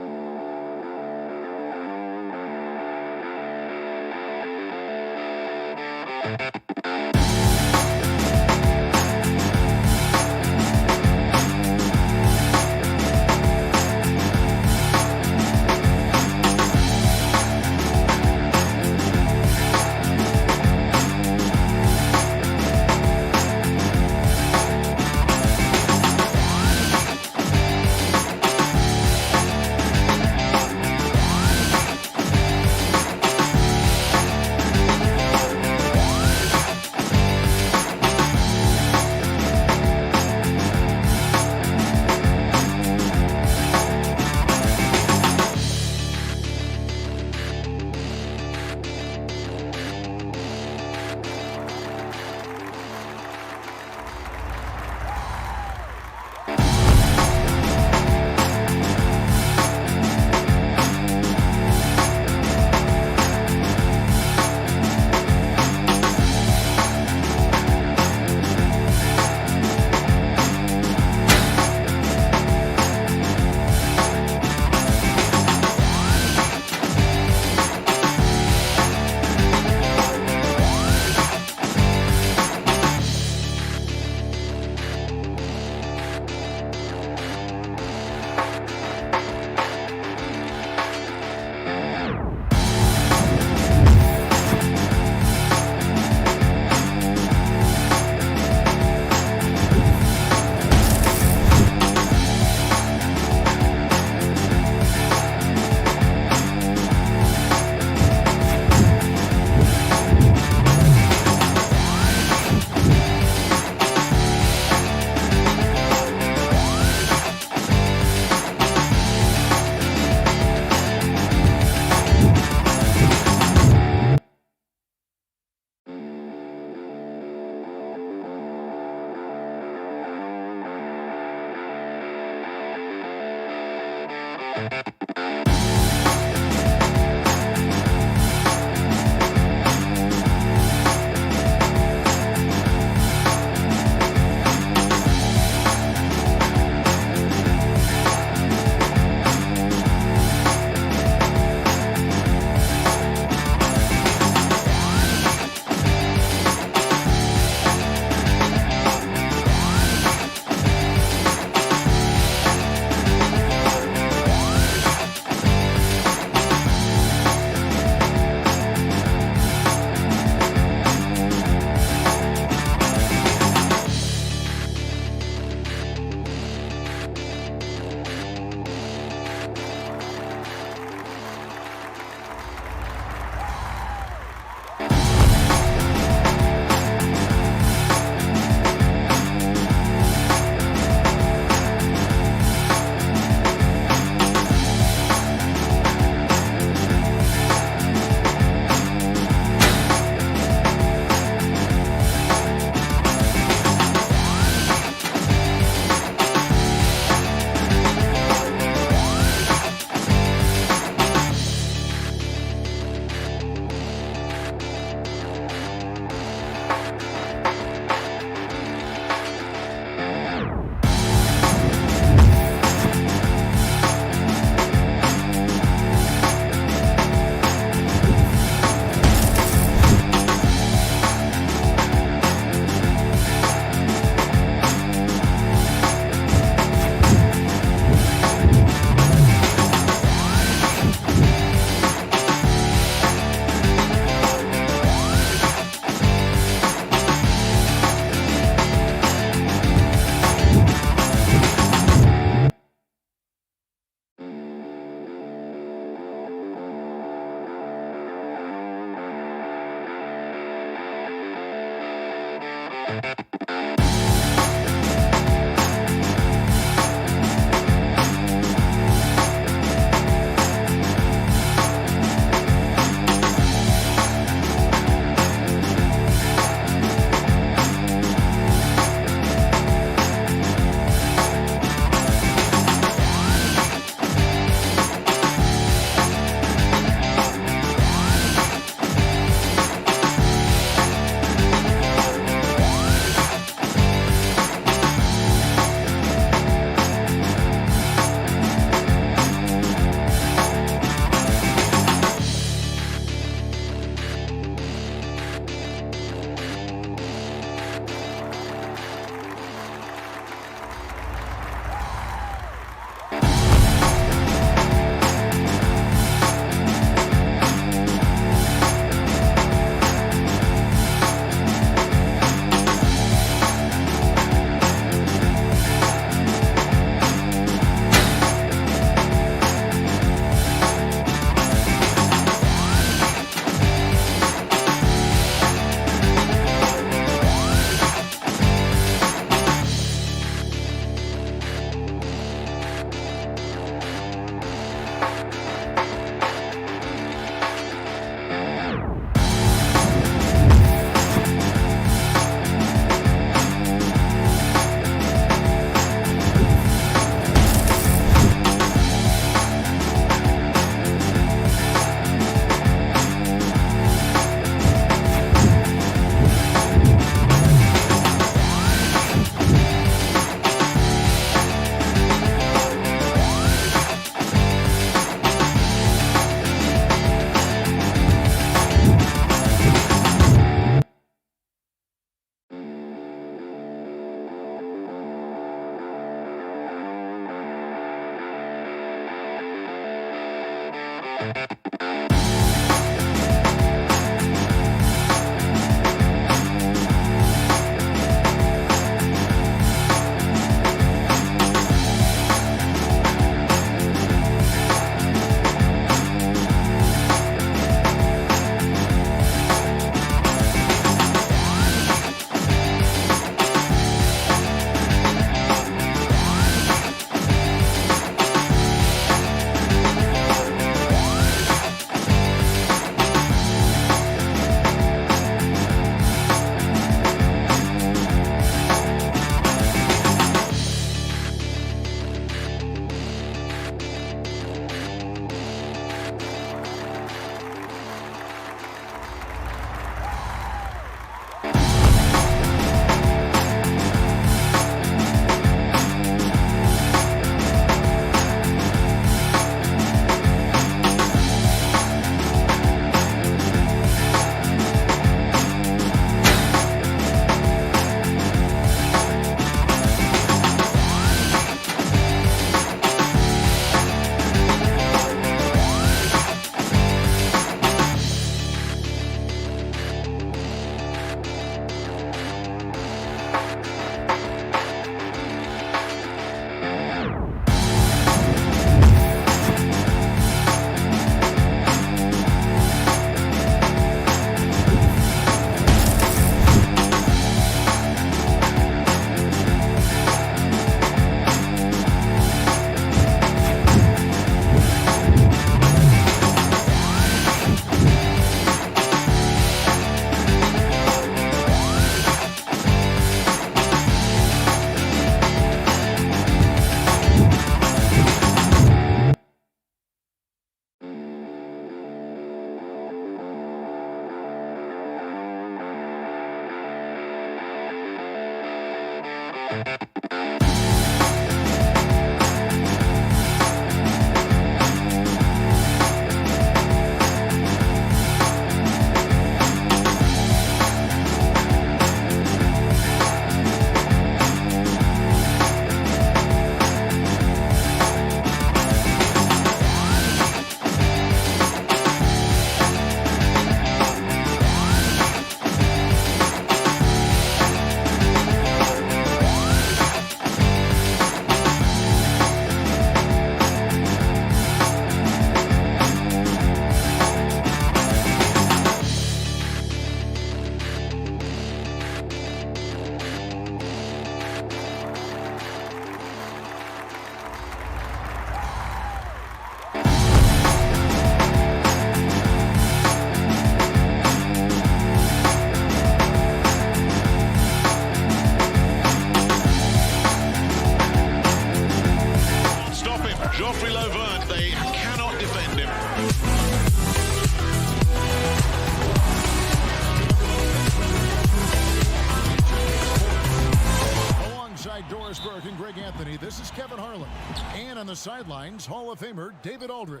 Doris Burke and Greg Anthony, this is Kevin Harlan. And on the sidelines, Hall of Famer David Aldridge.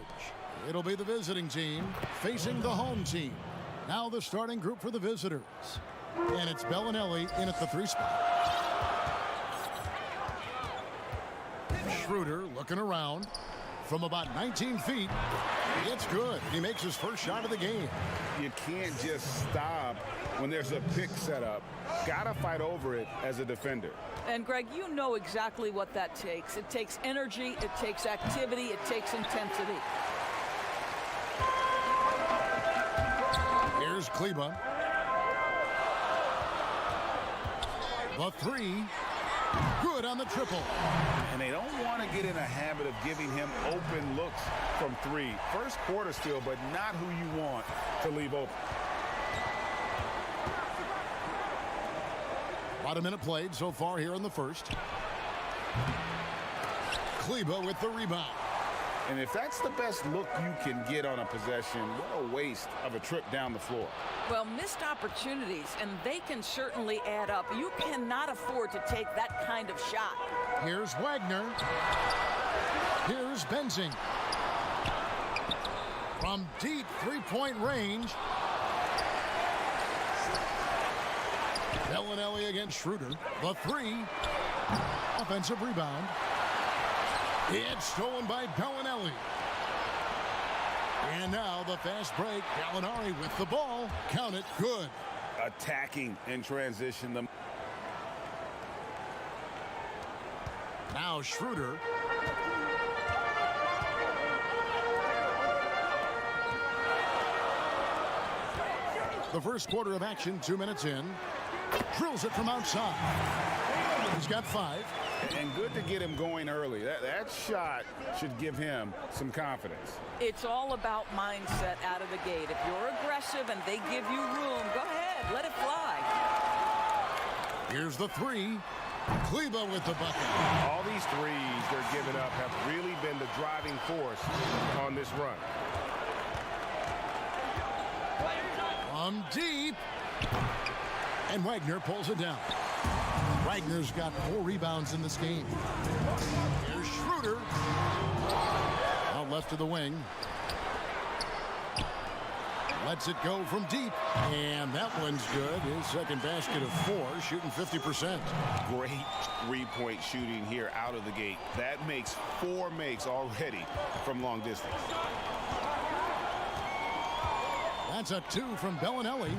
It'll be the visiting team facing the home team. Now the starting group for the visitors. And it's Bellinelli in at the 3 spot. Schroeder looking around from about 19 feet. It's good. He makes his first shot of the game. You can't just stop when there's a pick set up. Gotta fight over it as a defender. And Greg, you know exactly what that takes. It takes energy, it takes activity, it takes intensity. Here's Kleba. The 3. Good on the triple. And they don't want to get in a habit of giving him open looks from 3. First quarter still, but not who you want to leave open. About a minute played so far here in the first. Kleba with the rebound. And if that's the best look you can get on a possession, what a waste of a trip down the floor. Well, missed opportunities, and they can certainly add up. You cannot afford to take that kind of shot. Here's Wagner. Here's Benzing. From deep three-point range. Bellinelli against Schroeder. The 3. Offensive rebound. It's stolen by Bellinelli. And now the fast break. Gallinari with the ball. Count it. Good. Attacking in transition. Now Schroeder. The first quarter of action, 2 minutes in. Drills it from outside. He's got 5. And good to get him going early. That shot should give him some confidence. It's all about mindset out of the gate. If you're aggressive and they give you room, go ahead, let it fly. Here's the 3. Kleba with the bucket. All these threes they're giving up have really been the driving force on this run. From deep. And Wagner pulls it down. Wagner's got 4 rebounds in this game. Here's Schroeder. Out left to the wing. Lets it go from deep. And that one's good. His second basket of 4, shooting 50%. Great three-point shooting here out of the gate. That makes 4 makes already from long distance. That's a 2 from Bellinelli.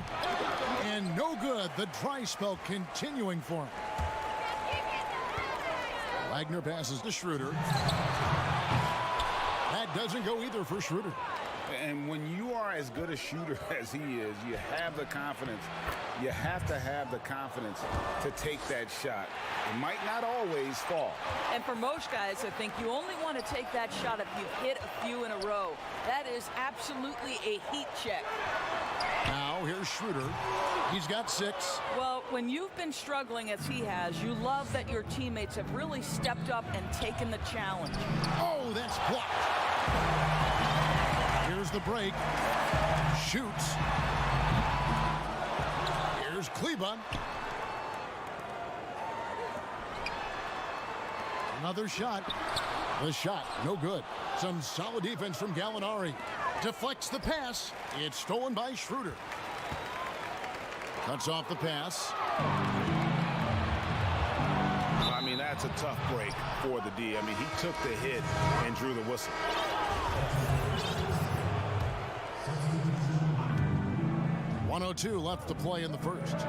And no good. The dry spell continuing for him. Wagner passes to Schroeder. That doesn't go either for Schroeder. And when you are as good a shooter as he is, you have the confidence. You have to have the confidence to take that shot. It might not always fall. And for most guys, I think you only want to take that shot if you've hit a few in a row. That is absolutely a heat check. Now here's Schroeder. He's got 6. Well, when you've been struggling as he has, you love that your teammates have really stepped up and taken the challenge. Oh, that's blocked. Here's the break. Shoots. Here's Kleba. Another shot. The shot, no good. Some solid defense from Gallinari. Deflects the pass. It's stolen by Schroeder. Cuts off the pass. I mean, that's a tough break for the D. I mean, he took the hit and drew the whistle. .102 left to play in the first.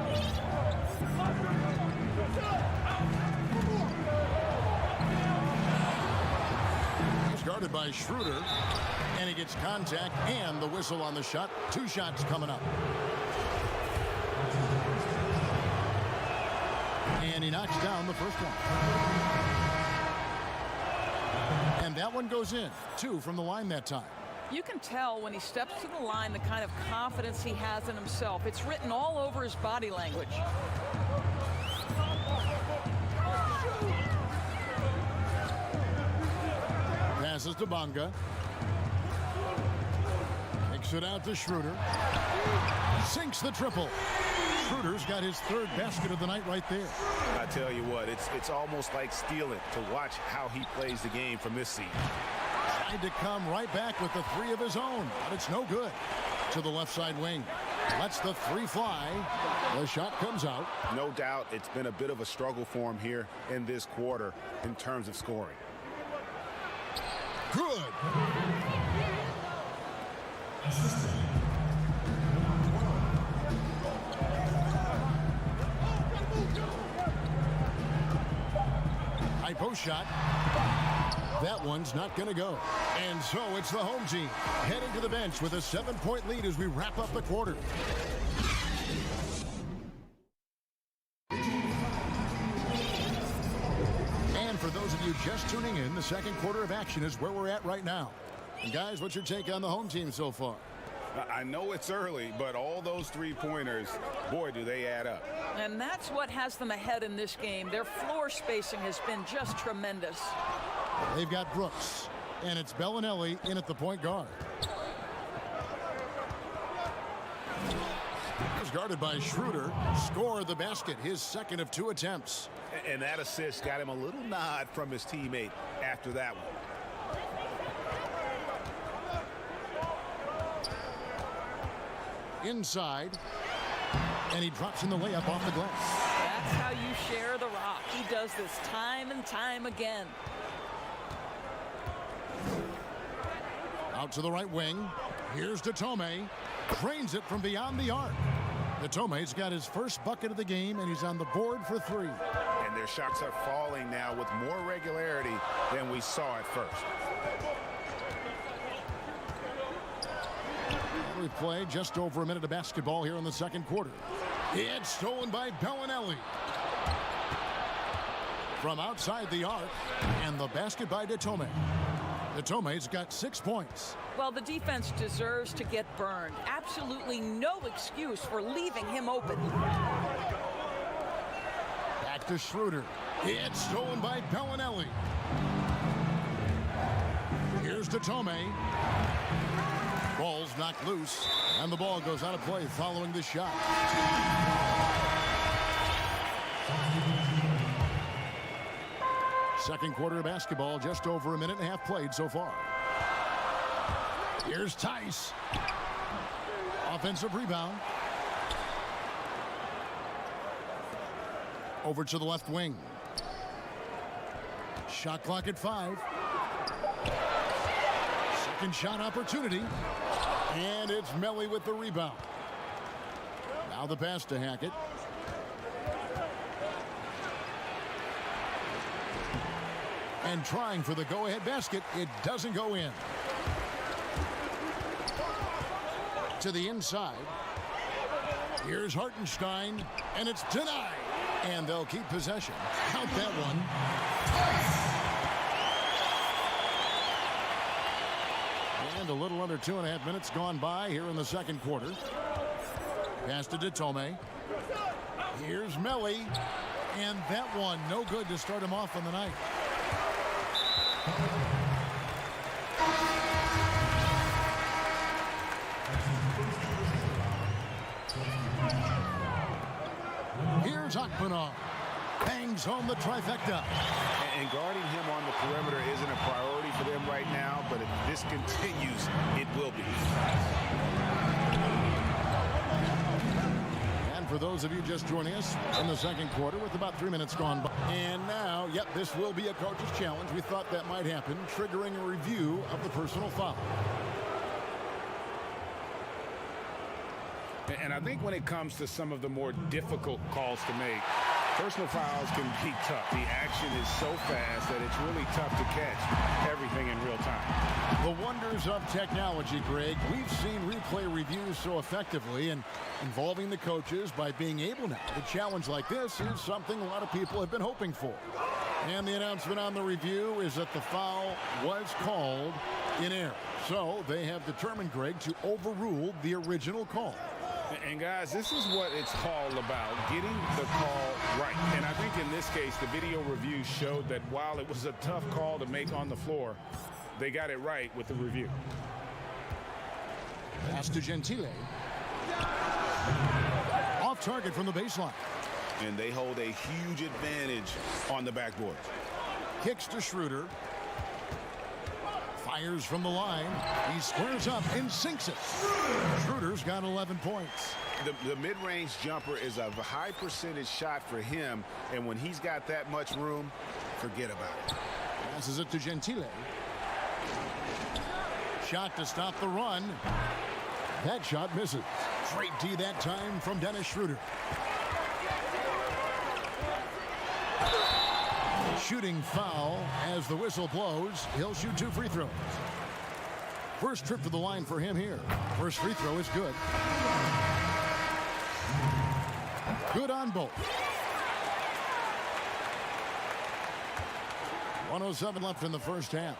Guarded by Schroeder, and he gets contact and the whistle on the shot. 2 shots coming up. And he knocks down the first one. And that one goes in. 2 from the line that time. You can tell when he steps to the line the kind of confidence he has in himself. It's written all over his body language. Passes to Bonga. Kicks it out to Schroeder. Sinks the triple. Schroeder's got his third basket of the night right there. I tell you what, it's almost like stealing to watch how he plays the game from this seat. Tried to come right back with the three of his own, but it's no good. To the left side wing. Lets the three fly. The shot comes out. No doubt it's been a bit of a struggle for him here in this quarter in terms of scoring. Good. High post shot. That one's not going to go. And so it's the home team heading to the bench with a 7-point lead as we wrap up the quarter. And for those of you just tuning in, the second quarter of action is where we're at right now. And guys, what's your take on the home team so far? I know it's early, but all those three-pointers, boy, do they add up. And that's what has them ahead in this game. Their floor spacing has been just tremendous. They've got Brooks, and it's Bellinelli in at the point guard. Was guarded by Schroeder. Scored the basket, his second of 2 attempts. And that assist got him a little nod from his teammate after that one. Inside, and he drops in the layup off the glass. That's how you share the rock. He does this time and time again. Out to the right wing. Here's Datome. Drains it from beyond the arc. Datome's got his first bucket of the game, and he's on the board for 3. And their shots are falling now with more regularity than we saw at first. We play just over a minute of basketball here in the second quarter. It's stolen by Bellinelli. From outside the arc, and the basket by Datome. Datome's got 6 points. Well, the defense deserves to get burned. Absolutely no excuse for leaving him open. Back to Schroeder. It's stolen by Bellinelli. Here's Datome. Ball's knocked loose, and the ball goes out of play following the shot. Second quarter of basketball, just over a minute and a half played so far. Here's Tice. Offensive rebound. Over to the left wing. Shot clock at 5. Second shot opportunity. And it's Melly with the rebound. Now the pass to Hackett. And trying for the go-ahead basket. It doesn't go in. To the inside. Here's Hartenstein. And it's denied. And they'll keep possession. Count that one. And a little under 2.5 minutes gone by here in the second quarter. Pass to Datome. Here's Melly. And that one no good to start him off on the night. Here's Akmanov. Bangs home the trifecta. And guarding him on the perimeter isn't a priority for them right now, but if this continues, it will be. And for those of you just joining us in the second quarter with about 3 minutes gone by. And now, yep, this will be a coach's challenge. We thought that might happen, triggering a review of the personal foul. And I think when it comes to some of the more difficult calls to make, personal fouls can be tough. The action is so fast that it's really tough to catch everything in real time. The wonders of technology, Greg. We've seen replay reviews so effectively and involving the coaches by being able now to challenge like this is something a lot of people have been hoping for. And the announcement on the review is that the foul was called in error. So they have determined, Greg, to overrule the original call. And guys, this is what it's all about, getting the call right. And I think in this case, the video review showed that while it was a tough call to make on the floor, they got it right with the review. Pass to Gentile. off target from the baseline. And they hold a huge advantage on the backboard. Kicks to Schroeder. Fires from the line. He squares up and sinks it. Schroeder's got 11 points. The mid-range jumper is a high percentage shot for him, and when he's got that much room, forget about it. Passes it to Gentile. Shot to stop the run. That shot misses. Straight D that time from Dennis Schroeder. Shooting foul as the whistle blows. He'll shoot 2 free throws. First trip to the line for him here. First free throw is good. Good on both. 1:07 left in the first half.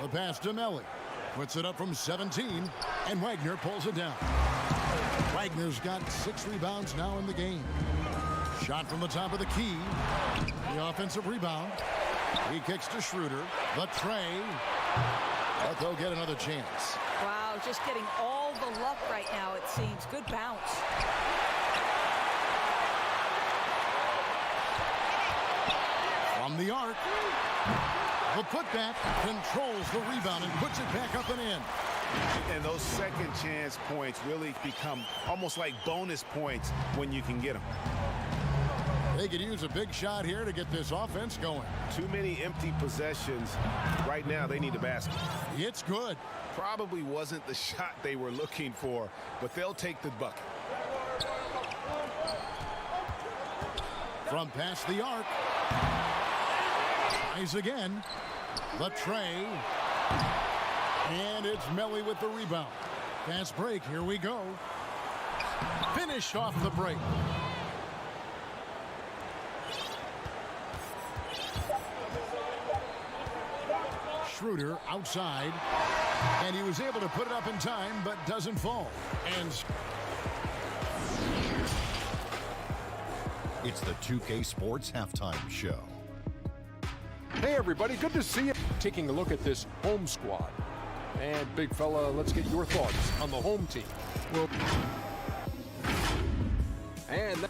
The pass to Melly. Puts it up from 17, and Wagner pulls it down. Wagner's got 6 rebounds now in the game. Shot from the top of the key. The offensive rebound. He kicks to Schroeder. The tray. But they'll get another chance. Wow, just getting all the luck right now, it seems. Good bounce. From the arc. The putback controls the rebound and puts it back up and in. And those second chance points really become almost like bonus points when you can get them. They could use a big shot here to get this offense going. Too many empty possessions. Right now, they need the basket. It's good. Probably wasn't the shot they were looking for, but they'll take the bucket. From past the arc. Eyes again. The tray. And it's Melly with the rebound. Fast break. Here we go. Finish off the break. Schroeder outside, and he was able to put it up in time, but doesn't fall. And it's the 2K Sports Halftime Show. Hey everybody, good to see you. Taking a look at this home squad. And big fella, let's get your thoughts on the home team. Well, and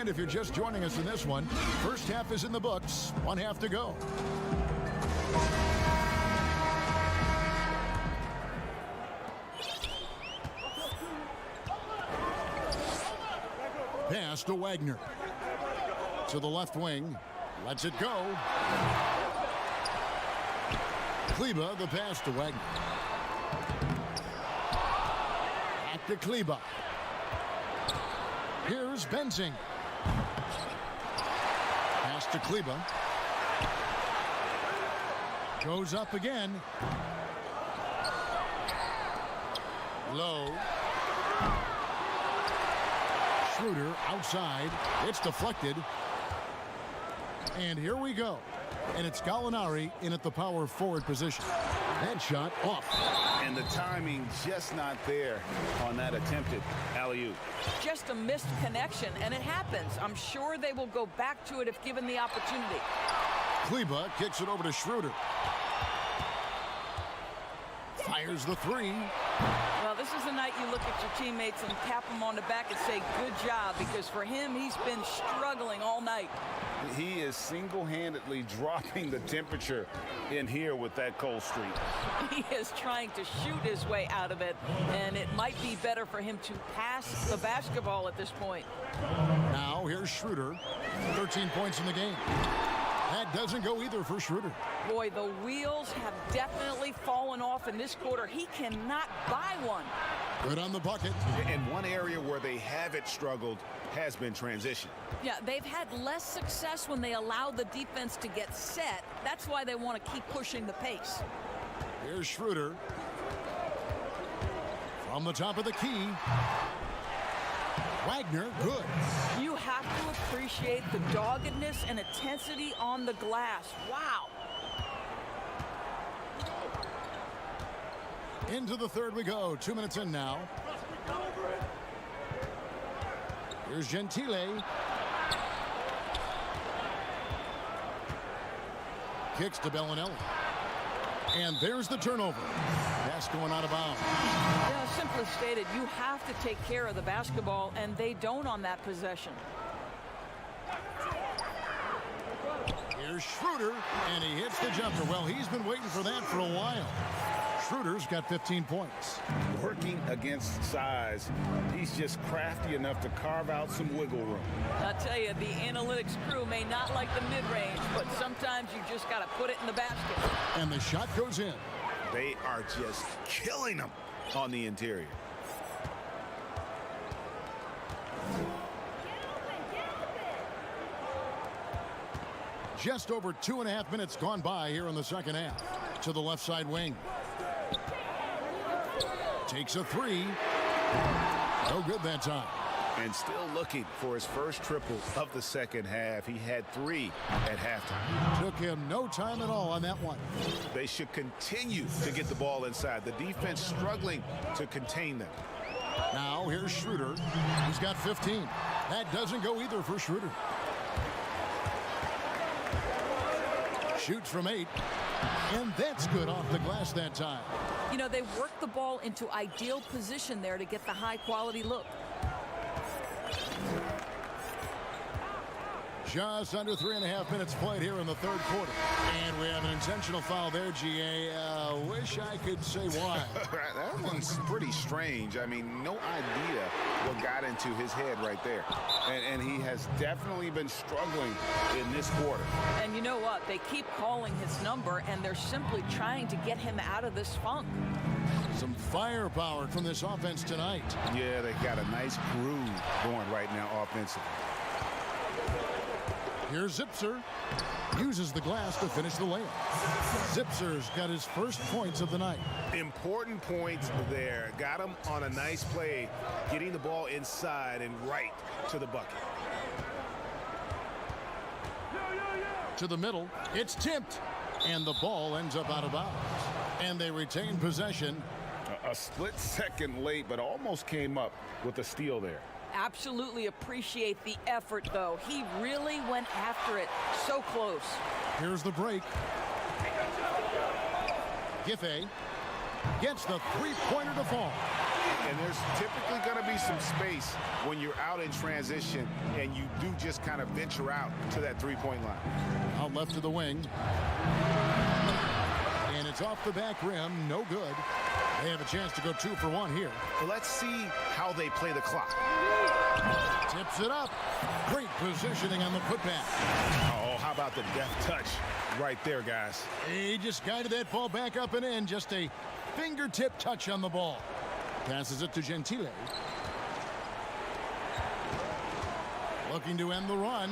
And if you're just joining us in this one, first half is in the books. 1 half to go. Pass to Wagner. To the left wing. Lets it go. Kleba, the pass to Wagner. Back to Kleba. Here's Benzing. Pass to Kleba. Goes up again. Low. Schroeder outside. It's deflected. And here we go. And it's Gallinari in at the power forward position. That shot off. And the timing just not there on that attempted alley-oop. Just a missed connection, and it happens. I'm sure they will go back to it if given the opportunity. Kleba kicks it over to Schroeder. Fires the three. Well, this is the night you look at your teammates and tap them on the back and say, good job, because for him, he's been struggling all night. He is single-handedly dropping the temperature in here with that cold streak. He is trying to shoot his way out of it, and it might be better for him to pass the basketball at this point. Now here's Schroeder. 13 points in the game. That doesn't go either for Schroeder. Boy, the wheels have definitely fallen off in this quarter. He cannot buy one. Good on the bucket. And one area where they haven't struggled has been transition. Yeah, they've had less success when they allow the defense to get set. That's why they want to keep pushing the pace. Here's Schroeder. From the top of the key. Wagner, good. You have to appreciate the doggedness and intensity on the glass. Wow. Into the third we go. 2 minutes in now. Here's Gentile. kicks to Bellinelli. And there's the turnover. Pass going out of bounds. Yeah, simply stated, you have to take care of the basketball, and they don't on that possession. Here's Schroeder, and he hits the jumper. Well, he's been waiting for that for a while. Schroeder's got 15 points. Working against size, he's just crafty enough to carve out some wiggle room. I'll tell you, the analytics crew may not like the mid-range, but sometimes you just got to put it in the basket. And the shot goes in. They are just killing them on the interior. Just over 2.5 minutes gone by here in the second half. To the left side wing. Takes a three. No good that time. And still looking for his first triple of the second half. He had 3 at halftime. Took him no time at all on that one. They should continue to get the ball inside. The defense struggling to contain them. Now here's Schroeder. He's got 15. That doesn't go either for Schroeder. Shoots from 8. And that's good off the glass that time. You know, they worked the ball into ideal position there to get the high-quality look. Just under 3.5 minutes played here in the third quarter. And we have an intentional foul there, GA. Wish I could say why. That one's pretty strange. I mean, no idea what got into his head right there. And he has definitely been struggling in this quarter. And you know what? They keep calling his number, and they're simply trying to get him out of this funk. Some firepower from this offense tonight. Yeah, they got a nice groove going right now offensively. Here's Zipser. Uses the glass to finish the layup. Zipser's got his first points of the night. Important points there. Got him on a nice play, getting the ball inside and right to the bucket. To the middle. It's tipped. And the ball ends up out of bounds. And they retain possession. A split second late, but almost came up with a steal there. Absolutely appreciate the effort, though. He really went after it. So close. Here's the break. Giffey gets the three-pointer to fall. And there's typically going to be some space when you're out in transition and you do just kind of venture out to that three-point line. Out left to the wing. And it's off the back rim. No good. They have a chance to go 2 for 1 here. Let's see how they play the clock. Tips it up. Great positioning on the putback. Oh, how about the deft touch right there, guys? He just guided that ball back up and in. Just a fingertip touch on the ball. Passes it to Gentile. Looking to end the run.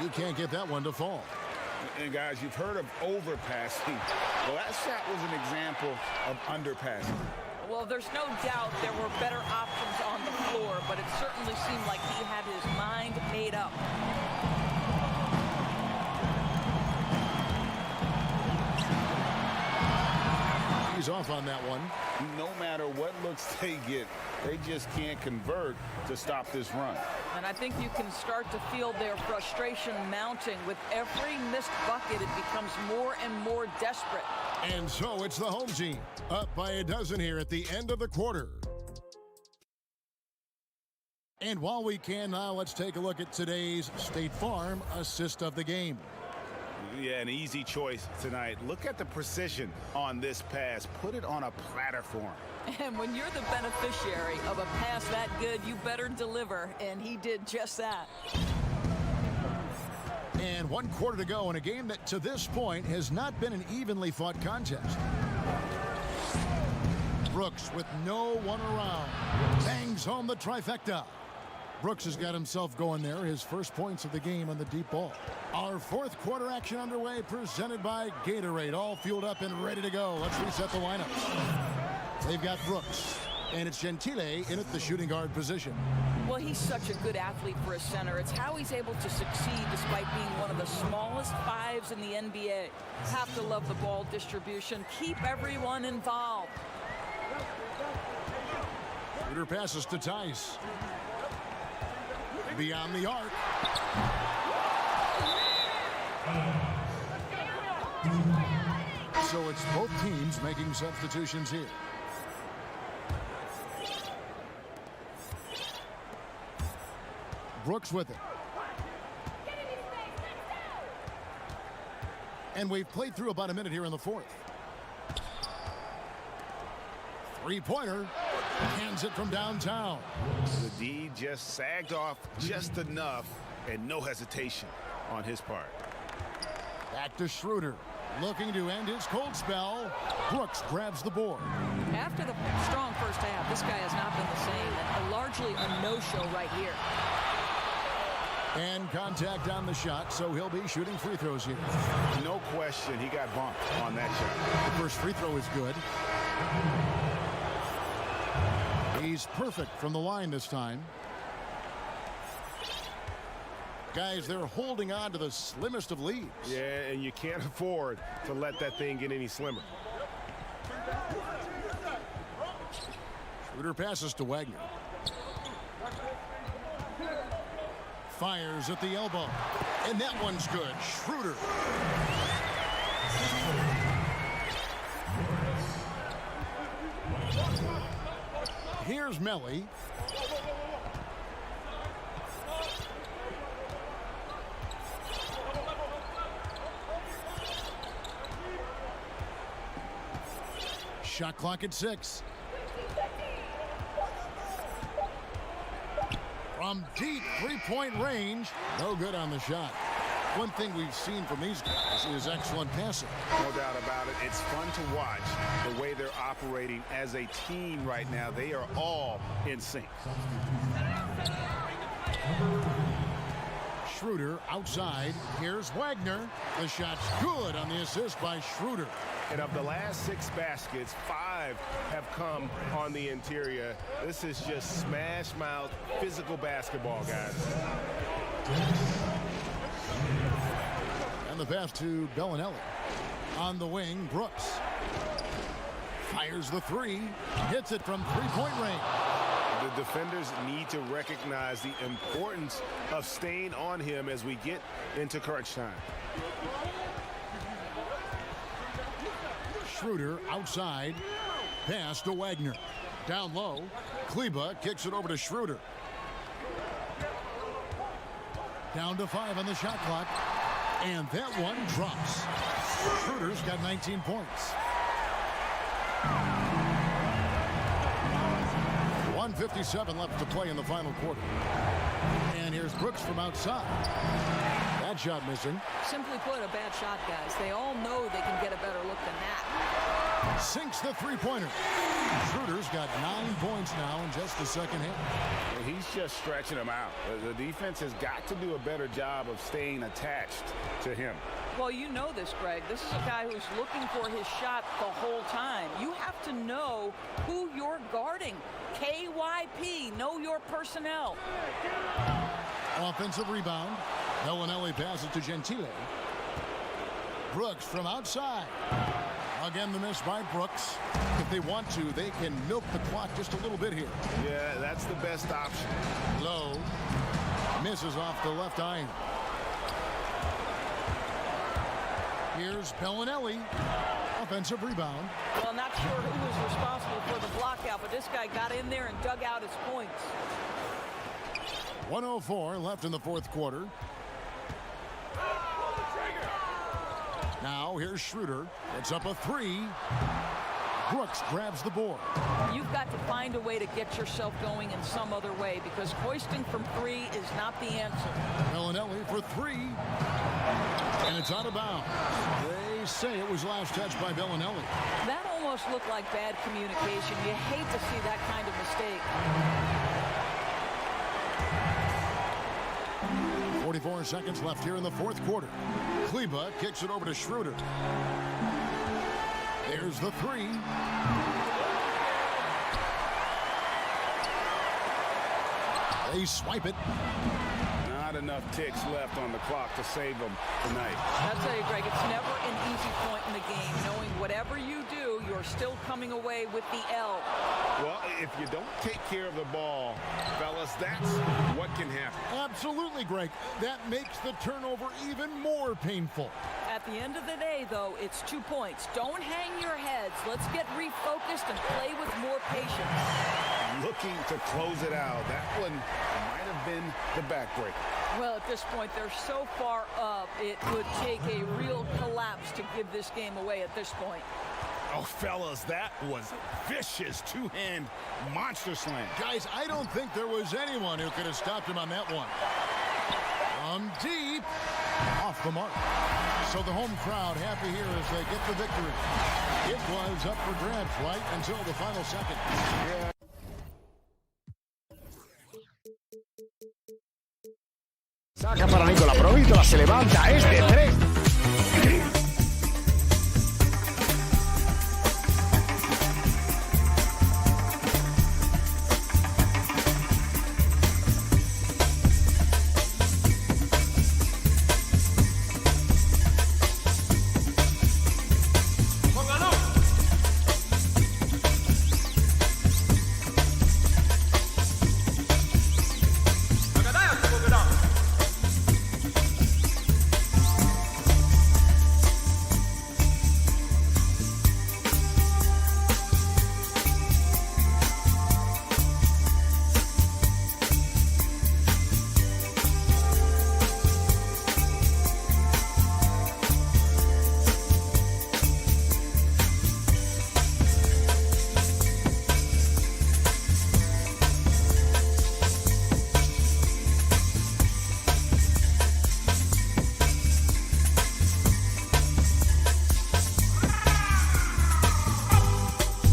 He can't get that one to fall. And guys, you've heard of overpassing. Well, that shot was an example of underpassing. Well, there's no doubt there were better options on the floor, but it certainly seemed like he had his mind made up. He's off on that one. No matter what looks they get, they just can't convert to stop this run. And I think you can start to feel their frustration mounting. With every missed bucket, it becomes more and more desperate. And so it's the home team, up by a dozen here at the end of the quarter. And while we can now, let's take a look at today's State Farm assist of the game. Yeah, an easy choice tonight. Look at the precision on this pass. Put it on a platter for him. And when you're the beneficiary of a pass that good, you better deliver. And he did just that. And 1 quarter to go in a game that to this point has not been an evenly fought contest. Brooks with no one around. Bangs home the trifecta. Brooks has got himself going there. His first points of the game on the deep ball. Our fourth quarter action underway, presented by Gatorade. All fueled up and ready to go. Let's reset the lineups. They've got Brooks. And it's Gentile in at the shooting guard position. Well, he's such a good athlete for a center. It's how he's able to succeed despite being one of the smallest fives in the NBA. Have to love the ball distribution. Keep everyone involved. Shooter passes to Tice. Beyond the arc. So it's both teams making substitutions here. Brooks with it. And we've played through about a minute here in the fourth. Three-pointer. Hands it from downtown. The D just sagged off just enough and no hesitation on his part. Back to Schroeder. Looking to end his cold spell. Brooks grabs the board. After the strong first half, this guy has not been the same. And largely a no-show right here. And contact on the shot, so he'll be shooting free throws here. No question, he got bumped on that shot. The first free throw is good. He's perfect from the line this time. Guys, they're holding on to the slimmest of leads. Yeah, and you can't afford to let that thing get any slimmer. Schroeder passes to Wagner. Fires at the elbow. And that one's good. Schroeder. Here's Melly. Shot clock at 6. From deep three-point range, no good on the shot. One thing we've seen from these guys is excellent passing. No doubt about it. It's fun to watch the way they're operating as a team right now. They are all in sync. Schroeder outside. Here's Wagner. The shot's good on the assist by Schroeder. And of the last 6 baskets, 5 have come on the interior. This is just smash mouth physical basketball, guys. And the pass to Bellinelli. On the wing, Brooks. Fires the three. Hits it from three-point range. The defenders need to recognize the importance of staying on him as we get into crunch time. Schroeder outside. Pass to Wagner. Down low. Kleba kicks it over to Schroeder. Down to 5 on the shot clock. And that one drops. Schroeder's got 19 points. 1:57 left to play in the final quarter. And here's Brooks from outside. That shot missing. Simply put, a bad shot, guys. They all know they can get a better look than that. Sinks the three-pointer. Schroeder's got 9 points now in just the second half. And he's just stretching them out. The defense has got to do a better job of staying attached to him. Well, you know this, Greg. This is a guy who's looking for his shot the whole time. You have to know who you're guarding. KYP, know your personnel. Offensive rebound. Bellinelli passes to Gentile. Brooks from outside. Again, the miss by Brooks. If they want to, they can milk the clock just a little bit here. Yeah, that's the best option. Low. Misses off the left iron. Here's Bellinelli. Offensive rebound. Well, not sure who was responsible for the blockout, but this guy got in there and dug out his points. 1:04 left in the fourth quarter. Now here's Schroeder. It's up a 3. Brooks grabs the board. You've got to find a way to get yourself going in some other way because hoisting from 3 is not the answer. Bellinelli for 3. And it's out of bounds. They say it was last touched by Bellinelli. That almost looked like bad communication. You hate to see that kind of mistake. 44 seconds left here in the fourth quarter. Kleba kicks it over to Schroeder. There's the 3. They swipe it. Not enough ticks left on the clock to save them tonight. I'll tell you, Greg, it's never an easy point in the game, knowing whatever you do, you're still coming away with the L. Well, if you don't take care of the ball, fellas, that's what can happen. Absolutely, Greg. That makes the turnover even more painful. At the end of the day, though, it's 2 points. Don't hang your heads. Let's get refocused and play with more patience. Looking to close it out. That one might have been the backbreaker. Well, at this point, they're so far up, it would take a real collapse to give this game away at this point. Oh, fellas, that was vicious two-hand monster slam. Guys, I don't think there was anyone who could have stopped him on that one. From deep, off the mark. So the home crowd happy here as they get the victory. It was up for grabs right until the final second. Yeah. Saca para Nicola, Provítola se levanta, es de 3.